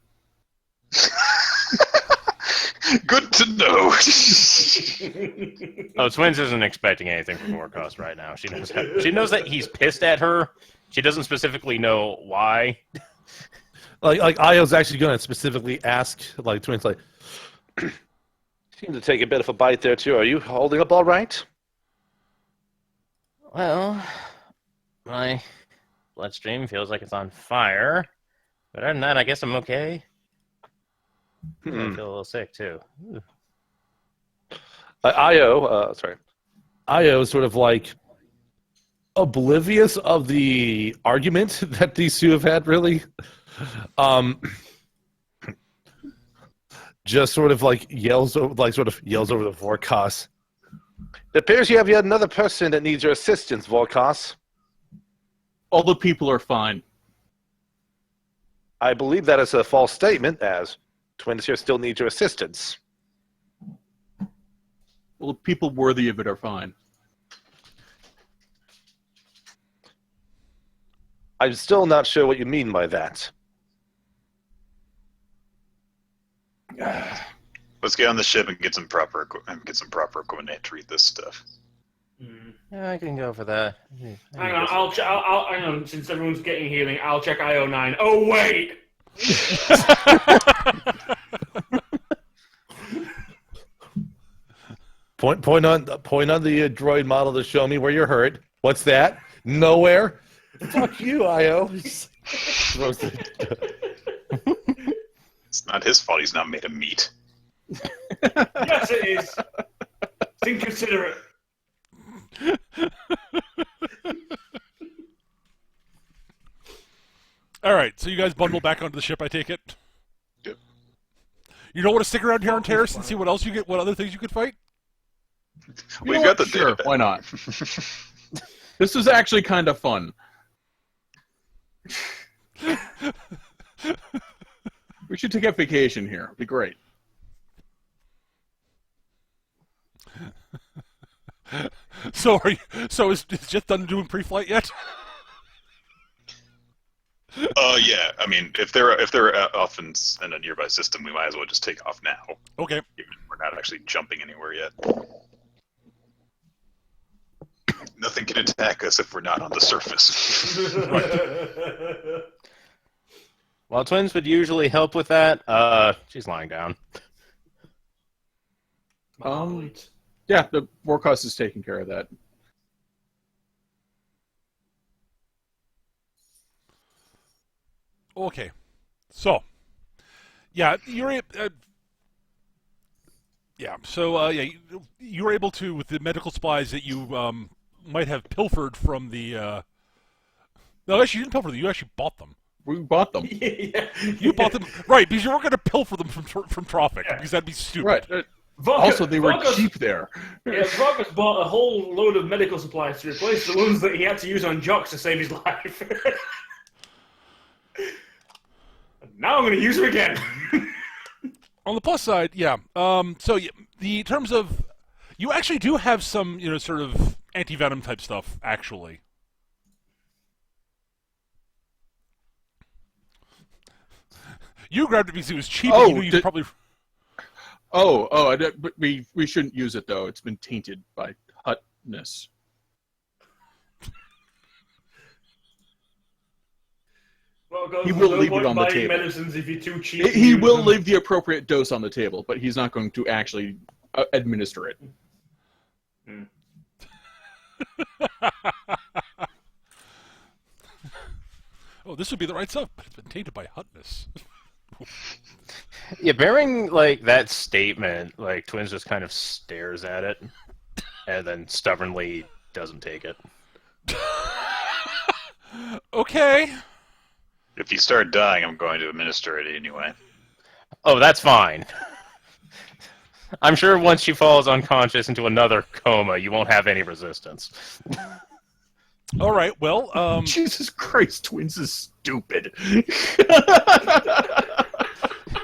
Good to know. Oh, Twins isn't expecting anything from Vorkaz right now. She knows that he's pissed at her. She doesn't specifically know why. Like Io's actually going to specifically ask, like, Twins, like, seem to take a bit of a bite there, too. Are you holding up all right? Well, my bloodstream feels like it's on fire. But other than that, I guess I'm okay. I feel a little sick, too. Ooh. Io is sort of like oblivious of the argument that these two have had, really. Just sort of like yells over the Vorkaz. It appears you have yet another person that needs your assistance, Vorkaz. All the people are fine. I believe that is a false statement, as Twins here still need your assistance. Well, the people worthy of it are fine. I'm still not sure what you mean by that. Let's get on the ship and get some proper equipment to treat this stuff. Yeah, I can go for that. Hang on, I'll hang on. Since everyone's getting healing, I'll check IO9. Oh wait. Point on the droid model to show me where you're hurt. What's that? Nowhere. Fuck you, Io. It's not his fault he's not made of meat. Yes, it is. It's inconsiderate. All right, so you guys bundle back onto the ship, I take it? Yep. You don't want to stick around here on Taris and see what else you get, what other things you could fight? We've got the Sure, data. why not? This is actually kind of fun. We should take a vacation here. It'd be great. So is just done doing pre-flight yet? Yeah. I mean, if they're off in a nearby system, we might as well just take off now. Okay. Even if we're not actually jumping anywhere yet. Nothing can attack us if we're not on the surface. While Twins would usually help with that, she's lying down. Yeah, the Warcos is taking care of that. Okay, so yeah, you were able to, with the medical supplies that you might have pilfered from the. No, actually, you didn't pilfer them. You actually bought them. We bought them. Yeah. You bought them, right? Because you weren't going to pilfer them from Trophic, because that'd be stupid. Right. Also, they were cheap there. Yeah, Vargas bought a whole load of medical supplies to replace the ones that he had to use on Jocks to save his life. Now I'm going to use them again. On the plus side, yeah. The terms of, you actually do have some, sort of anti-venom type stuff, actually. You grabbed it because it was cheap. Oh, and you knew you'd probably. But we shouldn't use it though. It's been tainted by hutness. Well, He will leave it on the table. Medicines if you're too cheap. He will leave the appropriate dose on the table, but he's not going to actually administer it. Oh, this would be the right stuff, but it's been tainted by hutness. Yeah, bearing like that statement, like Twins just kind of stares at it, and then stubbornly doesn't take it. Okay. If you start dying, I'm going to administer it anyway. Oh, that's fine. I'm sure once she falls unconscious into another coma, you won't have any resistance. All right. Well, Jesus Christ, Twins is stupid.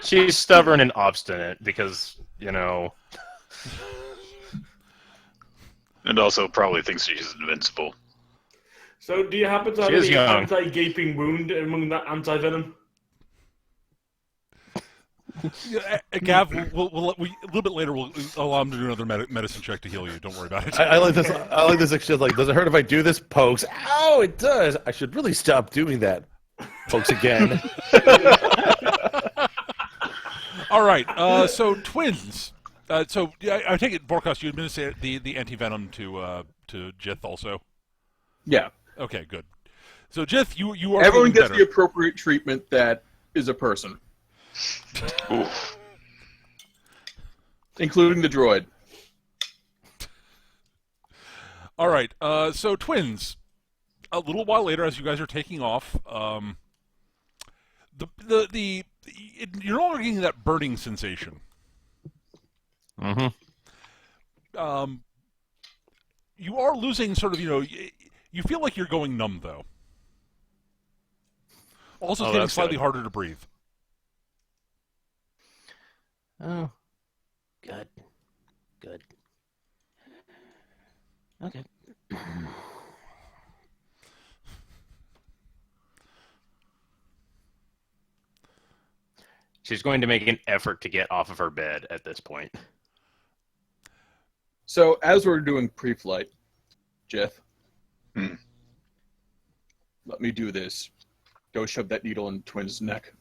She's stubborn and obstinate because, and also probably thinks she's invincible. So, do you happen to have She is any young. anti-gaping wound among that anti-venom? Gav, a little bit later, we'll allow him to do another medicine check to heal you. Don't worry about it. I like this. I like this. Actually, like, does it hurt if I do this? Pokes. Ow! It does. I should really stop doing that. Pokes again. All right. So Twins. I take it, Vorkos, you administer the anti-venom to Jith also. Yeah. Okay, good. So Jith, you are Everyone feeling gets better. the appropriate treatment that is a person, Oof. including the droid. All right. So Twins. A little while later, as you guys are taking off, you're no longer getting that burning sensation. mm-hmm. You are losing sort of, you feel like you're going numb, though. Also, it's getting that's slightly good. harder to breathe. Oh, good. Okay. She's going to make an effort to get off of her bed at this point. So, as we're doing pre-flight, Jeff, Hmm. let me do this. Go shove that needle in Twins' neck.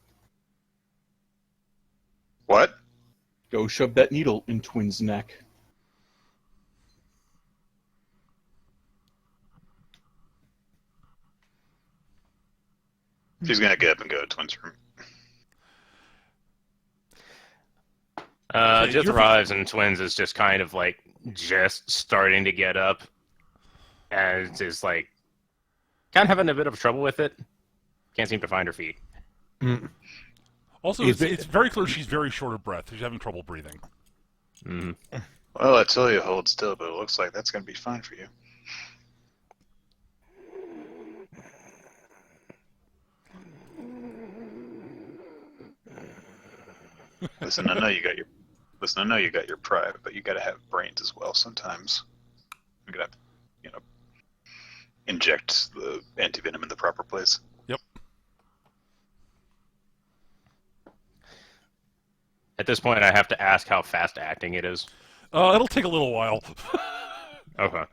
What? Go shove that needle in Twins' neck. She's gonna get up and go to Twins' room. Just arrives and Twins is just kind of like just starting to get up and is like kind of having a bit of trouble with it. Can't seem to find her feet. Also, it's very clear she's very short of breath. She's having trouble breathing. Mm. Well, I tell you, hold still, but it looks like that's gonna be fine for you. Listen, I know you got your pride, but you gotta have brains as well sometimes. You gotta, inject the antivenom in the proper place. Yep. At this point, I have to ask how fast acting it is. It'll take a little while. Okay.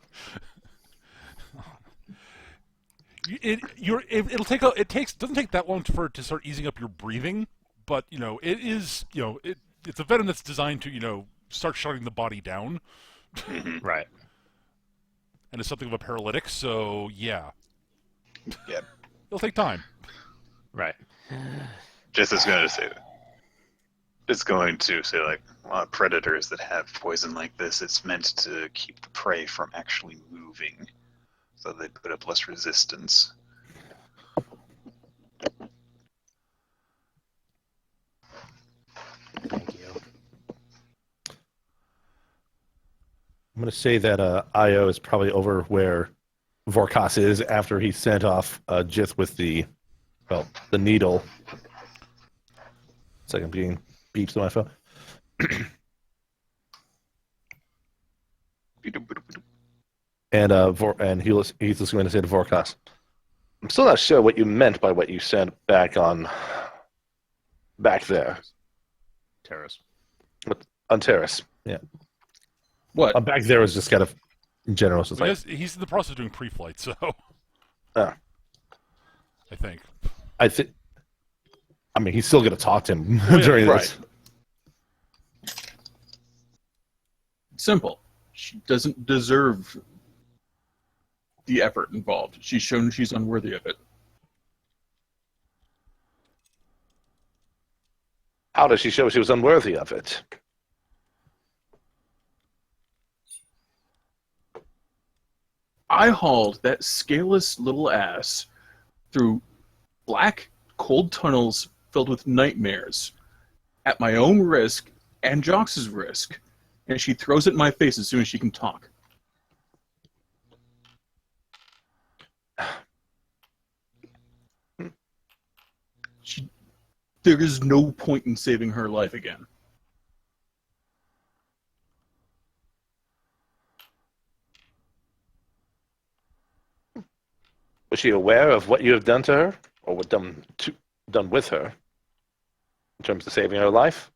Doesn't take that long for it to start easing up your breathing, but it's a venom that's designed to start shutting the body down. Mhm. Right. and is something of a paralytic. So yeah, Yep. it'll take time. Right. Just as going to say that. It's going to say, like, a lot of predators that have poison like this, it's meant to keep the prey from actually moving, so they put up less resistance. Thank you. I'm going to say that Io is probably over where Vorkas is after he sent off Jith with the needle. It's like I'm getting beeps on my phone. And he's just going to say to Vorkas, I'm still not sure what you meant by what you said back there. Taris. On Taris. Yeah. What? Back there was just kind of general. So it's like, He's in the process of doing pre-flight, so Ah. I think. I mean, he's still going to talk to him Oh, yeah, during right. this. Simple. She doesn't deserve the effort involved. She's shown she's unworthy of it. How does she show she was unworthy of it? I hauled that scaleless little ass through black, cold tunnels filled with nightmares at my own risk and Jox's risk, and she throws it in my face as soon as she can talk. There is no point in saving her life again. Was she aware of what you have done to her, or what done with her, in terms of saving her life?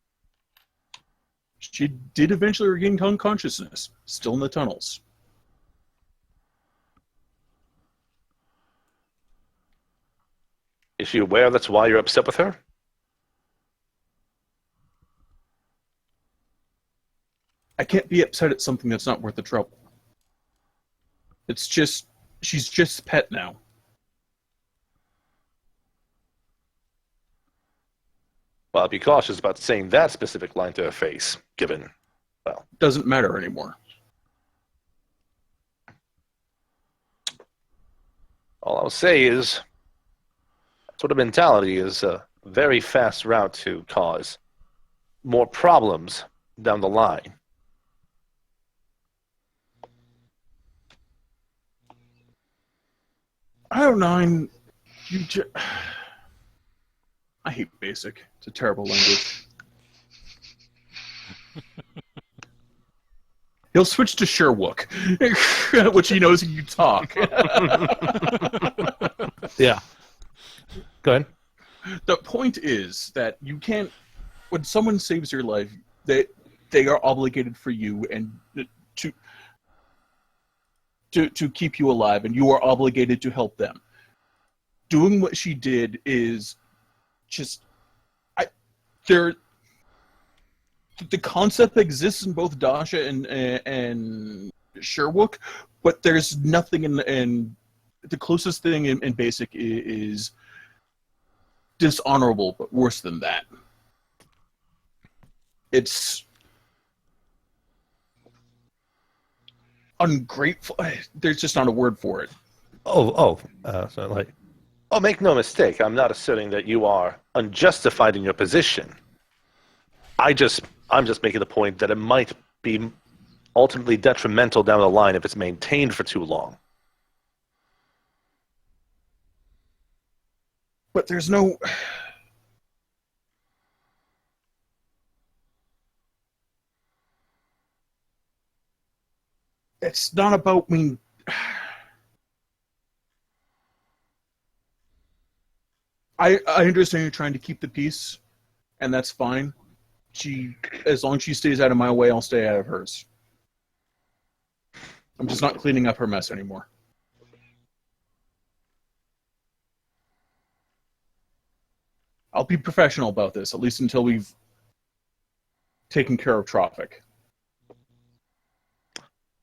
She did eventually regain consciousness, still in the tunnels. Is she aware that's why you're upset with her? I can't be upset at something that's not worth the trouble. It's just, she's just pet now. Well, be cautious about saying that specific line to her face, given, well, Doesn't matter anymore. all I'll say is that sort of mentality is a very fast route to cause more problems down the line. I don't know. I hate basic. It's a terrible language. He'll switch to Sherwook, which he knows you talk. Yeah. Go ahead. The point is that you can't. When someone saves your life, they are obligated for you and to keep you alive, and you are obligated to help them. Doing what she did is just the concept exists in both Dasha and Sherwook, but there's nothing in the closest thing in basic is dishonorable, but worse than that. It's ungrateful. There's just not a word for it. So make no mistake, I'm not asserting that you are unjustified in your position. I'm just making the point that it might be ultimately detrimental down the line if it's maintained for too long. But there's no. It's not about me. I understand you're trying to keep the peace, and that's fine. As long as she stays out of my way, I'll stay out of hers. I'm just not cleaning up her mess anymore. I'll be professional about this, at least until we've taken care of traffic.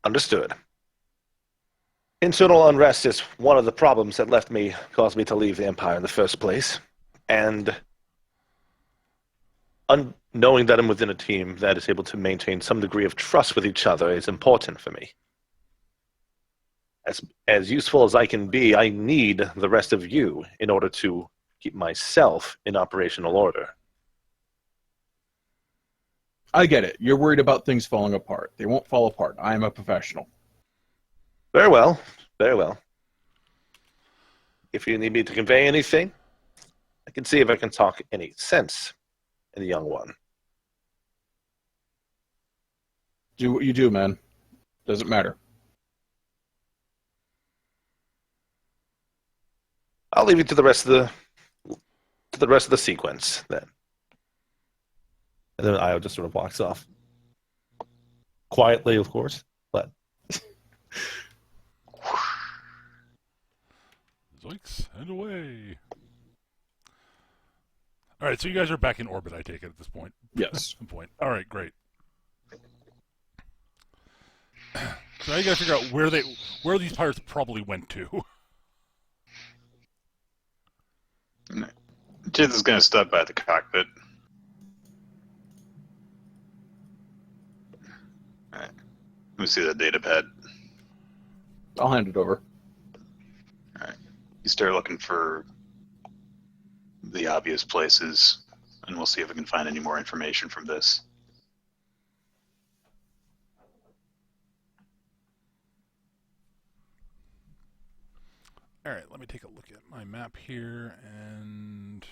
Understood. Internal unrest is one of the problems that caused me to leave the Empire in the first place. And knowing that I'm within a team that is able to maintain some degree of trust with each other is important for me. As useful as I can be, I need the rest of you in order to keep myself in operational order. I get it. You're worried about things falling apart. They won't fall apart. I am a professional. Very well. Very well. If you need me to convey anything, I can see if I can talk any sense in the young one. Do what you do, man. Doesn't matter. I'll leave you to the rest of the sequence then. And then Io just sort of walks off. Quietly, of course, but Zoinks, and away. All right, so you guys are back in orbit, I take it, at this point. Yes. Some point. All right, great. So now you got to figure out where these pirates probably went to. Jith is going to stop by the cockpit. Alright. Let me see that data pad. I'll hand it over. Alright. You start looking for the obvious places, and we'll see if we can find any more information from this. All right, let me take a look at my map here, and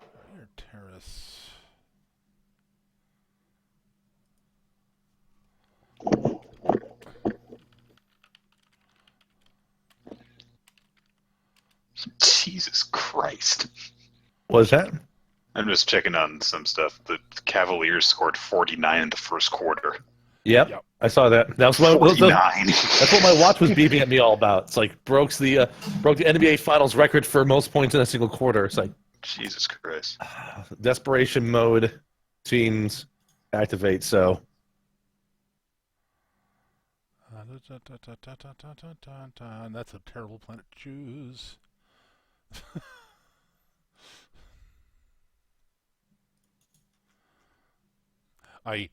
here, Taris. Jesus Christ. what is that? I'm just checking on some stuff. The Cavaliers scored 49 in the first quarter. Yep. I saw that. That was what, 49. that's what my watch was beeping at me all about. It's like broke the NBA Finals record for most points in a single quarter. It's like Jesus Christ. desperation mode teams activate. So That's a terrible planet to choose.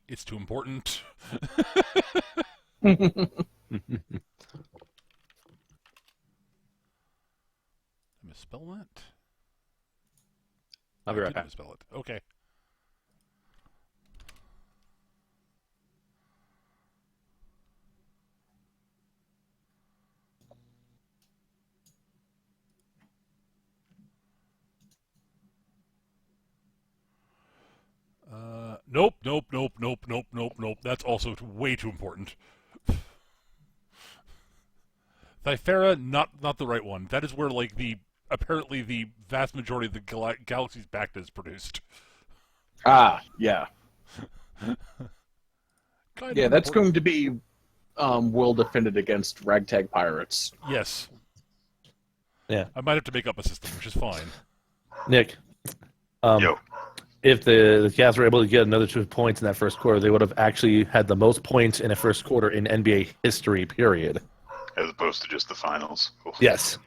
It's too important. I misspell that? I'll be I right did back. misspell it. Okay. Nope. That's also way too important. Thyfera, not the right one. That is where apparently the vast majority of the galaxy's Bacta is produced. Ah, yeah. Kind Yeah, of that's important. going to be well defended against ragtag pirates. Yes. Yeah. I might have to make up a system, which is fine. Nick, Yo. if the Cavs were able to get another 2 points in that first quarter, they would have actually had the most points in a first quarter in NBA history, period. As opposed to just the finals. Oof. Yes,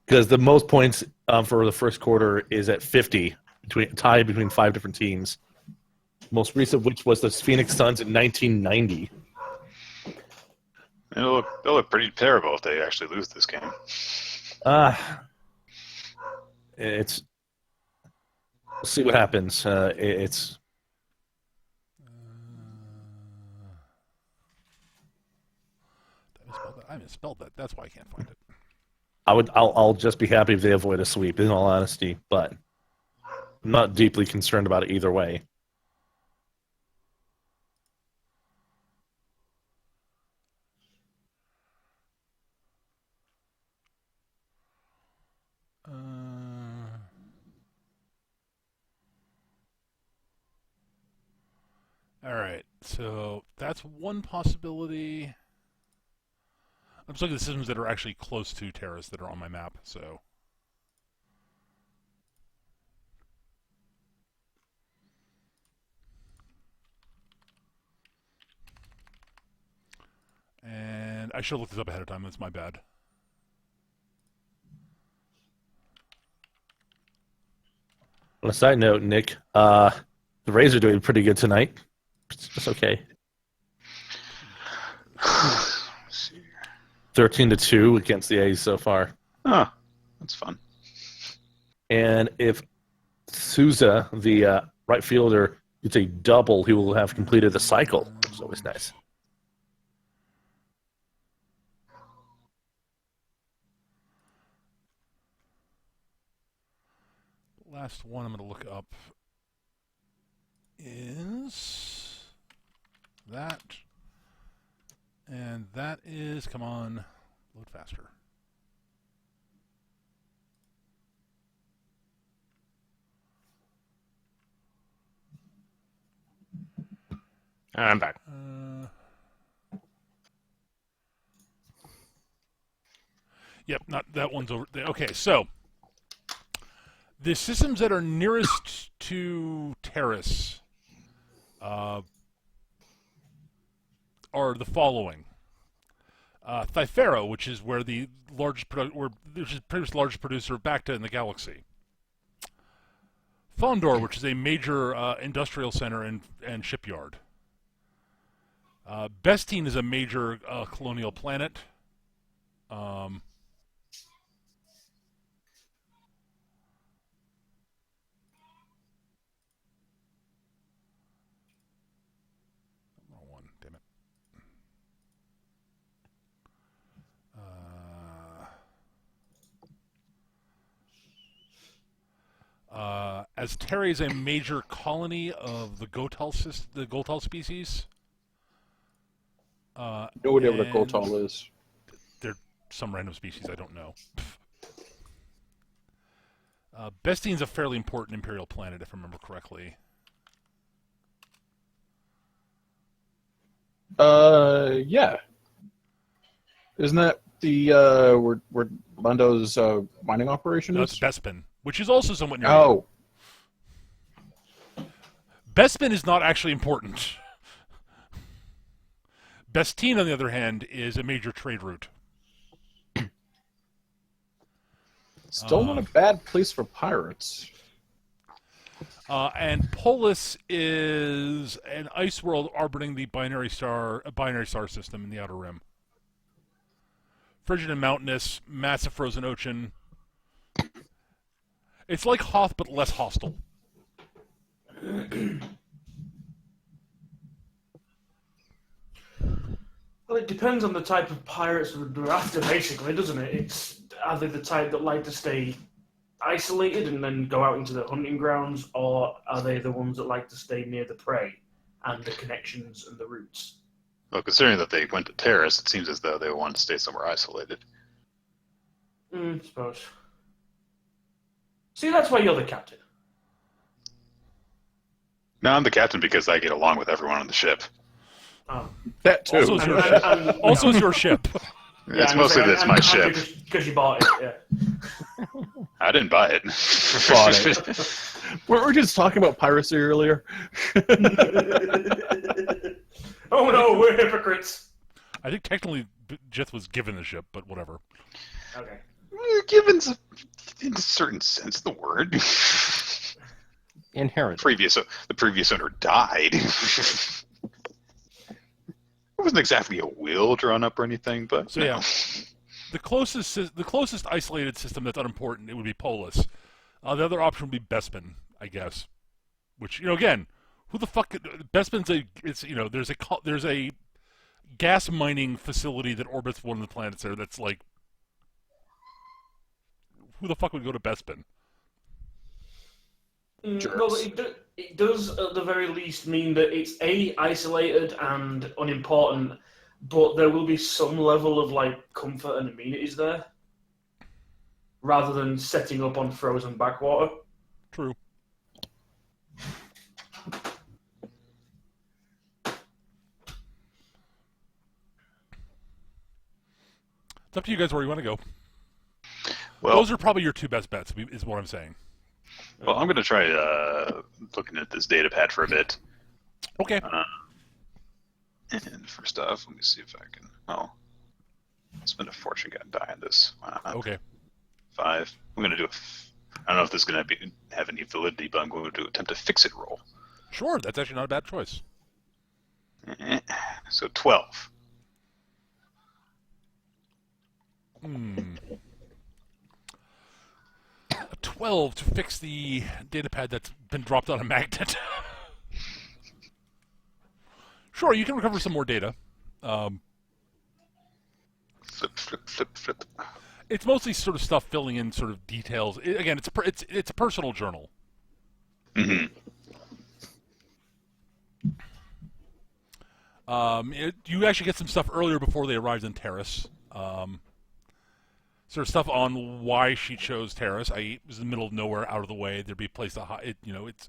because the most points for the first quarter is at 50, tied between 5 different teams. Most recent, which was the Phoenix Suns in 1990. They'll look pretty terrible if they actually lose this game. It's we'll see what happens. It's I misspelled that. That's why I can't find it. I'll just be happy if they avoid a sweep, in all honesty. But I'm not deeply concerned about it either way. All right, so that's one possibility. I'm just looking at the systems that are actually close to Taris that are on my map, so. I should have looked this up ahead of time. That's my bad. On a side note, Nick, the Rays are doing pretty good tonight. It's okay. 13-2 against the A's so far. Oh, that's fun. And if Souza, the right fielder, gets a double, he will have completed the cycle. It's always nice. Last one I'm going to look up is that. And that is, come on, load faster. I'm back. Yep, not that one's over there. Okay, so the systems that are nearest to Taris are the following: Thyfero, which is where the largest largest producer of Bacta in the galaxy. Fondor, which is a major industrial center and shipyard. Bestine is a major colonial planet. Wrong one, damn it. As Terry is a major colony of the Gotal species. No idea what a Gotal is. They're some random species I don't know. Bestine's a fairly important imperial planet, if I remember correctly. Yeah. Isn't that the where Lando's mining operation No, is? it's Bespin, which is also somewhat near. Oh, Bespin is not actually important. Bestine, on the other hand, is a major trade route. still not a bad place for pirates. And Polis is an ice world orbiting the binary star system in the Outer Rim. Frigid and mountainous, massive frozen ocean. It's like Hoth, but less hostile. Well, it depends on the type of pirates they're after, basically, doesn't it? Are they the type that like to stay isolated and then go out into the hunting grounds, or are they the ones that like to stay near the prey and the connections and the routes? Well, considering that they went to Taris, it seems as though they wanted to stay somewhere isolated. I suppose. See, that's why you're the captain. No, I'm the captain because I get along with everyone on the ship. Oh. That too. Also, it's your ship. Also, it's your ship. It's mostly that it's my ship. Because you bought it, yeah. I didn't buy it. Bought it. We're just talking about piracy earlier. Oh no, we're hypocrites. I think technically Jith was given the ship, but whatever. Okay. Given's in a certain sense the word. Inherent. The previous owner died. It wasn't exactly a will drawn up or anything, but So yeah, the closest isolated system that's unimportant, it would be Polis. The other option would be Bespin, I guess. Which, again, who the fuck? Bespin's there's a gas mining facility that orbits one of the planets there. That's like, who the fuck would go to Bespin? Well, it does at the very least mean that it's isolated and unimportant, but there will be some level of comfort and amenities there, rather than setting up on frozen backwater. True. It's up to you guys where you want to go. well, Those are probably your two best bets, is what I'm saying. well, I'm going to try looking at this data pad for a bit. Okay. And first off, let me see if I can. Oh, spend a fortune gonna die on this. Why not? Okay. 5. I'm gonna do I don't know if this is gonna have any validity, but I'm going to attempt a fix-it roll. Sure, that's actually not a bad choice. So 12. A 12 to fix the datapad that's been dropped on a magnet. Sure, you can recover some more data. Flip. It's mostly sort of stuff filling in sort of details. Again, it's a personal journal. Mm-hmm. You actually get some stuff earlier before they arrived in Taris. Sort of stuff on why she chose Taris. It was in the middle of nowhere, out of the way. There'd be a place to hide. It's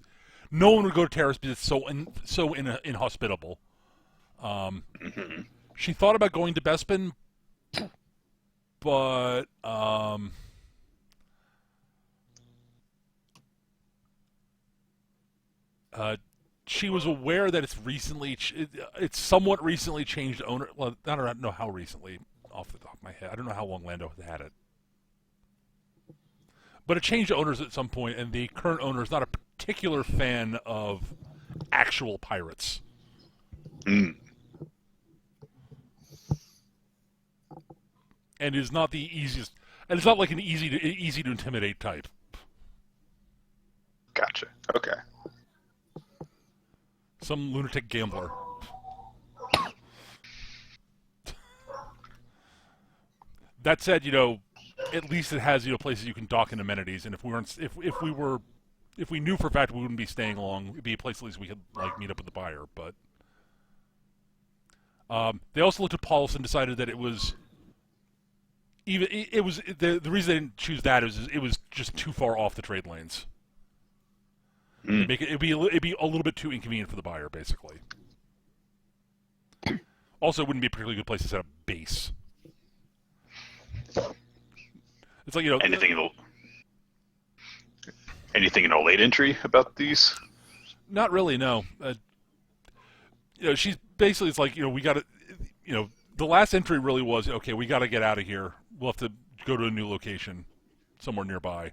no one would go to Taris because it's so inhospitable. She thought about going to Bespin, but she was aware that it's somewhat recently changed owner. Well, I don't know how recently, off the top of my head. I don't know how long Lando had it. But it changed owners at some point, and the current owner is not a particular fan of actual pirates. Mm. And is not the easiest, and it's not like an easy to intimidate type. Gotcha. Okay. Some lunatic gambler. That said, at least it has places you can dock and amenities, and if we knew for a fact we wouldn't be staying long, it'd be a place at least we could meet up with the buyer. But they also looked at Paulus and decided that it was the reason they didn't choose that is it was just too far off the trade lanes. It'd be a little bit too inconvenient for the buyer, basically. Also, it wouldn't be a particularly good place to set up base. It's like anything in a late entry about these? Not really, no. She's basically, it's like we got to, the last entry really was okay. We got to get out of here. We'll have to go to a new location, somewhere nearby.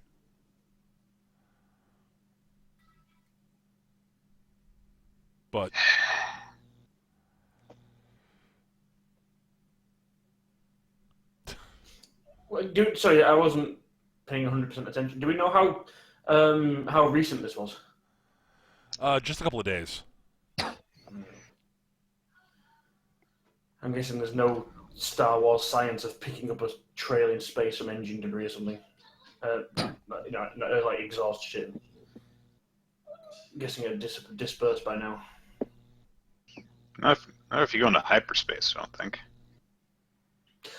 But sorry, I wasn't paying 100% attention. Do we know how recent this was? just a couple of days. I'm guessing there's no Star Wars science of picking up a trail in space from engine debris or something. Like exhaust shit. I'm guessing it's dispersed by now. Not if you go into hyperspace, I don't think.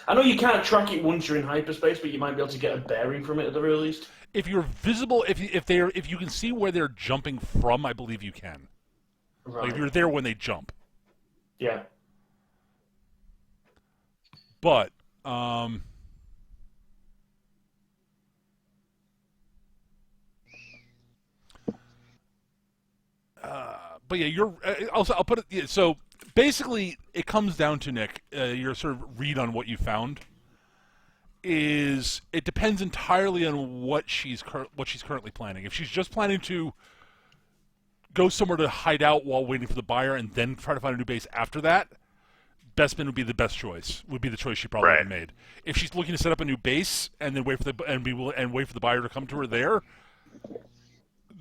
I know you can't track it once you're in hyperspace, but you might be able to get a bearing from it at the very least. If you're visible, if you can see where they're jumping from, I believe you can. Right. Like if you're there when they jump. Yeah. But yeah, I'll put it. Yeah, so basically, it comes down to Nick. Your sort of read on what you found is it depends entirely on what she's currently planning. If she's just planning to go somewhere to hide out while waiting for the buyer and then try to find a new base after that, Bespin would be the best choice. Would be the choice she probably would have made. If she's looking to set up a new base and then wait for the buyer to come to her there,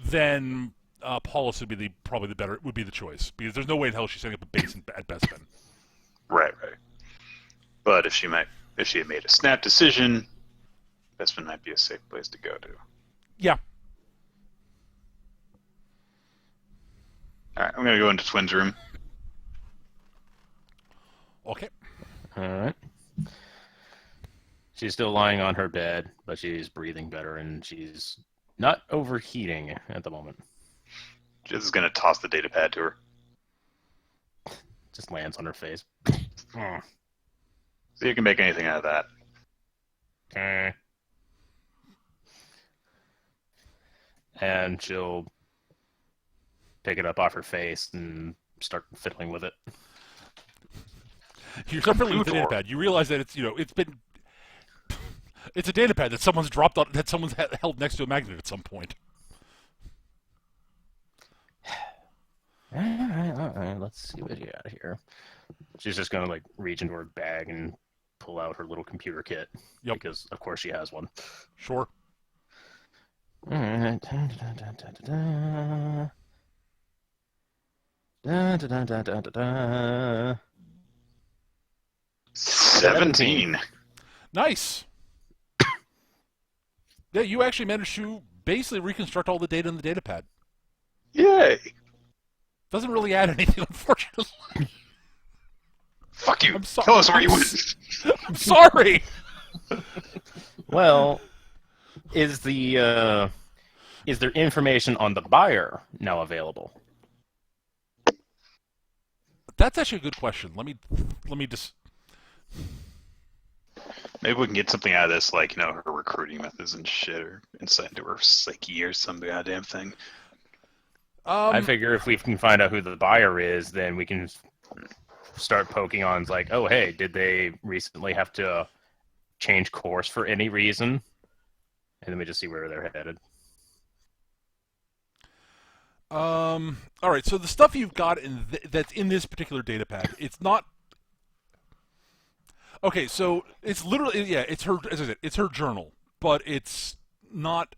then Paulus would be would be the choice, because there's no way in hell she's setting up a base at Bespin. Right. But if she had made a snap decision, Bespin might be a safe place to go to. Yeah. All right, I'm gonna go into Twin's room. Okay. All right. She's still lying on her bed, but she's breathing better, and she's not overheating at the moment. Just gonna toss the data pad to her. Just lands on her face. So you can make anything out of that. Okay. And she'll pick it up off her face and start fiddling with it. You start fiddling with the Computer. datapad. You realize that it's it's a datapad that someone's dropped on, that someone's held next to a magnet at some point. All right. Let's see what you got here. She's just gonna like reach into her bag and pull out her little computer kit. Yep. Because of course she has one. Sure. All right. Da, da, da, da, da, da, da. 17. Nice. Yeah, you actually managed to basically reconstruct all the data in the datapad. Yay! Doesn't really add anything, unfortunately. Fuck you. I'm sorry. Tell us where you went. I'm sorry. Well, is there information on the buyer now available? That's actually a good question. Let me just. Maybe we can get something out of this, like, her recruiting methods and shit, or insight into her psyche or some goddamn thing. I figure if we can find out who the buyer is, then we can start poking on, like, oh, hey, did they recently have to change course for any reason? And then we just see where they're headed. All right. So the stuff you've got that's in this particular datapad, it's not. Okay, so it's literally it's her, as I said, it's her journal, but it's not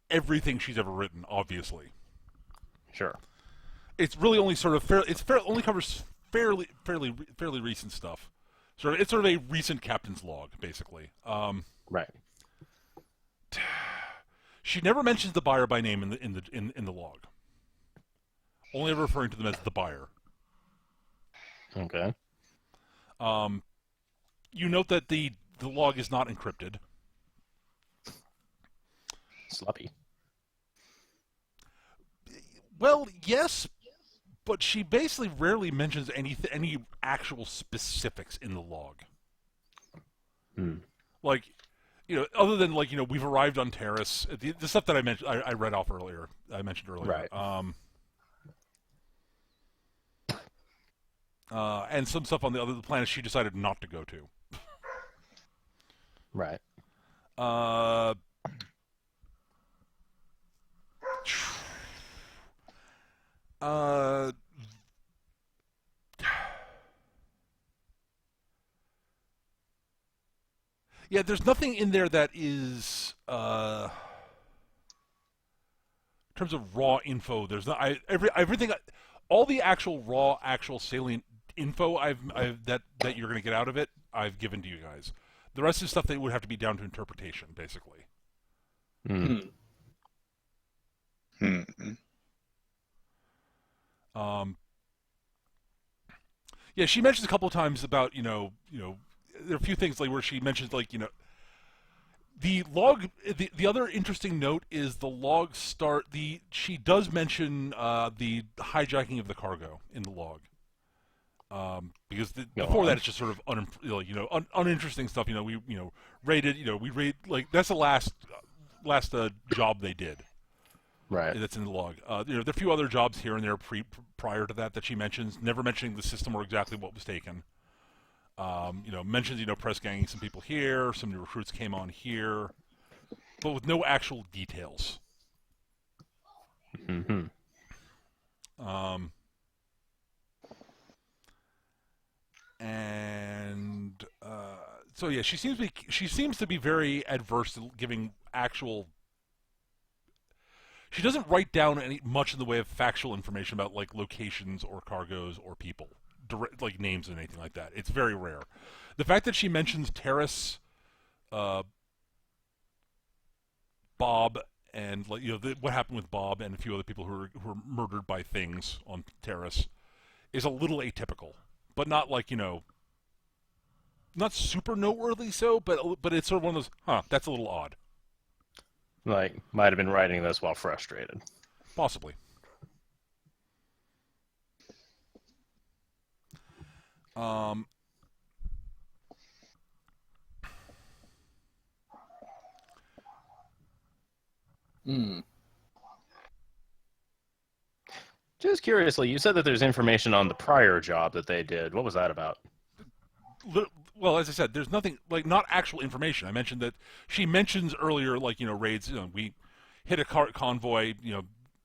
everything she's ever written, obviously. Sure. It's really only sort of only covers fairly recent stuff. It's sort of a recent captain's log, basically. Right. She never mentions the buyer by name in the log. Only ever referring to them as the buyer. Okay. You note that the log is not encrypted. Sloppy. Well, yes, but she basically rarely mentions any actual specifics in the log. Like, other than like, we've arrived on Taris. The stuff that I mentioned, I read off earlier. I mentioned earlier. Right. And some stuff on the other planets she decided not to go to. Right. Yeah, there's nothing in there that is in terms of raw info. There's not everything. All the actual salient info that you're going to get out of it, I've given to you guys. The rest is stuff that would have to be down to interpretation, basically. Yeah, she mentions a couple of times about there are a few things like where she mentions like the log. The other interesting note is the log start. She does mention the hijacking of the cargo in the log. Because before that it's just sort of uninteresting stuff. We raided. We raid like that's the last job they did. Right. That's in the log. There are a few other jobs here and there prior to that she mentions, never mentioning the system or exactly what was taken. Mentions press ganging some people here, some new recruits came on here, but with no actual details. Mm-hmm. And so yeah, she seems to be very adverse to giving actual. She doesn't write down much in the way of factual information about like locations or cargoes or people, like names and anything like that. It's very rare. The fact that she mentions Taris, Bob, and like what happened with Bob and a few other people who were murdered by things on Taris is a little atypical, but not like not super noteworthy. So, but it's sort of one of those. That's a little odd. Like, might have been writing this while frustrated. Possibly. Just curiously, you said that there's information on the prior job that they did. What was that about? Well, as I said, there's nothing like not actual information. I mentioned that she mentions earlier, like raids. We hit a convoy,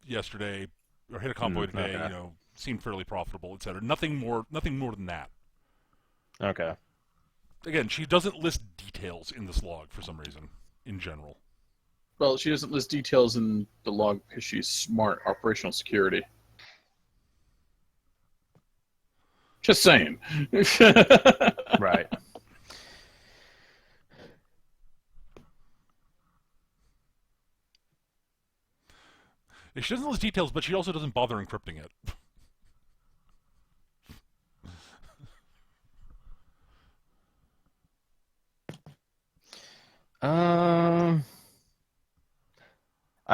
yesterday, or hit a convoy today. Okay. Seemed fairly profitable, etc. Nothing more than that. Okay. Again, she doesn't list details in this log for some reason. In general, Well, she doesn't list details in the log because she's smart. Operational security. Just saying. Right. she doesn't list details, but she also doesn't bother encrypting it. I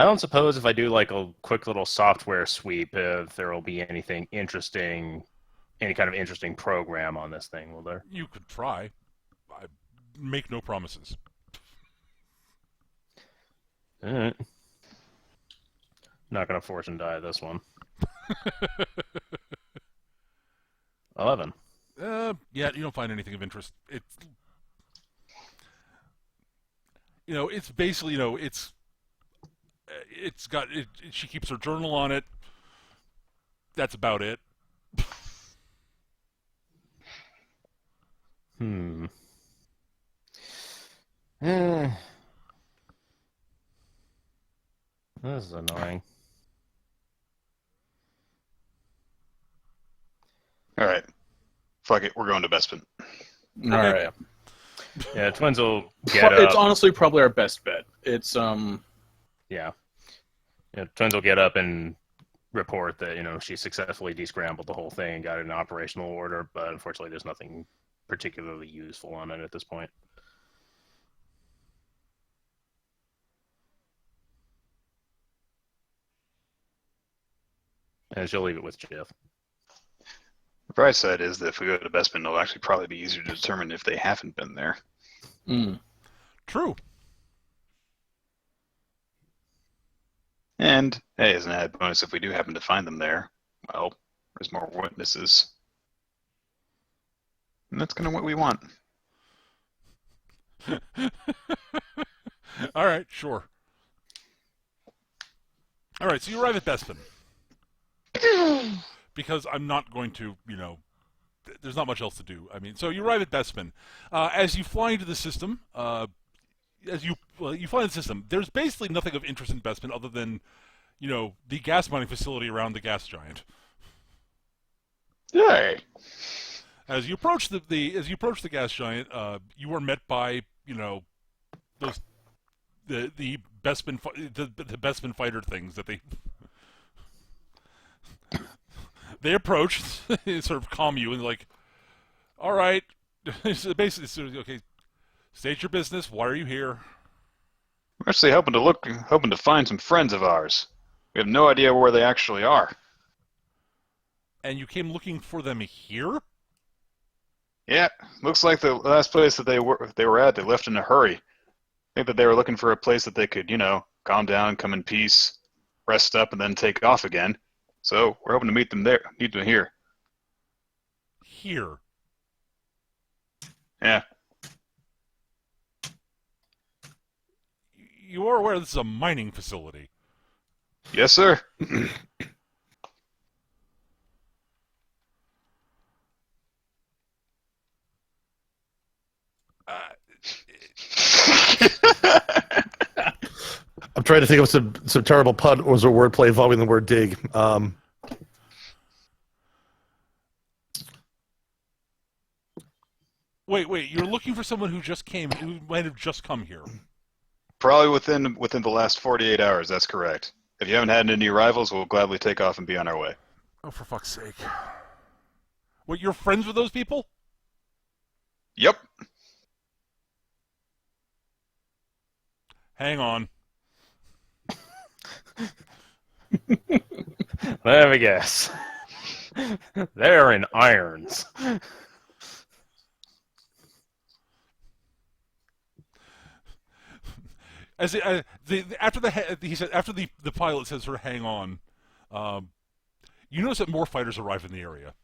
don't suppose if I do like a quick little software sweep, if there will be anything interesting, any kind of interesting program on this thing, will there? You could try. I make no promises. All right. Not gonna force and die this one. 11. Yeah, you don't find anything of interest. It's basically, it's got. She keeps her journal on it. That's about it. This is annoying. All right. Fuck it. We're going to Bespin. All right. Yeah, twins will get It's up. honestly probably our best bet. It's Yeah, twins will get up and report that she successfully descrambled the whole thing, got it in operational order, but unfortunately, there's nothing particularly useful on it at this point. And she'll leave it with Jeff. The bright side is that if we go to Bespin, it'll actually probably be easier to determine if they haven't been there. True. And, hey, as an added bonus, if we do happen to find them there, well, there's more witnesses. And that's kind of what we want. All right, sure. All right, so you arrive at Bespin. Because I'm not going to, there's not much else to do. I mean, so you arrive at Bespin. As you fly into the system, you fly into the system, there's basically nothing of interest in Bespin other than, the gas mining facility around the gas giant. Yay! As you approach the gas giant, you are met by, those the Bespin the Bespin fighter things that they approach, sort of calm you, and like, all right, so basically, okay, state your business. Why are you here? We're actually hoping to find some friends of ours. We have no idea where they actually are. And you came looking for them here? Yeah, looks like the last place that they were at, they left in a hurry. I think that they were looking for a place that they could, calm down, come in peace, rest up, and then take off again. So we're hoping to meet them here. Here. Yeah. You are aware this is a mining facility. Yes, sir. I'm trying to think of some terrible pun or wordplay involving the word dig. Wait, you're looking for someone who might have just come here. Probably within the last 48 hours, that's correct. If you haven't had any arrivals, we'll gladly take off and be on our way. Oh, for fuck's sake. Wait, you're friends with those people? Yep. Hang on. Let me guess. They're in irons. After the pilot says, "Her hang on," You notice that more fighters arrive in the area.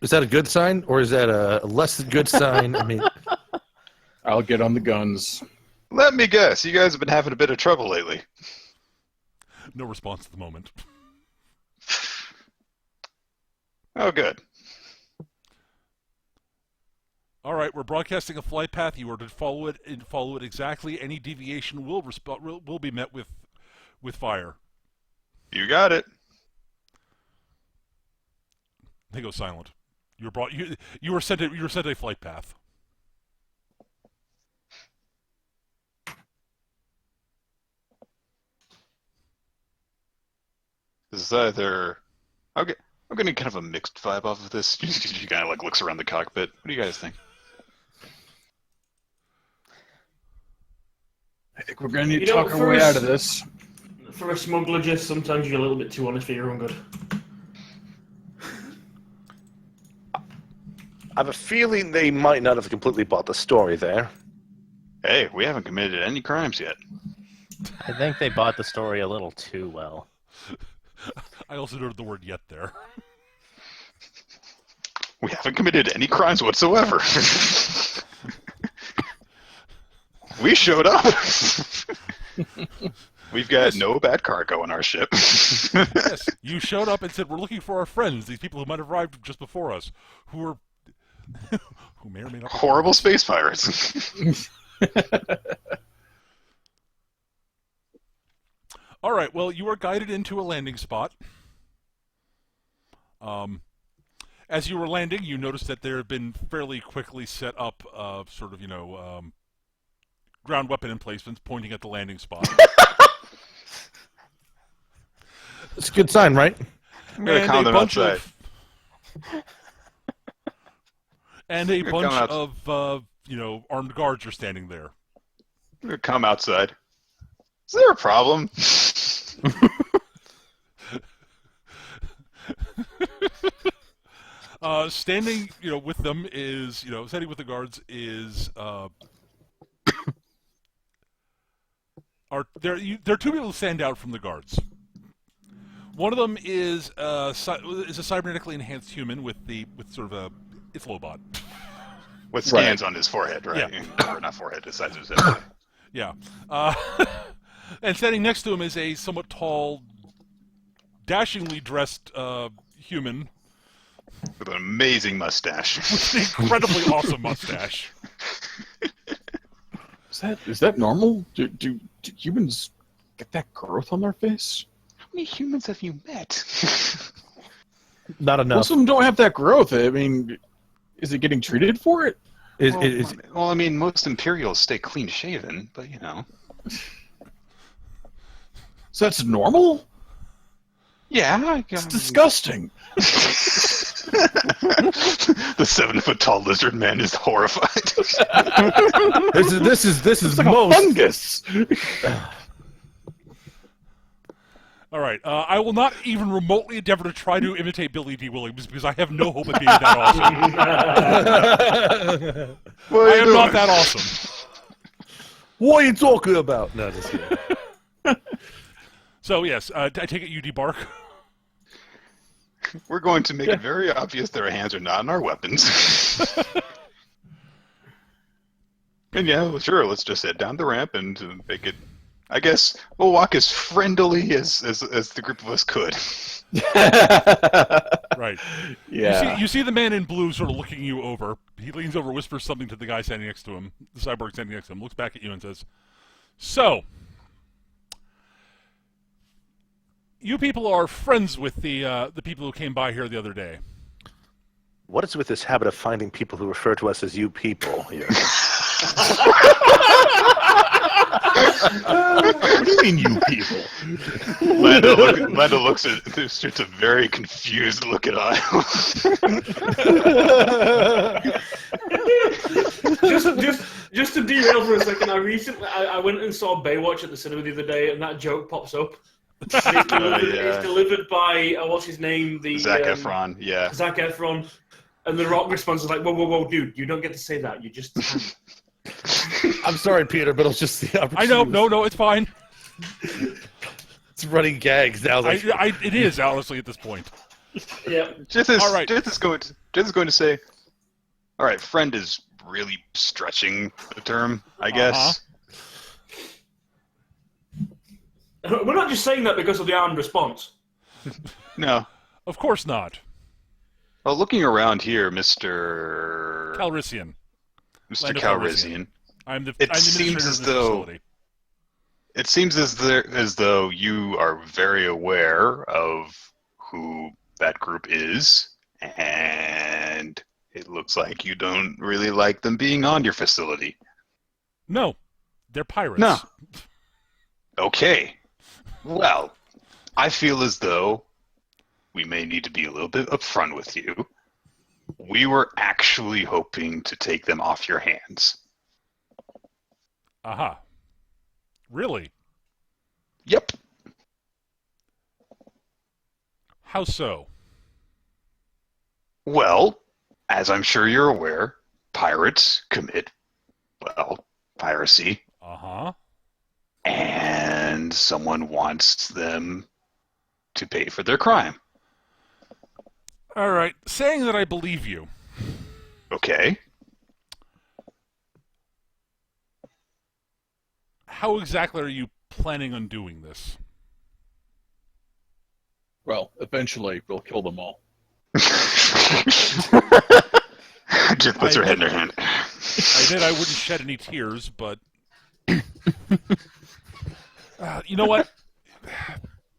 Is that a good sign, or is that a less than good sign? I mean, I'll get on the guns. Let me guess, you guys have been having a bit of trouble lately. No response at the moment. Oh, good. All right, we're broadcasting a flight path. You are to follow it and follow it exactly. Any deviation will be met with fire. You got it. They go silent. You were sent a flight path. This is either... Okay, I'm getting kind of a mixed vibe off of this. She kind of like looks around the cockpit. What do you guys think? I think we're going to need to talk our way out of this. For a smuggler, just sometimes you're a little bit too honest for your own good. I have a feeling they might not have completely bought the story there. Hey, we haven't committed any crimes yet. I think they bought the story a little too well. I also noted the word "yet" there. We haven't committed any crimes whatsoever. We showed up. We've got no bad cargo on our ship. Yes, you showed up and said, "We're looking for our friends, these people who might have arrived just before us, who are who may or may not be Horrible space pirates." All right, well, you are guided into a landing spot. As you were landing, you noticed that there have been fairly quickly set up ground weapon emplacements pointing at the landing spot. it's a good sign, right? I'm going to count them outside. And a bunch of armed guards are standing there. I'm going to come outside. Is there a problem? Standing, with them is, standing with the guards is, there are two people who stand out from the guards. One of them is a cybernetically enhanced human with sort of it's Lobot. With scans on his forehead, right? Yeah. Or not forehead, the size of his head. Yeah. And standing next to him is a somewhat tall, dashingly dressed human. With an amazing mustache. With an incredibly awesome mustache. Is that normal? Do humans get that growth on their face? How many humans have you met? Not enough. Most of them don't have that growth. I mean, is it getting treated for it? Well, I mean, most Imperials stay clean-shaven, but, So that's normal? Yeah. It's disgusting. The 7-foot-tall lizard man is horrified. This is like most a fungus. All right, I will not even remotely endeavor to try to imitate Billy D. Williams because I have no hope of being that awesome. I am not that awesome. What are you talking about? No, just kidding. So yes, I take it you debark. We're going to make it very obvious that our hands are not in our weapons. And sure, let's just head down the ramp and make it... I guess we'll walk as friendly as the group of us could. Right. Yeah. You see the man in blue sort of looking you over. He leans over, whispers something to the guy standing next to him, the cyborg standing next to him, looks back at you and says, "So, you people are friends with the people who came by here the other day." What is with this habit of finding people who refer to us as you people here? What do you mean, you people? Lando looks at shoots a very confused look at Isle. just to derail for a second, I went and saw Baywatch at the cinema the other day, and that joke pops up. It's delivered by what's his name? Zac Efron. Yeah. Zac Efron, and the Rock response is like, "Whoa, dude! You don't get to say that. You just." I'm sorry, Peter, but it's just the I opportunity. know, no, it's fine. It's running gags now. Like, It is, honestly, at this point. Yeah. All right. Jith is going to say, all right, friend is really stretching the term, I guess. We're not just saying that because of the armed response. No. Of course not. Well, looking around here, Mr. Calrissian. Mr. Lando Calrissian, I'm the It administrator seems of as this though- facility. it seems as though you are very aware of who that group is, and it looks like you don't really like them being on your facility. No, they're pirates. No. Okay. Well, I feel as though we may need to be a little bit upfront with you. We were actually hoping to take them off your hands. Aha. Really? Yep. How so? Well, as I'm sure you're aware, pirates commit, well, piracy, Uh-huh. and someone wants them to pay for their crime. All right. Saying that I believe you. Okay. How exactly are you planning on doing this? Well, eventually we'll kill them all. Just puts her head in her hand. I did. I wouldn't shed any tears, but you know what?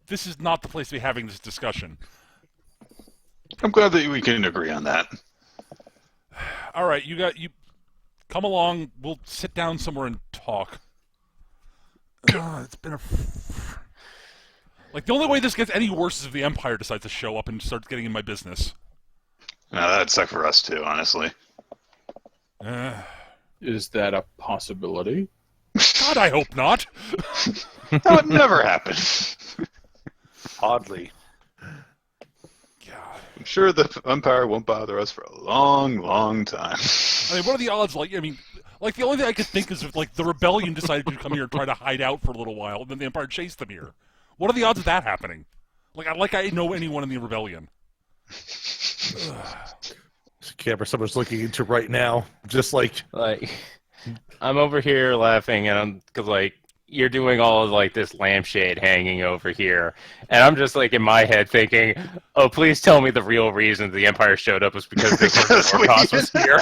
This is not the place to be having this discussion. I'm glad that we can agree on that. All right, you come along. We'll sit down somewhere and talk. It's been like the only way this gets any worse is if the Empire decides to show up and starts getting in my business. No, that'd suck for us too, honestly. Is that a possibility? God, I hope not. That would never happen. Oddly. God. I'm sure the Empire won't bother us for a long, long time. I mean, what are the odds? Like, I mean, like the only thing I could think is if like the rebellion decided to come here and try to hide out for a little while, and then the Empire chased them here. What are the odds of that happening? Like I know anyone in the rebellion. camera someone's looking into right now, just like I'm over here laughing, and I'm because like you're doing all of like this lampshade hanging over here, and I'm just like in my head thinking, oh, please tell me the real reason the Empire showed up was because they heard the Warcos was here.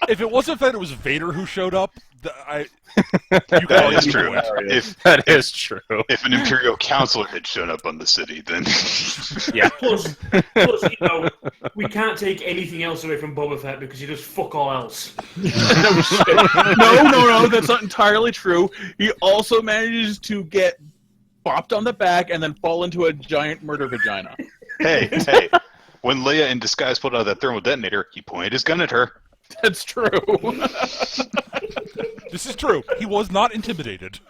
If it wasn't that it was Vader who showed up, you That is true. That is true. If an Imperial counselor had shown up on the city, then Yeah. Plus, you know, we can't take anything else away from Boba Fett because he does fuck all else. No, that's not entirely true. He also manages to get bopped on the back and then fall into a giant murder vagina. hey, when Leia in disguise pulled out that thermal detonator, he pointed his gun at her. That's true. This is true. He was not intimidated.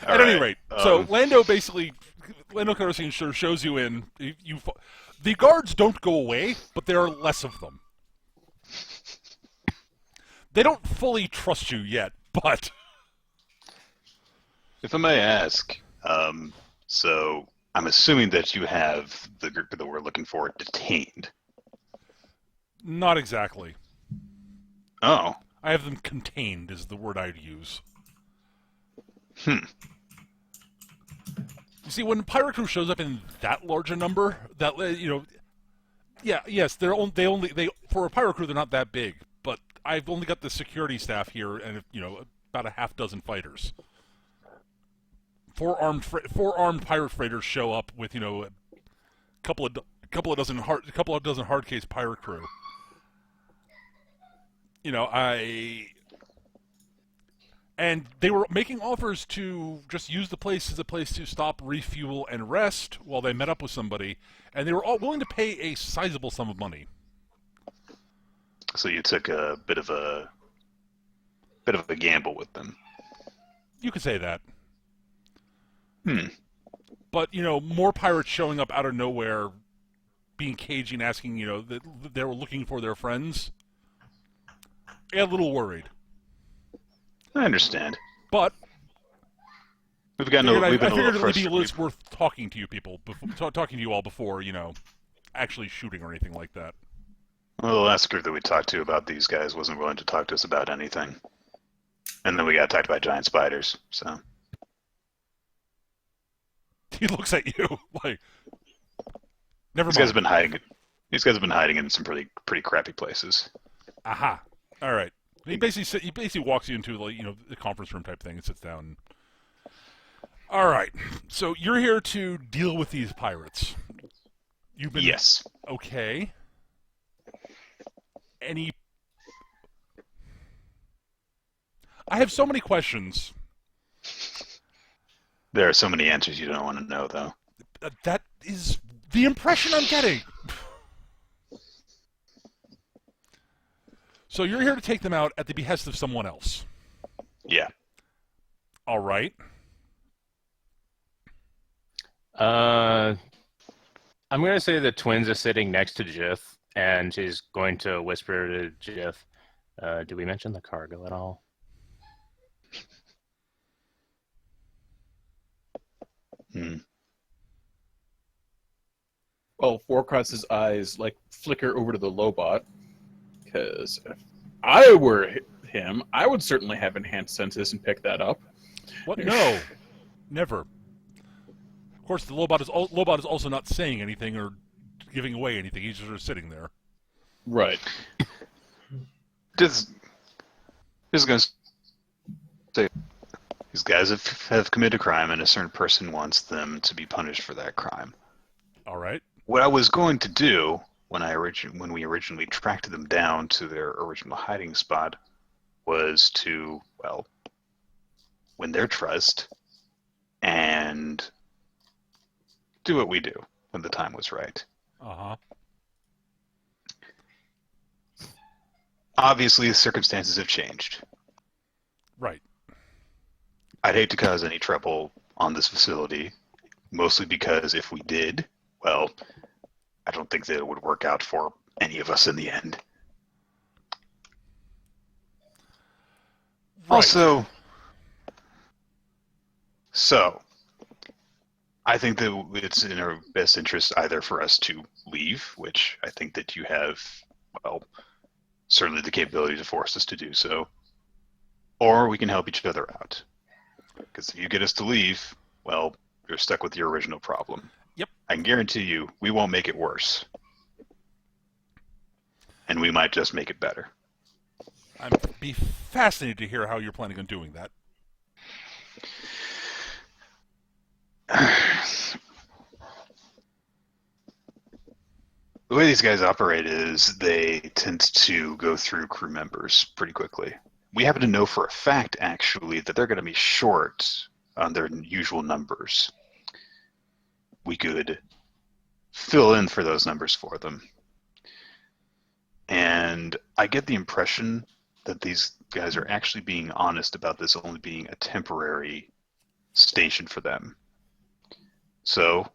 At any rate, so Lando Calrissian sure shows you in. The guards don't go away, but there are less of them. They don't fully trust you yet, but If I may ask, so I'm assuming that you have the group that we're looking for detained. not exactly. Oh. I have them contained is the word I'd use. Hmm. You see, when a pirate crew shows up in that large a number, that yes, they for a pirate crew they're not that big, but I've only got the security staff here and about a half dozen fighters. Four armed pirate freighters show up with a couple of dozen hard case pirate crew. And they were making offers to just use the place as a place to stop, refuel, and rest while they met up with somebody, and they were all willing to pay a sizable sum of money. So you took a bit of a gamble with them. You could say that. But more pirates showing up out of nowhere, being cagey and asking, that they were looking for their friends. I got a little worried. I understand. But We've I been a figured little it would be at frustrated. least worth talking to you people, talking to you all before, actually shooting or anything like that. Well, the last group that we talked to about these guys wasn't willing to talk to us about anything. And then we got attacked by giant spiders, so... He looks at you like, never These guys mind. have been hiding. These guys have been hiding in some pretty crappy places. Aha. All right. He basically walks you into the conference room type thing and sits down. All right. So you're here to deal with these pirates. You've been Yes. Okay. I have so many questions. There are so many answers you don't want to know, though. That is the impression I'm getting. So you're here to take them out at the behest of someone else. Yeah. All right. I'm going to say the twins are sitting next to Jith, and she's going to whisper to Jith, "Do we mention the cargo at all?" Well, Forecross's eyes flicker over to the Lobot, because if I were him, I would certainly have enhanced senses and pick that up. What? No. Never. Of course, the Lobot is also not saying anything or giving away anything. He's just sort of sitting there. Right. This is going to say these guys have committed a crime, and a certain person wants them to be punished for that crime. All right. What I was going to do when we originally tracked them down to their original hiding spot was to, well, win their trust and do what we do when the time was right. Uh-huh. Obviously, the circumstances have changed. Right. I'd hate to cause any trouble on this facility, mostly because if we did, well, I don't think that it would work out for any of us in the end. Right. Also, so, I think that it's in our best interest either for us to leave, which I think that you have, well, certainly the capability to force us to do so, or we can help each other out. Because if you get us to leave, well, you're stuck with your original problem. Yep. I can guarantee you, we won't make it worse. And we might just make it better. I'd be fascinated to hear how you're planning on doing that. The way these guys operate is they tend to go through crew members pretty quickly. We happen to know for a fact, actually, that they're going to be short on their usual numbers. We could fill in for those numbers for them. And I get the impression that these guys are actually being honest about this only being a temporary station for them. So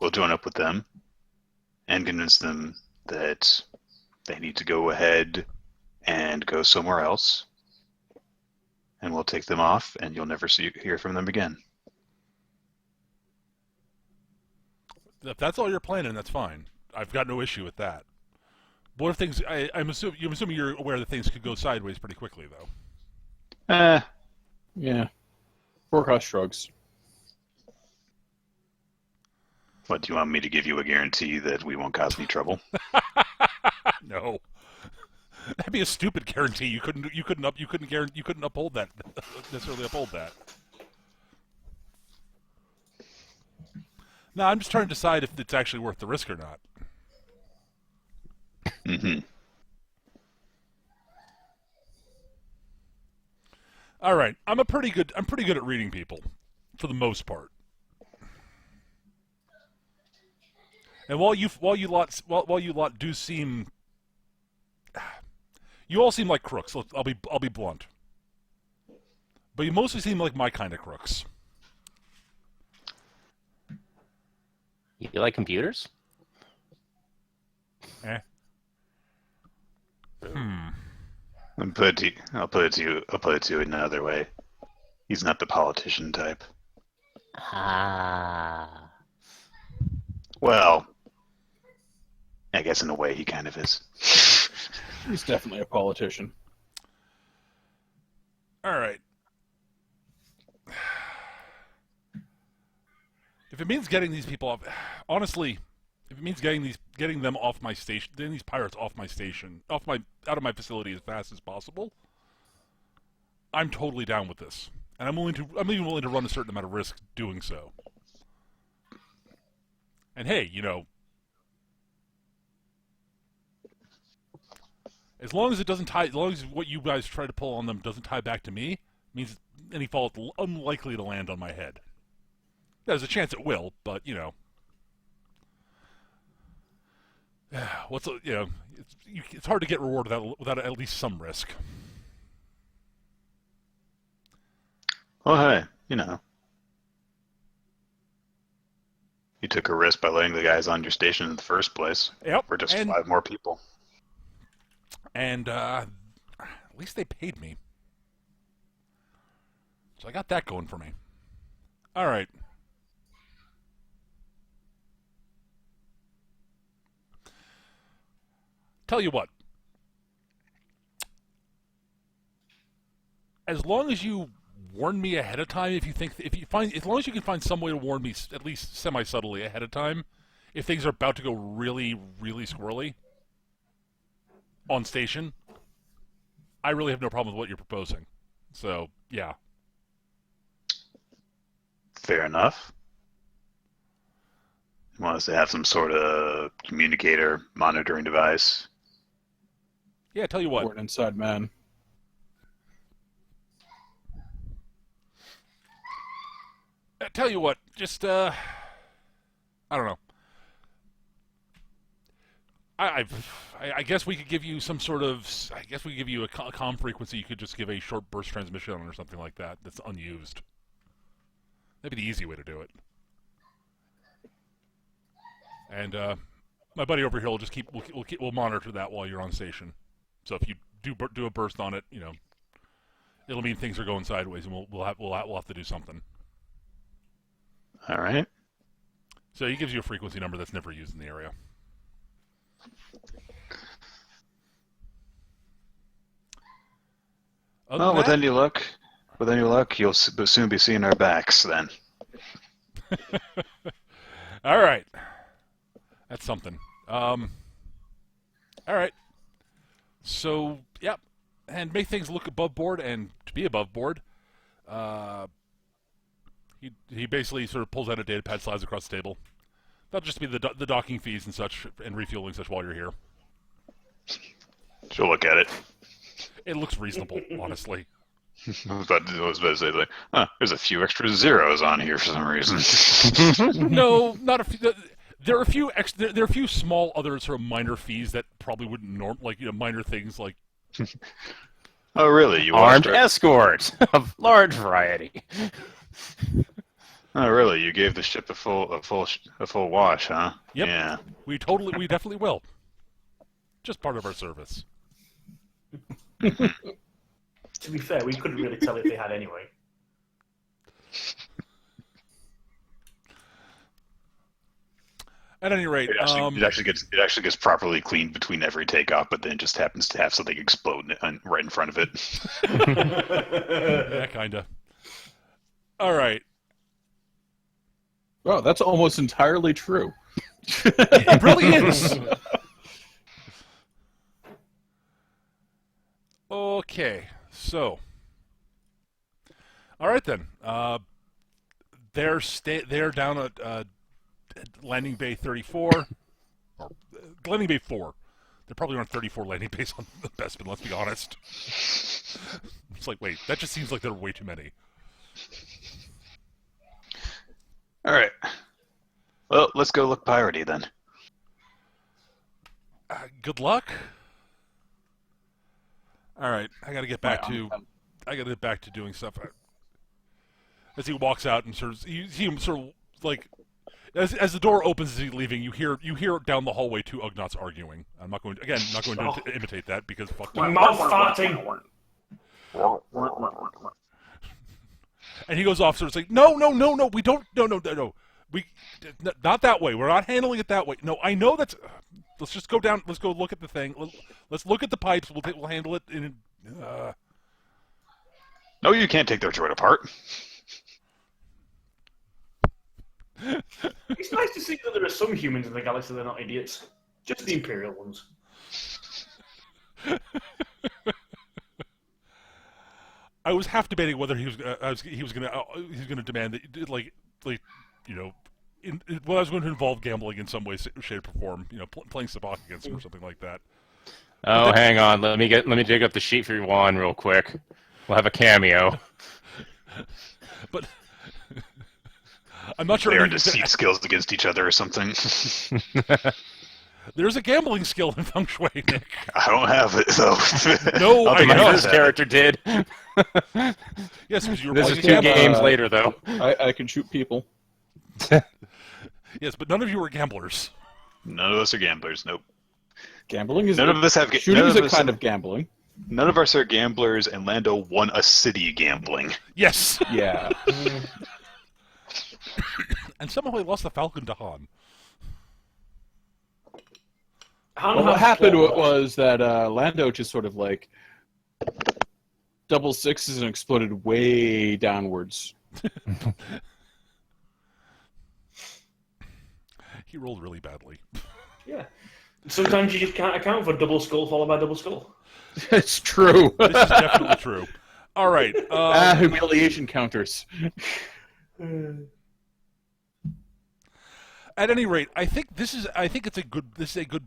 we'll join up with them and convince them that they need to go ahead and go somewhere else, and we'll take them off, and you'll never hear from them again. If that's all you're planning, that's fine. I've got no issue with that. What if things? I'm assuming you're aware that things could go sideways pretty quickly, though. Yeah. Forecross shrugs. What, do you want me to give you a guarantee that we won't cause any trouble? No. That'd be a stupid guarantee. You couldn't uphold that. Necessarily uphold that. No, I'm just trying to decide if it's actually worth the risk or not. Mm-hmm. All right, I'm pretty good at reading people, for the most part. And while you lot do seem, you all seem like crooks. I'll be blunt. But you mostly seem like my kind of crooks. You like computers? Eh. I'll put it to you another way. He's not the politician type. Ah. Well, I guess in a way he kind of is. He's definitely a politician. All right. If it means getting these people off, honestly, if it means getting them off my station, getting these pirates off my station, out of my facility as fast as possible, I'm totally down with this, and I'm even willing to run a certain amount of risk doing so. And hey, as long as what you guys try to pull on them doesn't tie back to me, means any fault unlikely to land on my head. There's a chance it will, but it's hard to get reward without at least some risk. Well, hey, you took a risk by letting the guys on your station in the first place. Yep. We're just 5 more people. And at least they paid me, so I got that going for me. All right. Tell you what. As long as you warn me ahead of time, as long as you can find some way to warn me at least semi-subtly ahead of time, if things are about to go really, really squirrely on station, I really have no problem with what you're proposing. So, yeah. Fair enough. You want us to have some sort of communicator monitoring device? Yeah, tell you what. Or an inside man. Tell you what, just, I don't know. I guess we could give you some sort of, I guess we could give you a comm frequency you could just give a short burst transmission on or something like that that's unused. That'd be the easy way to do it. And, my buddy over here will just we'll monitor that while you're on station. So if you do a burst on it, it'll mean things are going sideways, and we'll have to do something. All right. So he gives you a frequency number that's never used in the area. Well, with any luck, you'll soon be seeing our backs then. All right. That's something. All right. So, yep. And make things look above board, and to be above board, he basically sort of pulls out a data pad, slides across the table. That'll just be the docking fees and such, and refueling such while you're here. She'll look at it. It looks reasonable, honestly. I was about to say, like, there's a few extra zeros on here for some reason. No, not a few. There are a few there are a few small other sort of minor fees that probably wouldn't minor things like. Oh, really? You Armed escort of large variety. Oh, really? You gave the ship a full wash, huh? Yep. Yeah. We definitely will. Just part of our service. To be fair, we couldn't really tell if they had anyway. At any rate, it actually gets properly cleaned between every takeoff, but then just happens to have something explode right in front of it. yeah, kinda. All right. Well, that's almost entirely true. It really is. Okay, so. All right then. They're down at landing bay 34, or landing bay 4. There probably aren't 34 landing bays on the Bespin. Let's be honest. It's like, wait, that just seems like there are way too many. All right. Well, let's go look piratey then. Good luck. All right, I got to get back to doing stuff. As he walks out and you see him sort of like As the door opens as he's leaving, you hear down the hallway two Ugnaughts arguing. I'm not going to imitate that because fuck that. Mouth farting. And he goes off, so it's like, no, we don't, no. Not that way. We're not handling it that way. No, I know that's. Let's just go down. Let's go look at the thing. Let's look at the pipes. We'll handle it in. No, you can't take their droid apart. It's nice to see that there are some humans in the galaxy that are not idiots. Just the Imperial ones. I was half debating whether he was going to demand that like you know, I was going to involve gambling in some way, shape, or form. You know, playing sabacc against him or something like that. Oh, hang on. Let me dig up the sheet for Yuan real quick. We'll have a cameo. But I'm not sure. They are deceit skills against each other or something. There's a gambling skill in Feng Shui, Nick. I don't have it though. No, I My know. first character did. Yes, because you were This playing is a 2 gambler. games later, though. I can shoot people. Yes, but none of you are gamblers. None of us are gamblers. Nope. Gambling is None of us have. shooting None is of a us, kind of gambling. None of us are gamblers, and Lando won a city gambling. Yes, Yeah. and somehow he lost the Falcon to Han. Well, what happened was that Lando just sort of like double sixes and exploded way downwards. He rolled really badly. Yeah. Sometimes you just can't account for double skull followed by double skull. It's true. This is definitely true. All right. Humiliation counters. At any rate, I think it's a good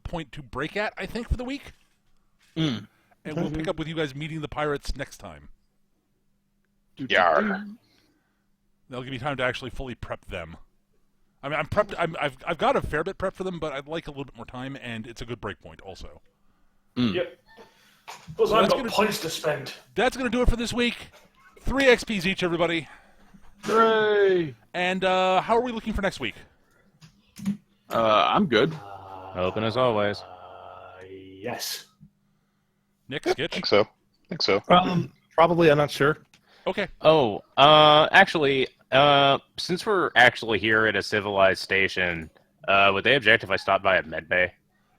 point to break at. I think for the week, and we'll pick up with you guys meeting the pirates next time. Yar. That'll give me time to actually fully prep them. I mean, I'm prepped. I've got a fair bit prepped for them, but I'd like a little bit more time, and it's a good break point also. Yep. Plus, So I've that's got points to spend. That's going to do it for this week. 3 XPs each, everybody. Hooray! And how are we looking for next week? I'm good. Open as always. Yes. Nick, Skitch? Think so. Probably, I'm not sure. Okay. Oh, actually, since we're actually here at a civilized station, would they object if I stopped by a med bay?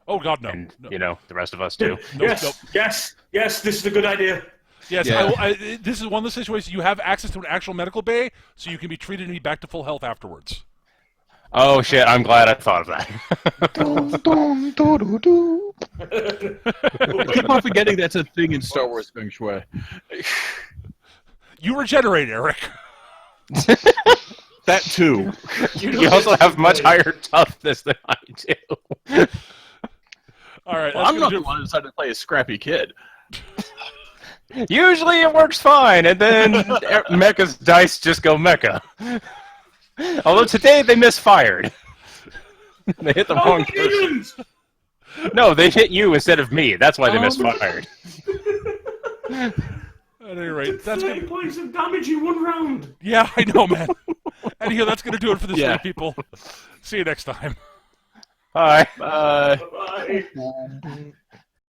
Oh, God, no. And, No. you know, the rest of us too. Yes. This is a good idea. Yes, Yeah. this is one of the situations you have access to an actual medical bay, so you can be treated and be back to full health afterwards. Oh shit! I'm glad I thought of that. I keep on forgetting that's a thing in Star Wars Feng Shui. You regenerate, Eric. That too. You also have much higher toughness than I do. All right. Well, that's I'm gonna not do the it. one who decided to play a scrappy kid. Usually it works fine, and then Mecha's dice just go Mecha. Although today they misfired. They hit the wrong person. No, they hit you instead of me. That's why they misfired. At any rate, that's 30 points of damage in 1 round. yeah, I know, man. Anyhow, that's going to do it for this Yeah. week, people. See you next time. Bye. Bye. Bye.